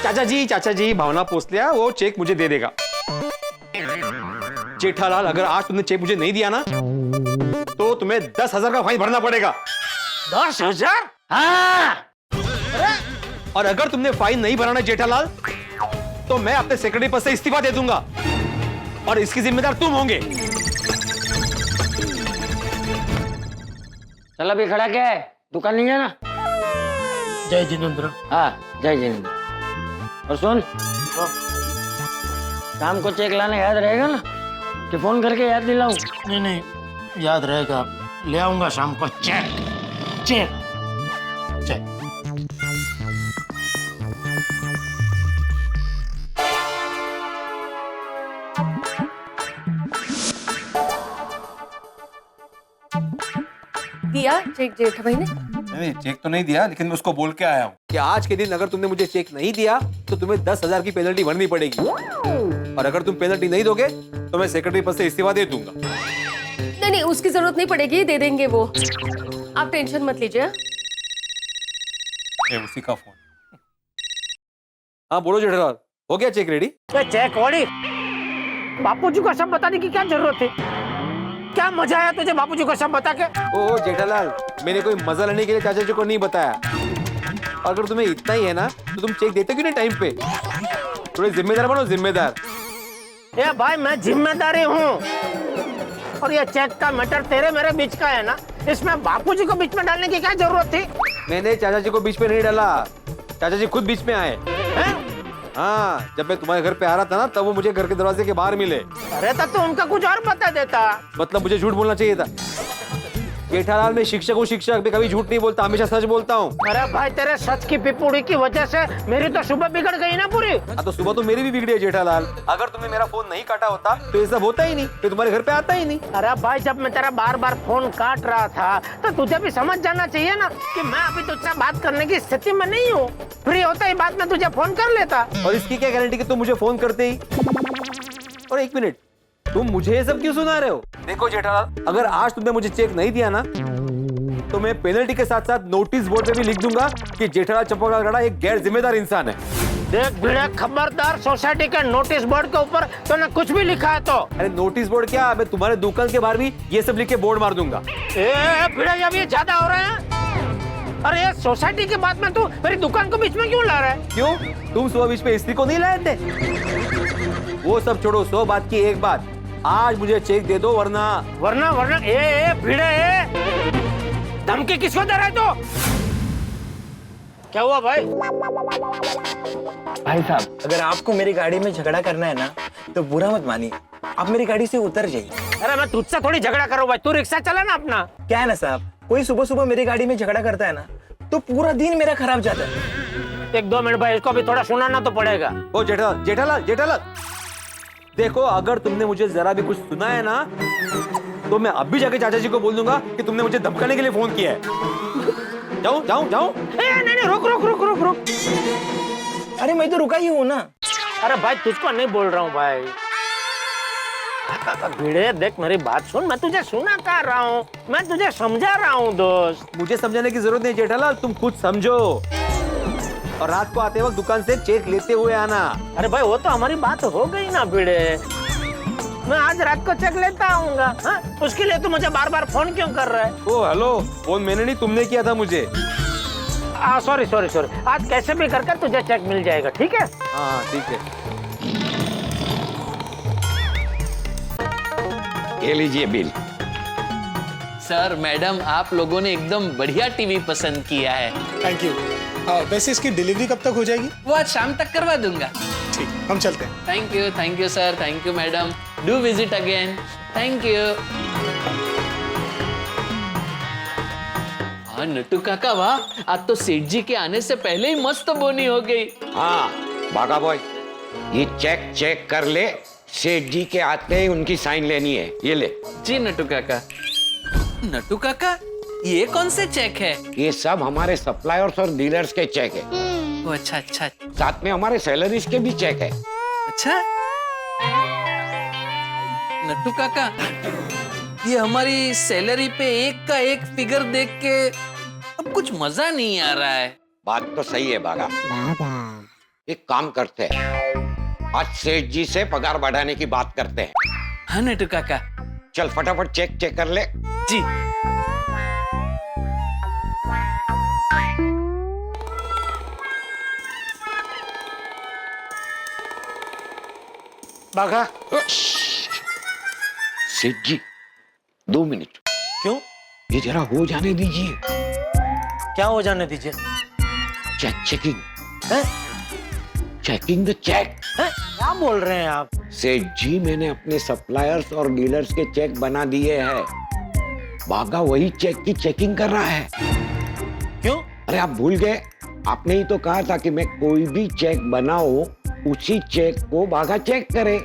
चाचा जी भावना पोस्ट लिया, वो चेक मुझे दे देगा। जेठालाल अगर आज तुमने चेक मुझे नहीं दिया ना तो तुम्हें 10,000 का फाइन भरना पड़ेगा। 10,000? हाँ। और अगर तुमने फाइन नहीं भराना जेठालाल तो मैं अपने सेक्रेटरी पद से इस्तीफा दे दूंगा और इसकी जिम्मेदार तुम होंगे। चल अभी खड़ा क्या है, दुकान नहीं है ना? जय जिनेंद्र। हाँ जय जिनेंद्र। और सुन, शाम को चेक लाने याद रहेगा ना कि फोन करके याद दिलाऊं? नहीं नहीं याद रहेगा, ले आऊंगा शाम को चेक। Cheque cheque. दिया चेक जेठा भाई ने? नहीं चेक तो नहीं दिया, लेकिन मैं उसको बोल के आया हूँ कि आज के दिन अगर तुमने मुझे चेक नहीं दिया तो तुम्हें 10,000 की पेनल्टी भरनी पड़ेगी, और अगर तुम पेनल्टी नहीं दोगे तो मैं सेक्रेटरी पद से इस्तीफा दे दूंगा। नहीं नहीं उसकी जरूरत नहीं पड़ेगी, दे देंगे वो, आप टेंशन मत लीजिए। उसी का फोन। हाँ बोलो जेठालाल, हो गया चेक रेडी? चेक ओडी बापूजी को सब बताने की क्या जरूरत है? क्या मजा आया तुझे बापूजी को सब बता के? ओ जेठालाल, मैंने कोई मजा लेने के लिए चाचा जी को नहीं बताया। और अगर तुम्हें इतना ही है ना तो तुम चेक देते क्यों नहीं टाइम पे? थोड़े जिम्मेदार बनो, जिम्मेदार। ए भाई मैं जिम्मेदारी हूँ, और ये चेक का मैटर तेरे मेरे बीच का है ना, इसमें बापूजी को बीच में डालने की क्या जरूरत थी? मैंने चाचा जी को बीच में नहीं डाला, चाचा जी खुद बीच में आए। हाँ, जब मैं तुम्हारे घर पे आ रहा था ना तब वो मुझे घर के दरवाजे के बाहर मिले। अरे तो उनका कुछ और बता देता। मतलब मुझे झूठ बोलना चाहिए था। जेठालाल, मैं शिक्षक हूँ, शिक्षक मैं कभी झूठ नहीं बोलता, हमेशा सच बोलता हूँ। अरे भाई तेरे सच की पिपुड़ी की वजह से मेरी तो सुबह बिगड़ गई ना पूरी। तो सुबह तो मेरी भी बिगड़ी है जेठालाल। अगर तुमने मेरा फोन नहीं काटा होता तो ये सब होता ही नहीं, तो तुम्हारे घर पे आता ही नहीं। अरे भाई जब मैं तेरा बार बार फोन काट रहा था तो तुझे भी समझ जाना चाहिए ना कि मैं अभी तुझसे बात करने की स्थिति में नहीं हूँ। फ्री होता ही बात में तुझे फोन कर लेता। और इसकी क्या गारंटी कि तुम मुझे फोन करते ही? और एक मिनट, तुम मुझे ये सब क्यों सुना रहे हो? देखो जेठालाल, अगर आज तुमने मुझे चेक नहीं दिया ना तो मैं पेनल्टी के साथ साथ नोटिस बोर्ड पे भी लिख दूंगा कि जेठालाल चंपकगढ़ा एक गैर जिम्मेदार इंसान है। देख भिड़े, खबरदार, सोसाइटी के नोटिस बोर्ड के ऊपर तूने कुछ भी लिखा है तो। अरे नोटिस बोर्ड क्या, मैं तुम्हारे दुकान के बाहर भी ये सब लिख के बोर्ड मार दूंगा। भिड़े, अब ये ज्यादा हो रहा है। अरे ये सोसाइटी के बाद में तू मेरी दुकान को बीच में क्यों ला रहा है? क्यों, तुम सुबह बीच में स्त्री को नहीं लाए थे? वो सब छोड़ो, 100 बात की एक बात, आज मुझे चेक दे दो वरना भिड़े, धमकी किसको दे रहे तो? क्या हुआ भाई? भाई साहब, अगर आपको मेरी गाड़ी में झगड़ा करना है ना तो बुरा मत मानिए, आप मेरी गाड़ी से उतर जाइए। अरे मैं तुझसे थोड़ी झगड़ा करूँ भाई, तू रिक्शा चला ना अपना। क्या है ना साहब, कोई सुबह सुबह मेरी गाड़ी में झगड़ा करता है ना तो पूरा दिन मेरा खराब जाता है। 1-2 मिनट भाई, इसको भी थोड़ा सुनाना तो पड़ेगा। ओ जेठालाल, देखो अगर तुमने मुझे जरा भी कुछ सुना है ना तो मैं अभी जाके चाचा जी को बोल दूंगा कि तुमने मुझे धमकाने के लिए फोन किया है। जाऊं? नहीं, रुक। अरे मैं तो रुका ही हूँ ना। अरे भाई तुझको नहीं बोल रहा हूँ भाई। भिड़े देख, मेरी बात सुन, मैं तुझे सुना कर रहा हूँ, मैं तुझे समझा रहा हूँ दोस्त। मुझे समझाने की जरूरत नहीं जेठालाल, तुम खुद समझो। और रात को आते वक्त दुकान से चेक लेते हुए आना। अरे भाई वो तो हमारी बात हो गई ना भिड़े, मैं आज रात को चेक लेता आऊंगा। उसके लिए तू मुझे बार बार फोन क्यों कर रहा है? ओ हेलो, फोन मैंने नहीं, तुमने किया था मुझे। सॉरी, आज कैसे भी करके तुझे चेक मिल जाएगा, ठीक है? हाँ ठीक है। ये लीजिए बिल। सर मैडम, आप लोगों ने एकदम बढ़िया टीवी पसंद किया है। Thank you. वैसे इसकी डिलीवरी कब तक हो जाएगी? वो आज शाम तक करवा दूंगा। ठीक, हम चलते हैं। Thank you sir, thank you madam, do visit again. Thank you. हाँ नट्टू काका, वाह, आज तो सेठ जी के आने से पहले ही मस्त बोनी हो गई। हाँ बागा बॉय, ये चेक कर ले, सेठ जी के आते ही उनकी साइन लेनी है। ये ले। जी नट्टू काका। नट्टू काका, ये कौन से चेक है? ये सब हमारे सप्लायर्स और डीलर्स के चेक है। ओ अच्छा। साथ में हमारे सैलरीज के भी चेक है। अच्छा नट्टू काका, ये हमारी सैलरी पे एक का एक फिगर देख के अब कुछ मजा नहीं आ रहा है। बात तो सही है बागा। एक काम करते हैं, आज सेठ जी से पगार बढ़ाने की बात करते हैं। हाँ नट्टू काका। चल फटाफट चेक कर ले। जी। बागा। सेठ जी 2 मिनट। क्यों? ये जरा हो जाने दीजिए। क्या हो जाने दीजिए? Checking the cheque. क्या बोल रहे हैं आप? सेठ जी, मैंने अपने सप्लायर्स और डीलर्स के चेक बना दिए हैं। बागा वही चेक की चेकिंग कर रहा है। क्यों? अरे आप भूल गए, आपने ही तो कहा था कि मैं कोई भी चेक बनाऊं उसी चेक को बागा चेक करे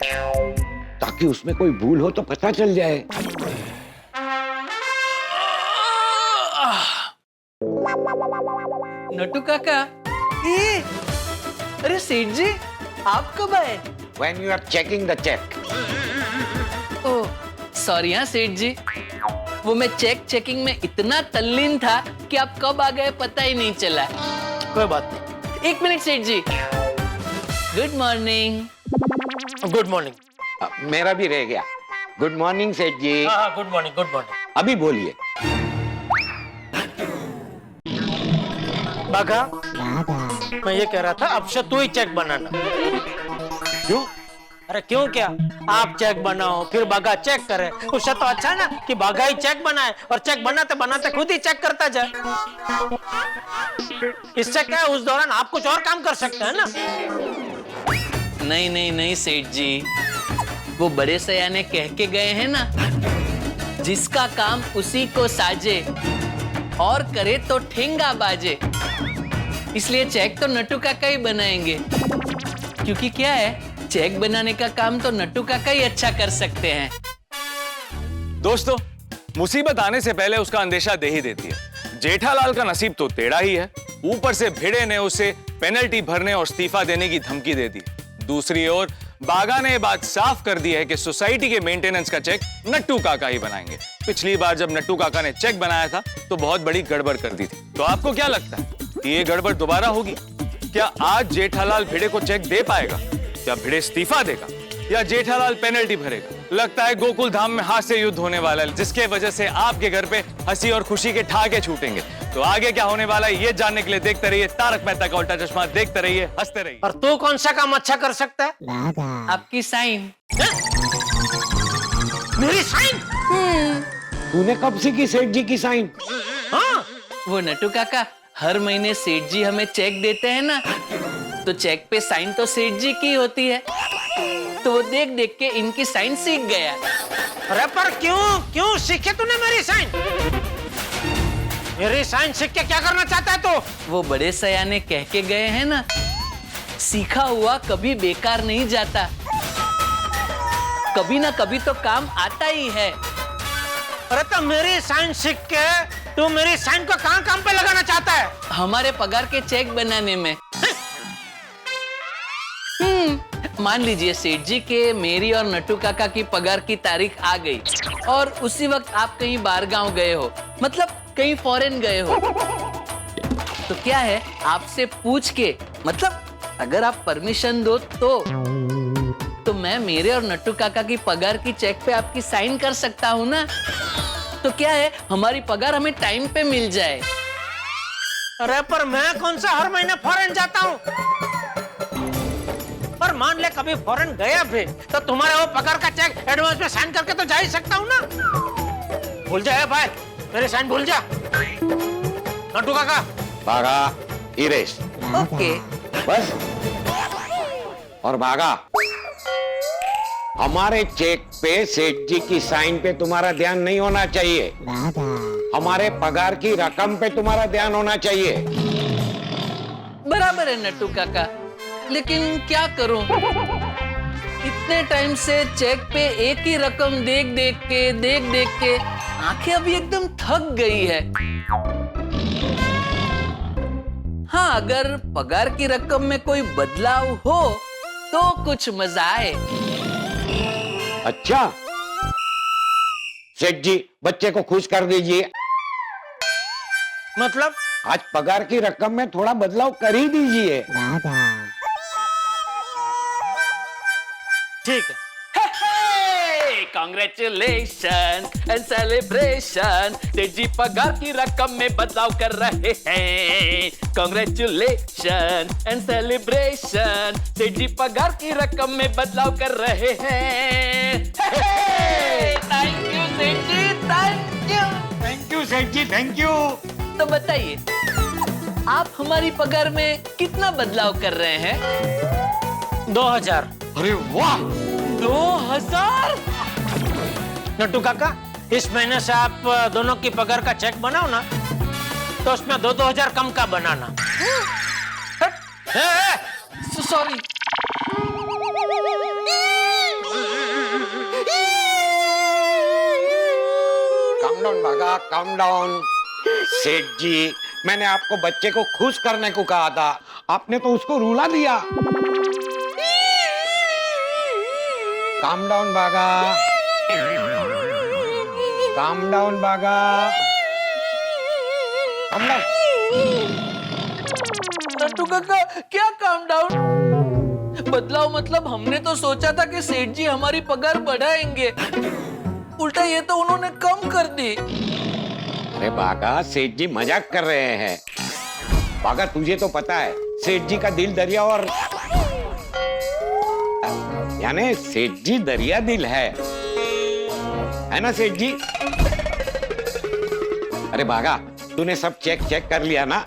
ताकि उसमें कोई भूल हो तो पता चल जाए। नट्टू काका, अरे सेठ जी, आप कब आए? When you are checking the check. Oh sorry हाँ सेठ जी, वो मैं चेकिंग में इतना तल्लीन था कि आप कब आ गए पता ही नहीं चला। कोई बात नहीं। 1 मिनट सेठ जी। Good morning. Good morning. मेरा भी रह गया। गुड मॉर्निंग सेठ जी। हाँ, गुड मॉर्निंग, गुड मॉर्निंग। अभी बोलिए। बाघा, मैं ये कह रहा था अब से तू ही चेक बनाना। क्यों? अरे क्यों क्या, आप चेक बनाओ फिर बाघा चेक करे, उससे तो अच्छा ना कि बाघा ही चेक बनाए और चेक बनाते बनाते खुद ही चेक करता जाए। इससे क्या है, उस दौरान आप कुछ और काम कर सकते हैं ना। नहीं नहीं नहीं सेठ जी, वो बड़े सयाने कह के गए हैं ना, जिसका काम उसी को साजे और करे तो ठेंगा बाजे। इसलिए चेक तो नट्टू काका ही बनाएंगे, क्योंकि क्या है, चेक बनाने का काम तो नट्टू काका ही अच्छा कर सकते हैं। दोस्तों, मुसीबत आने से पहले उसका अंदेशा दे ही देती है। जेठालाल का नसीब तो टेढ़ा ही है, ऊपर से भिड़े ने उसे पेनल्टी भरने और इस्तीफा देने की धमकी दे दी। दूसरी ओर बागा ने बात साफ कर दी है कि सोसाइटी के मेंटेनेंस का चेक नट्टू काका ही बनाएंगे। पिछली बार जब नट्टू काका ने चेक बनाया था तो बहुत बड़ी गड़बड़ कर दी थी। तो आपको क्या लगता है कि ये गड़बड़ दोबारा होगी? क्या आज जेठालाल भिड़े को चेक दे पाएगा? क्या भिड़े इस्तीफा देगा या जेठालाल पेनल्टी भरेगा? लगता है गोकुल धाम में हास्य युद्ध होने वाला है, जिसके वजह से आपके घर पे हंसी और खुशी के ठहाके छूटेंगे। तो आगे क्या होने वाला है ये जानने के लिए देखते रहिए तारक मेहता का उल्टा चश्मा। देखते रहिए, हंसते रहिए। और तू कौन सा काम अच्छा कर सकता है? आपकी साइन। मेरी साइन? तूने कब से की सेठ जी की साइन? हाँ, वो नट्टू काका हर महीने सेठ जी हमें चेक देते हैं ना, तो चेक पे साइन तो सेठ जी की होती है, तो वो देख देख के इनकी साइन सीख गया। अरे पर क्यों सीखे तूने मेरी साइन? मेरी साइन सीख के क्या करना चाहता है तू? वो बड़े सयाने कह के गए हैं ना, सीखा हुआ कभी बेकार नहीं जाता, कभी ना कभी तो काम आता ही है। अरे तो मेरी साइन सीख के तू मेरी साइन को कहाँ काम पे लगाना चाहता है? हमारे पगार के चेक बनाने में। मान लीजिए सेठ जी के मेरी और नट्टू काका की पगार की तारीख आ गई और उसी वक्त आप कहीं बाहर गांव गए हो, मतलब कहीं फॉरेन गए हो, तो क्या है, आपसे पूछ के, मतलब अगर आप परमिशन दो तो मैं मेरे और नट्टू काका की पगार की चेक पे आपकी साइन कर सकता हूँ ना। तो क्या है, हमारी पगार हमें टाइम पे मिल जाए। अरे पर मैं कौन सा हर महीने फॉरेन जाता हूँ? पर मान ले कभी फॉरेन गया भी तो तुम्हारे वो पगार का चेक एडवांस में साइन करके तो जा ही सकता हूँ ना। भूल जा भाई, मेरी साइन भूल जा। नट्टू काका। भागा, इरेज। ओके। बस। और भागा, हमारे चेक पे सेठ जी की साइन पे तुम्हारा ध्यान नहीं होना चाहिए, हमारे पगार की रकम पे तुम्हारा ध्यान होना चाहिए। बराबर है नट्टू काका, लेकिन क्या करूं, इतने टाइम से चेक पे एक ही रकम देख देख के आंखें अभी एकदम थक गई है। हाँ, अगर पगार की रकम में कोई बदलाव हो तो कुछ मजा आए। अच्छा, सेठ जी बच्चे को खुश कर दीजिए। मतलब आज पगार की रकम में थोड़ा बदलाव कर ही दीजिए। ठीक है। कांग्रेचुलेशन एंड सेलिब्रेशन, सेठ जी पगार की रकम में बदलाव कर रहे हैं। कांग्रेचुलेशन एंड सेलिब्रेशन, सेठ जी पगार की रकम में बदलाव कर रहे हैं। थैंक यू सेठ जी, थैंक यू। थैंक यू सेठ जी, थैंक यू। तो बताइए, आप हमारी पगार में कितना बदलाव कर रहे हैं? 2000। अरे वाह, 2000? नट्टू काका, इस महीने से आप दोनों की पगार का चेक बनाओ ना, तो उसमें 2-2000 कम का बनाना। सॉरी। काम डाउन भागा, काम डाउन। सेठ जी, मैंने आपको बच्चे को खुश करने को कहा था, आपने तो उसको रुला दिया। काम डाउन भागा, काम डाउन भागा, काम डाउन। नट्टू काका, क्या काम डाउन? बदलाव मतलब हमने तो सोचा था कि सेठ जी हमारी पगार बढ़ाएंगे, उल्टा ये तो उन्होंने कम कर दी। अरे बागा, सेठ जी मजाक कर रहे हैं। बागा, तुझे तो पता है सेठ जी का दिल दरिया और यानी सेठ जी दरिया दिल है ना सेठ जी? अरे बागा, तूने सब चेक कर लिया ना?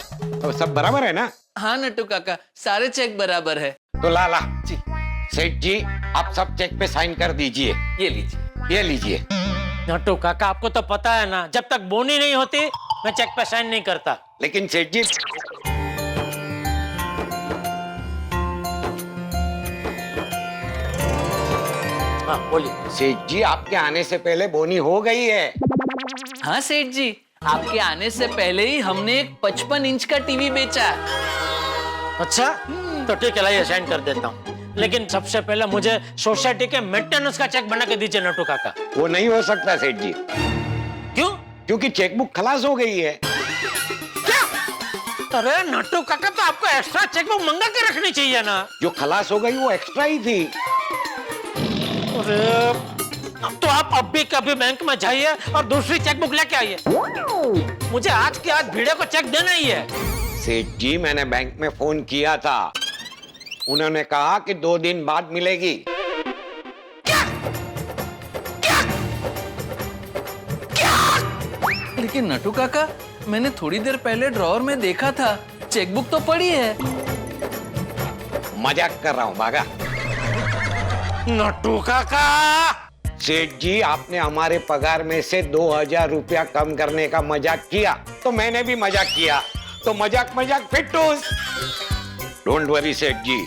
तो सब बराबर है ना? हाँ नट्टू काका, सारे चेक बराबर है। तो ला जी सेठ जी, आप सब चेक पे साइन कर दीजिए। ये लीजिए। नट्टू काका, आपको तो पता है ना, जब तक बोनी नहीं होती मैं चेक पे साइन नहीं करता। लेकिन सेठ जी, हाँ बोलिए। सेठ जी, आपके आने से पहले बोनी हो गई है। हाँ सेठ जी, आपके आने से पहले ही हमने एक 55 इंच का टीवी बेचा। अच्छा, तो ठीक है, लाइए साइन कर देता हूँ। लेकिन सबसे पहले मुझे सोसाइटी के मेंटेनेंस का चेक बना के दीजिए नट्टू काका। वो नहीं हो सकता सेठ जी। क्यों? क्योंकि चेकबुक खलास हो गई है। क्या? अरे नट्टू काका, तो आपको एक्स्ट्रा चेकबुक मंगा के रखनी चाहिए ना। जो खलास हो गई वो एक्स्ट्रा ही थी। अरे तो आप अब भी कभी बैंक में जाइए और दूसरी चेकबुक लेके आइए। मुझे आज के आज भिड़े को चेक देना ही है। सेठ जी, मैंने बैंक में फोन किया था, उन्होंने कहा कि 2 दिन बाद मिलेगी। लेकिन नट्टू काका, मैंने थोड़ी देर पहले ड्रॉअर में देखा था, चेकबुक तो पड़ी है। मजाक कर रहा हूँ बागा। नट्टू काका, सेठ जी, आपने हमारे पगार में से 2000 रुपया कम करने का मजाक किया, तो मैंने भी मजाक किया, तो मजाक फिटूस। डोंट वरी सेठ जी,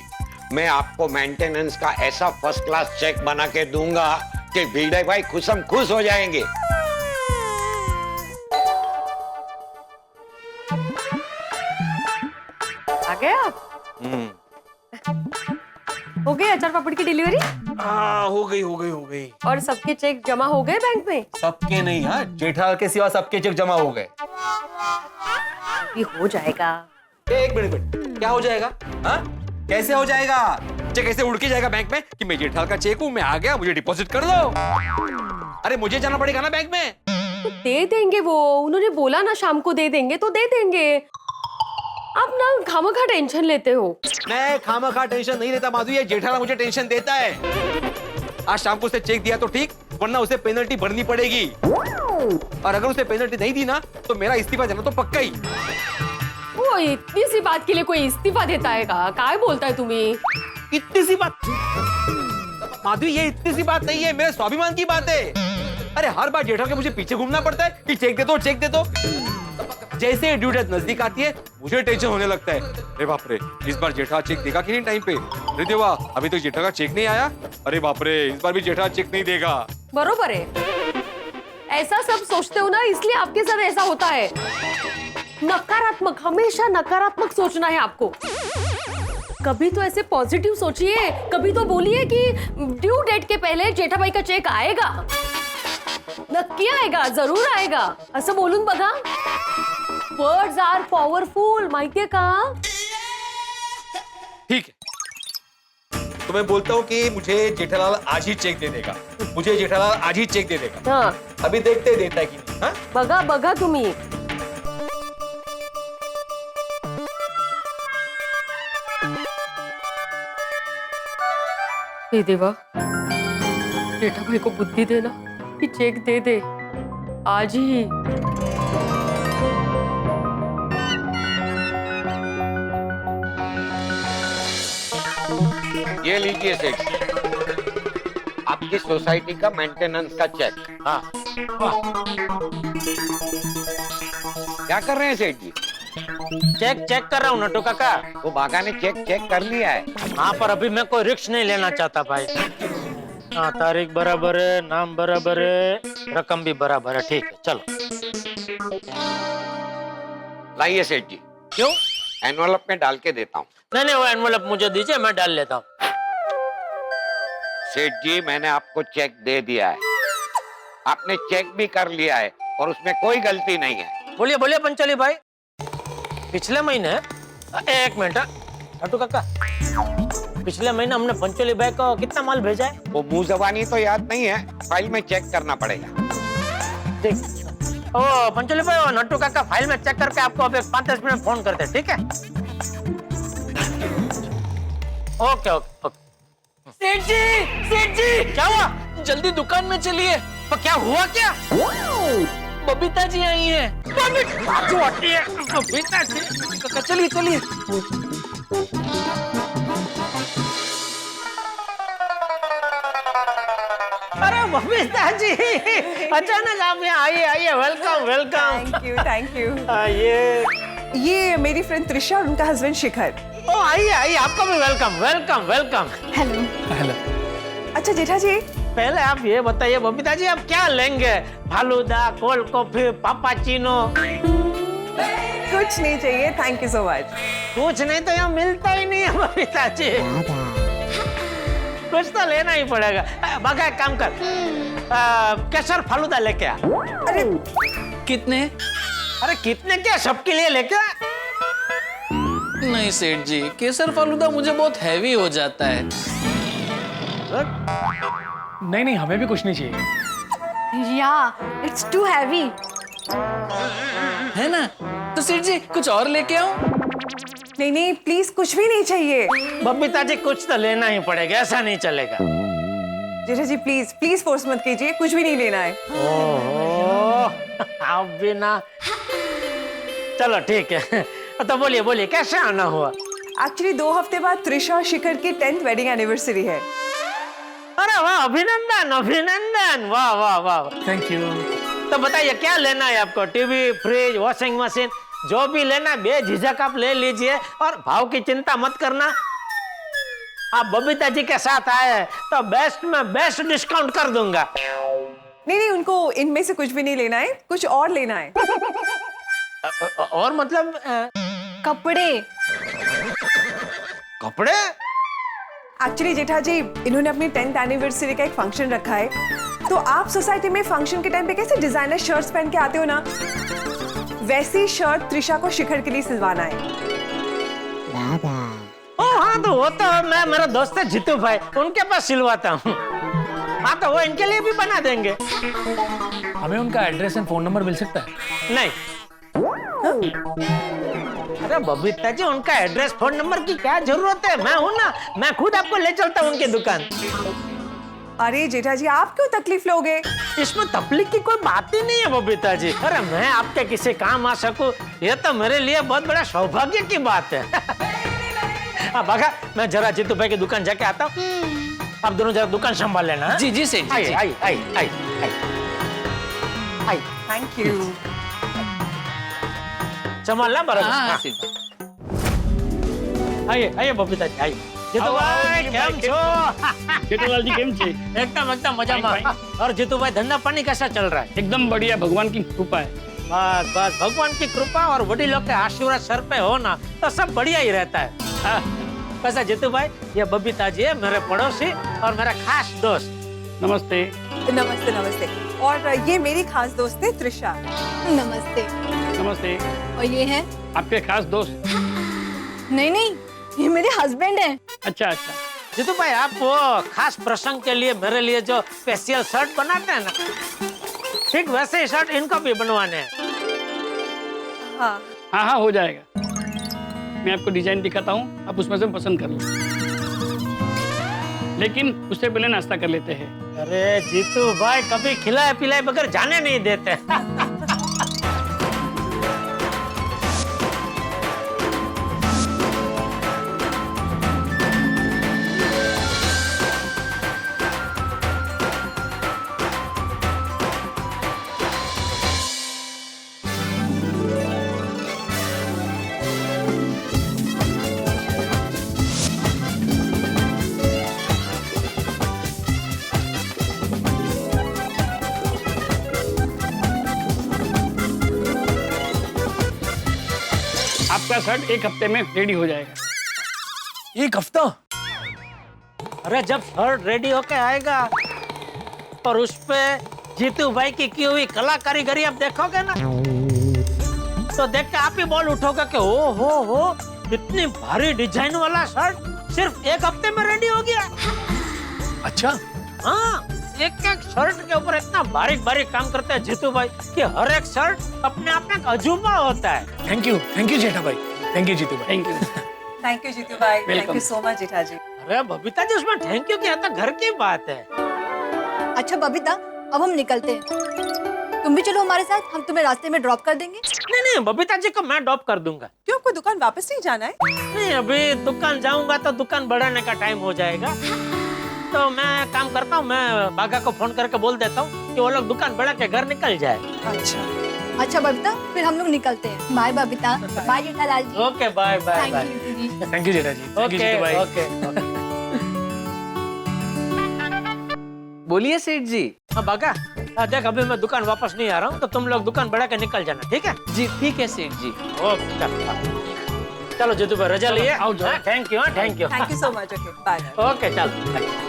मैं आपको मेंटेनेंस का ऐसा फर्स्ट क्लास चेक बना के दूंगा कि भिड़े भाई खुश हो जाएंगे। आ गए आप? हो गई अचार पापड़ की डिलीवरी? हो गई। और सबके चेक जमा हो गए बैंक में? सबके नहीं, हाँ, जेठालाल के सिवा सबके चेक जमा हो गए। ये हो जाएगा। एक मिनट, क्या हो जाएगा? हाँ, कैसे हो जाएगा? चेक ऐसे उड़ के जाएगा बैंक में कि मैं जेठालाल का चेक हूँ, मैं आ गया, मुझे डिपॉजिट कर दो। अरे मुझे जाना पड़ेगा ना बैंक में। तो दे देंगे वो, उन्होंने बोला ना शाम को दे देंगे, तो दे देंगे। आप ना खामखा टेंशन लेते हो। मैं खामखा टेंशन नहीं लेता माधु, ये जेठालाल मुझे टेंशन देता है। आज शाम को उसे चेक दिया तो ठीक, वरना उसे पेनल्टी भरनी पड़ेगी। और अगर उसे पेनल्टी नहीं दी ना, तो मेरा इस्तीफा देना तो पक्का ही। वो इतनी सी बात के लिए कोई इस्तीफा देता है का? काय बोलता है तुम्हें? इतनी सी बात माधु, ये इतनी सी बात नहीं है, मेरे स्वाभिमान की बात है। अरे हर बार जेठालाल के मुझे पीछे घूमना पड़ता है कि चेक दे दो। जैसे ड्यू डेट नजदीक आती है, मुझे टेंशन होने लगता है। अरे बाप रे, इस बार जेठालाल चेक देगा कि नहीं टाइम पे? अरे देवा, अभी तक जेठालाल का चेक नहीं आया। अरे बाप रे, इस बार भी जेठालाल चेक नहीं देगा। बरोबर है, ऐसा सब सोचते हो ना, इसलिए आपके साथ ऐसा होता है। नकारात्मक, हमेशा नकारात्मक सोचना है आपको। कभी तो ऐसे पॉजिटिव सोचिए, कभी तो बोलिए कि ड्यू डेट के पहले जेठाबाई का चेक आएगा, नक्की आएगा, जरूर आएगा, असं बोलून बघा। वर्ड्स आर पॉवरफुल, माहितीये का? ठीक है, तो मैं बोलता हूँ कि मुझे जेठालाल आज ही चेक दे देगा। मुझे जेठालाल आज ही चेक दे देगा। हाँ, अभी देखते देता है कि नहीं। हाँ? बघा तुम्ही। हे देवा, जेठाबाई को बुद्धि देना कि चेक दे दे आज ही। ये लीजिए सेठ, आपकी सोसाइटी का मेंटेनेंस का चेक। हाँ, क्या कर रहे हैं सेठ जी? चेक कर रहा हूँ नट्टू काका। वो बागा ने चेक कर लिया है। हाँ, पर अभी मैं कोई रिस्क नहीं लेना चाहता भाई। हाँ, तारीख बराबर है, नाम बराबर है, रकम भी बराबर है, ठीक है, चलो। लाइए सेठ जी। क्यों? एनवलप में डाल के देता हूँ। नहीं, वो एनवलप मुझे दीजिए, मैं डाल लेता हूँ। सेठ जी, मैंने आपको चेक दे दिया है, आपने चेक भी कर लिया है और उसमें कोई गलती नहीं है। बोलिए पंचाली भाई। पिछले महीने, एक मिनट नट्टू काका, पिछले महीने हमने पंचोली भाई को कितना माल भेजा है? वो मुंह जबानी तो याद नहीं है, फाइल में चेक करना पड़ेगा। ठीक। ओ पंचोली भाई, वो नट्टू काका फाइल में चेक करके आपको अभी 5-10 मिनट फोन करते हैं, ठीक है? Okay okay okay. सेठ जी क्या हुआ? जल्दी दुकान में चलिए। तो क्या हुआ क्या? बबीता जी आई हैं। बबीता जी, चलिए चलिए। अरे बबीता जी, अचानक आप यहाँ आइए आइए, वेलकम वेलकम। Thank you. ये मेरी फ्रेंड त्रिशा और उनका हस्बैंड शिखर। ओ आइए आइए, आपका भी welcome welcome welcome. Hello. Hello. अच्छा जेठा जी, पहले आप ये बताइए बबीता जी, आप क्या लेंगे? Falooda, cold coffee, cappuccino? कुछ नहीं चाहिए, थैंक यू सो मच। कुछ नहीं तो यहाँ मिलता ही नहीं है बबीता जी। कुछ तो लेना ही पड़ेगा। बाका एक काम कर, केसर फालूदा लेके आ। अरे कितने? अरे कितने क्या, सबके लिए लेके आ। नहीं सेठ जी, केसर फालूदा मुझे बहुत हैवी हो जाता है। नहीं नहीं, हमें भी कुछ नहीं चाहिए। या इट्स टू हैवी। है ना? तो सेठ जी कुछ और लेके आओ। नहीं नहीं प्लीज, कुछ भी नहीं चाहिए। बबीता जी कुछ तो लेना ही पड़ेगा, ऐसा नहीं चलेगा। जेठा जी प्लीज प्लीज फोर्स मत कीजिए, कुछ भी नहीं लेना है। ओहो, आप भी ना। चलो ठीक है, तो बोलिए बोलिए कैसे आना हुआ? एक्चुअली 2 हफ्ते बाद त्रिशा और शिखर की 10th वेडिंग एनिवर्सरी है। अरे वाह, अभिनंदन अभिनंदन, वाह वाह वाह। Thank you. तो बताइए क्या लेना है आपको? टीवी, फ्रिज, वॉशिंग मशीन, जो भी लेना है बेझिझक आप ले लीजिए, और भाव की चिंता मत करना। आप बबीता जी के साथ आए तो बेस्ट में बेस्ट डिस्काउंट कर दूंगा। नहीं नहीं, उनको इनमें से कुछ भी नहीं लेना है, कुछ और लेना है। और मतलब कपड़े। कपड़े? एक्चुअली जेठा जी, इन्होंने अपनी 10th एनिवर्सरी का एक फंक्शन रखा है, तो आप सोसाइटी में फंक्शन के टाइम पे कैसे डिजाइनर शर्ट्स पहन के आते हो ना, वैसी शर्ट त्रिशा को शिखर के लिए सिलवाना है। ओ हाँ, तो वो तो मैं, मेरा दोस्त है जीतू भाई, उनके पास सिलवाता हूँ। हाँ तो वो इनके लिए भी बना देंगे। हमें उनका एड्रेस एंड फोन नंबर मिल सकता है? नहीं। अरे बबीता जी, उनका एड्रेस फोन नंबर की क्या जरूरत है? मैं हूँ ना, मैं खुद आपको ले चलता हूँ उनकी दुकान। अरे जेठा जी, आप क्यों तकलीफ लोगे? इसमें तकलीफ की कोई बात ही नहीं है बबीता जी। अरे मैं आपके किसी काम आ सकूं, ये तो मेरे लिए बहुत बड़ा सौभाग्य की बात है। हाँ बागा, मैं जरा जीतू भाई की दुकान जाके आता हूँ, आप दोनों जरा दुकान संभाल लेना। जी जी सेठ जी। आई आई आई आई। Thank you. संभालना बराबर। हाँ, आइए आइए बबीता जी, आइए। जीतू भाई केम छो? जेठालाल जी केम छे? एकदम एकदम मजा में। और जीतू भाई, धंधा पानी कैसा चल रहा है? एकदम बढ़िया, भगवान की कृपा है। बस बस, भगवान की कृपा और वडीलों के आशीर्वाद सर पे हो ना, तो सब बढ़िया ही रहता है। कैसा जीतू भाई, ये बबीता जी है मेरे पड़ोसी और मेरा खास दोस्त। नमस्ते। नमस्ते नमस्ते। और ये मेरी खास दोस्त है त्रिशा। नमस्ते। नमस्ते। और ये है? आपके खास दोस्त? नहीं नहीं, ये मेरे हस्बैंड हैं। अच्छा अच्छा। जीतू भाई, आप वो खास प्रसंग के लिए मेरे लिए जो स्पेशल शर्ट बनाते हैं ना, ठीक वैसे ही शर्ट इनको भी बनवाने हैं। हाँ हाँ हाँ, हो जाएगा। मैं आपको डिजाइन दिखाता हूँ, आप उसमें से पसंद कर लो। लेकिन उससे पहले नाश्ता कर लेते हैं। अरे जीतू भाई, कभी खिलाए पिलाए बगैर जाने नहीं देते। आपका शर्ट 1 हफ्ते में रेडी हो जाएगा। 1 हफ्ता? अरे जब शर्ट रेडी होके आएगा और उस पे जीतू भाई की हुई कला कारीगरी आप देखोगे ना, तो देख के आप ही बोल उठोगे कि ओ हो इतनी भारी डिजाइन वाला शर्ट सिर्फ एक हफ्ते में रेडी हो गया। अच्छा हाँ, एक एक शर्ट के ऊपर इतना बारीक बारीक काम करते हैं जीतू भाई कि हर एक शर्ट अपने आप में एक अजूबा होता है। थैंक यू जेठा भाई, थैंक यू जीतू भाई। थैंक यू जीतू भाई, थैंक यू सो मच जेठा जी। अरे बबीता जी, उसमें थैंक यू क्या था, घर की बात है। अच्छा बबीता, अब हम निकलते हैं, तुम भी चलो हमारे साथ, हम तुम्हें रास्ते में ड्रॉप कर देंगे। नहीं, बबीता जी को मैं ड्रॉप कर दूंगा। क्यों, आपको दुकान वापस नहीं जाना है? नहीं, अभी दुकान जाऊंगा तो दुकान बढ़ाने का टाइम हो जाएगा, तो मैं काम करता हूँ, मैं बागा को फोन करके बोल देता हूँ कि वो लोग दुकान बढ़ा के घर निकल जाए। अच्छा बबीता, फिर हम लोग निकलते हैं। Bye Babita, bye Jethalal ji. Okay, bye bye bye. Thank you Jetha ji, thank you Jitu bhai. Okay. बोलिए सेठ जी। हाँ बागा, देख अभी मैं दुकान वापस नहीं आ रहा हूँ, तो तुम लोग दुकान बढ़ा के निकल जाना, ठीक है? जी ठीक है सेठ जी। ओके चलो जीतू भाई, रजा लिए आओ। Thank you, thank you, thank you so much. Okay bye. Okay चलो।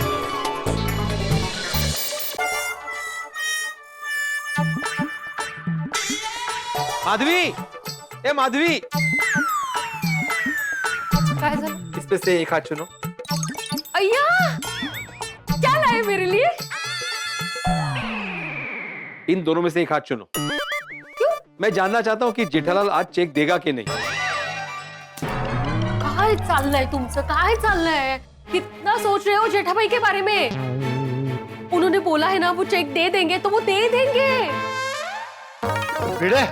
माधवी, ए माधवी, काय झालं? इस पे से एक हाथ चुनो। अय्या, क्या लाए मेरे लिए? इन दोनों में से एक हाथ चुनो। क्यों? मैं जानना चाहता हूँ कि जेठालाल आज चेक देगा कि नहीं। काय चाललंय तुमचं, काय चाललंय? कितना सोच रहे हो जेठा भाई के बारे में? उन्होंने बोला है ना वो चेक दे देंगे तो वो दे देंगे। भिड़े,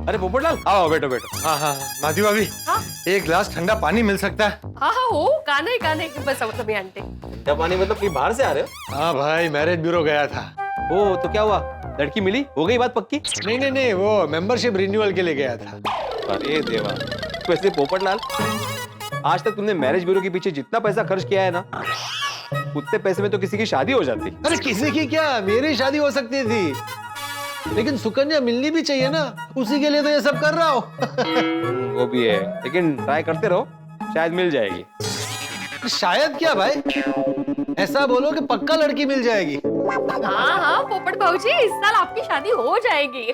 अरे पोपटलाल, आओ बैठो बैठो। हाँ, माधवी भाभी, एक गिलास ठंडा पानी मिल सकता है? हाँ हो, काने बस अब कभी आंटे। ठंडा पानी मतलब कि बाहर से आ रहे हो? हाँ भाई, मैरिज ब्यूरो गया था। ओ, तो क्या हुआ, लड़की मिली, हो गई बात पक्की? नहीं, वो मेंबरशिप रिन्यूअल के लिए गया था। अरे देवा, वैसे पोपटलाल, आज तक तुमने मैरिज ब्यूरो के पीछे जितना पैसा खर्च किया है ना, उतने पैसे में तो किसी की शादी हो जाती। अरे किसी की क्या, मेरी शादी हो सकती थी, लेकिन सुकन्या मिलनी भी चाहिए ना, उसी के लिए तो ये सब कर रहा हूँ। वो भी है, लेकिन ट्राई करते रहो, शायद मिल जाएगी। शायद क्या भाई, ऐसा बोलो कि पक्का लड़की मिल जाएगी। हाँ पोपट भाऊजी, इस साल आपकी शादी हो जाएगी।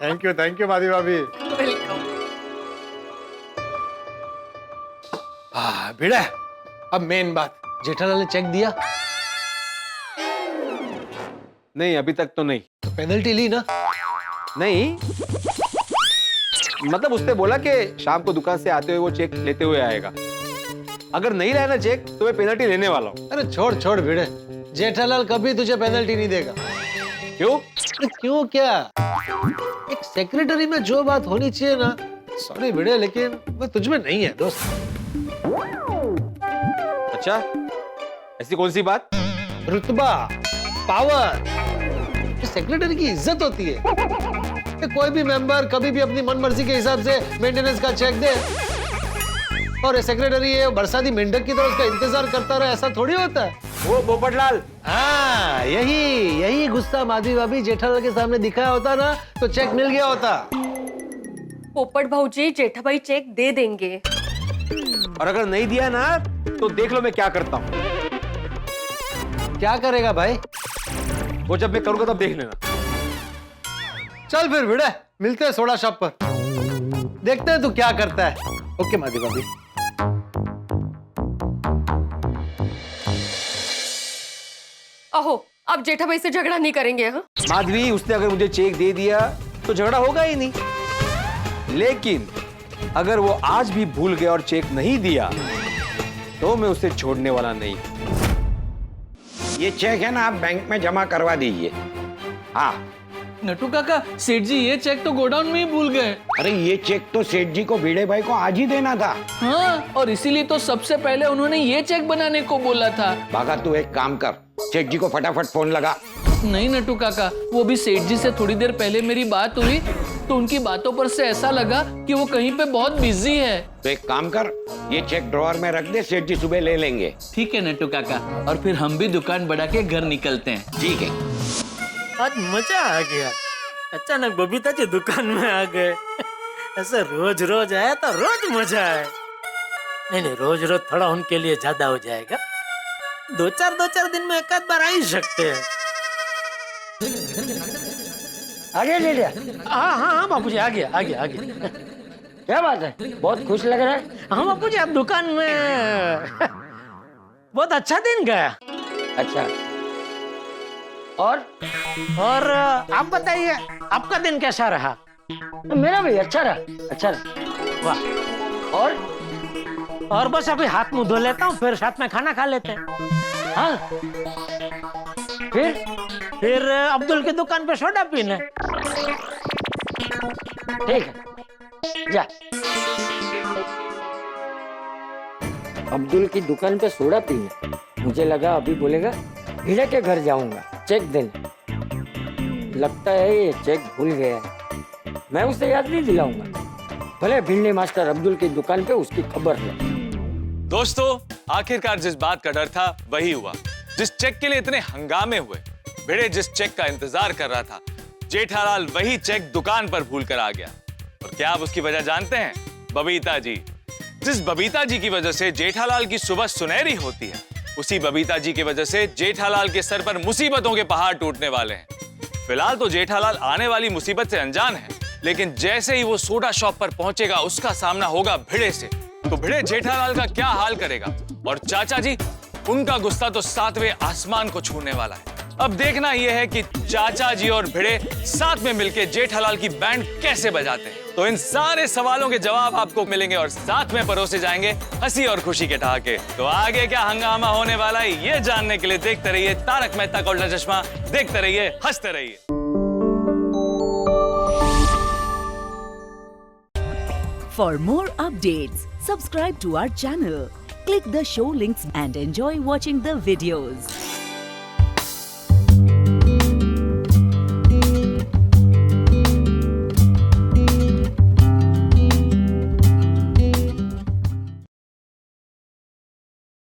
थैंक यू माधवी भाभी। वेलकम। भिड़ा, अब मेन बात, जेठालाल ने चेक दिया? नहीं, अभी तक तो नहीं। तो पेनल्टी ली ना? नहीं, मतलब उसने बोला कि शाम को दुकान से आते हुए वो चेक लेते हुए आएगा। अगर नहीं लाया ना चेक तो मैं पेनल्टी लेने वाला हूँ। अरे छोड़ भिड़े, जेठालाल कभी तुझे पेनल्टी नहीं देगा। क्यों? क्यों क्या, एक सेक्रेटरी में जो बात होनी चाहिए ना, सॉरी भिड़े, लेकिन वो तुझ में नहीं है दोस्त। अच्छा, ऐसी कौन सी बात? रुतबा, पावर, सेक्रेटरी की इज्जत होती है कि कोई भी मेंबर कभी भी अपनी मनमर्जी के हिसाब से मेंटेनेंस का चेक दे, और सेक्रेटरी ये बरसाती मेंढक की तरह उसका इंतजार करता रहे, ऐसा थोड़ी होता है। वो पोपटलाल, हाँ, यही गुस्सा माधवी भाभी जेठालाल के सामने दिखाया होता ना, तो चेक मिल गया होता। पोपट भाऊजी, जेठा भाई चेक दे देंगे। और अगर नहीं दिया ना तो देख लो मैं क्या करता हूँ। क्या करेगा भाई? वो जब मैं करूंगा तब देख लेना। चल फिर भिड़े, मिलते हैं सोडा शॉप पर, देखते हैं तू क्या करता है। ओके माधवी भाभी। अहो, अब जेठा भाई से झगड़ा नहीं करेंगे? हाँ? माधवी, उसने अगर मुझे चेक दे दिया तो झगड़ा होगा ही नहीं, लेकिन अगर वो आज भी भूल गया और चेक नहीं दिया तो मैं उसे छोड़ने वाला नहीं। ये चेक है ना, आप बैंक में जमा करवा दीजिए। हाँ नटू काका, सेठ जी ये चेक तो गोडाउन में ही भूल गए। अरे ये चेक तो सेठ जी को भिड़े भाई को आज ही देना था। हाँ, और इसीलिए तो सबसे पहले उन्होंने ये चेक बनाने को बोला था। भागा, तू एक काम कर, सेठ जी को फटाफट फोन लगा। नहीं नटू काका, वो भी सेठ जी से थोड़ी देर पहले मेरी बात हुई तो उनकी बातों पर से ऐसा लगा कि वो कहीं पे बहुत बिजी है। तो एक काम कर, ये चेक ड्रॉअर में रख दे, सेठ जी सुबह ले लेंगे। ठीक है नटू काका, और फिर हम भी दुकान बढ़ा के घर निकलते हैं। ठीक है। आज मजा आ गया, अचानक बबीता जी दुकान में आ गए। ऐसे रोज रोज आया तो रोज मजा आए। नहीं, रोज रोज थोड़ा उनके लिए ज्यादा हो जाएगा। दो चार दिन में एक आध बार आ ही सकते हैं। आ गया ले लिया? हाँ हाँ हाँ बाबूजी, आ गया आ गया आ गया। क्या बात है, बहुत खुश लग रहा है। हाँ बाबूजी, अब दुकान में बहुत अच्छा दिन गया। अच्छा, और आप बताइए, आपका दिन कैसा रहा? मेरा भी अच्छा रहा, अच्छा रहा। वाह। और बस अभी हाथ मुंह धो लेता हूँ, फिर साथ में खाना खा लेते हैं। हाँ, फिर अब्दुल की दुकान पे सोडा पीने। ठीक है, जा। अब्दुल की दुकान पे सोडा पीने? मुझे लगा अभी बोलेगा भिड़े के घर जाऊंगा चेक देने। लगता है ये चेक भूल गया है। मैं उसे याद नहीं दिलाऊंगा, भले भिड़े मास्टर अब्दुल की दुकान पे उसकी खबर है। दोस्तों, आखिरकार जिस बात का डर था वही हुआ। जिस चेक के लिए इतने हंगामे हुए, भिड़े जिस चेक का इंतजार कर रहा था, जेठालाल वही चेक दुकान पर भूल कर आ गया। और क्या आप उसकी वजह जानते हैं? बबीता जी। जिस बबीता जी की वजह से जेठालाल की सुबह सुनहरी होती है, उसी बबीता जी की वजह से जेठालाल के सर पर मुसीबतों के पहाड़ टूटने वाले हैं। फिलहाल तो जेठालाल आने वाली मुसीबत से अनजान है, लेकिन जैसे ही वो सोडा शॉप पर पहुंचेगा, उसका सामना होगा भिड़े से। तो भिड़े जेठालाल का क्या हाल करेगा? और चाचा जी, उनका गुस्सा तो 7वें आसमान को छूने वाला है। अब देखना यह है कि चाचा जी और भिड़े साथ में मिलकर जेठालाल की बैंड कैसे बजाते हैं। तो इन सारे सवालों के जवाब आपको मिलेंगे और साथ में परोसे जाएंगे हंसी और खुशी के ठहाके। तो आगे क्या हंगामा होने वाला है, ये जानने के लिए देखते रहिए तारक मेहता का उल्टा चश्मा। देखते रहिए, हंसते रहिए। For more updates, subscribe to our channel, click the show links and enjoy watching the videos.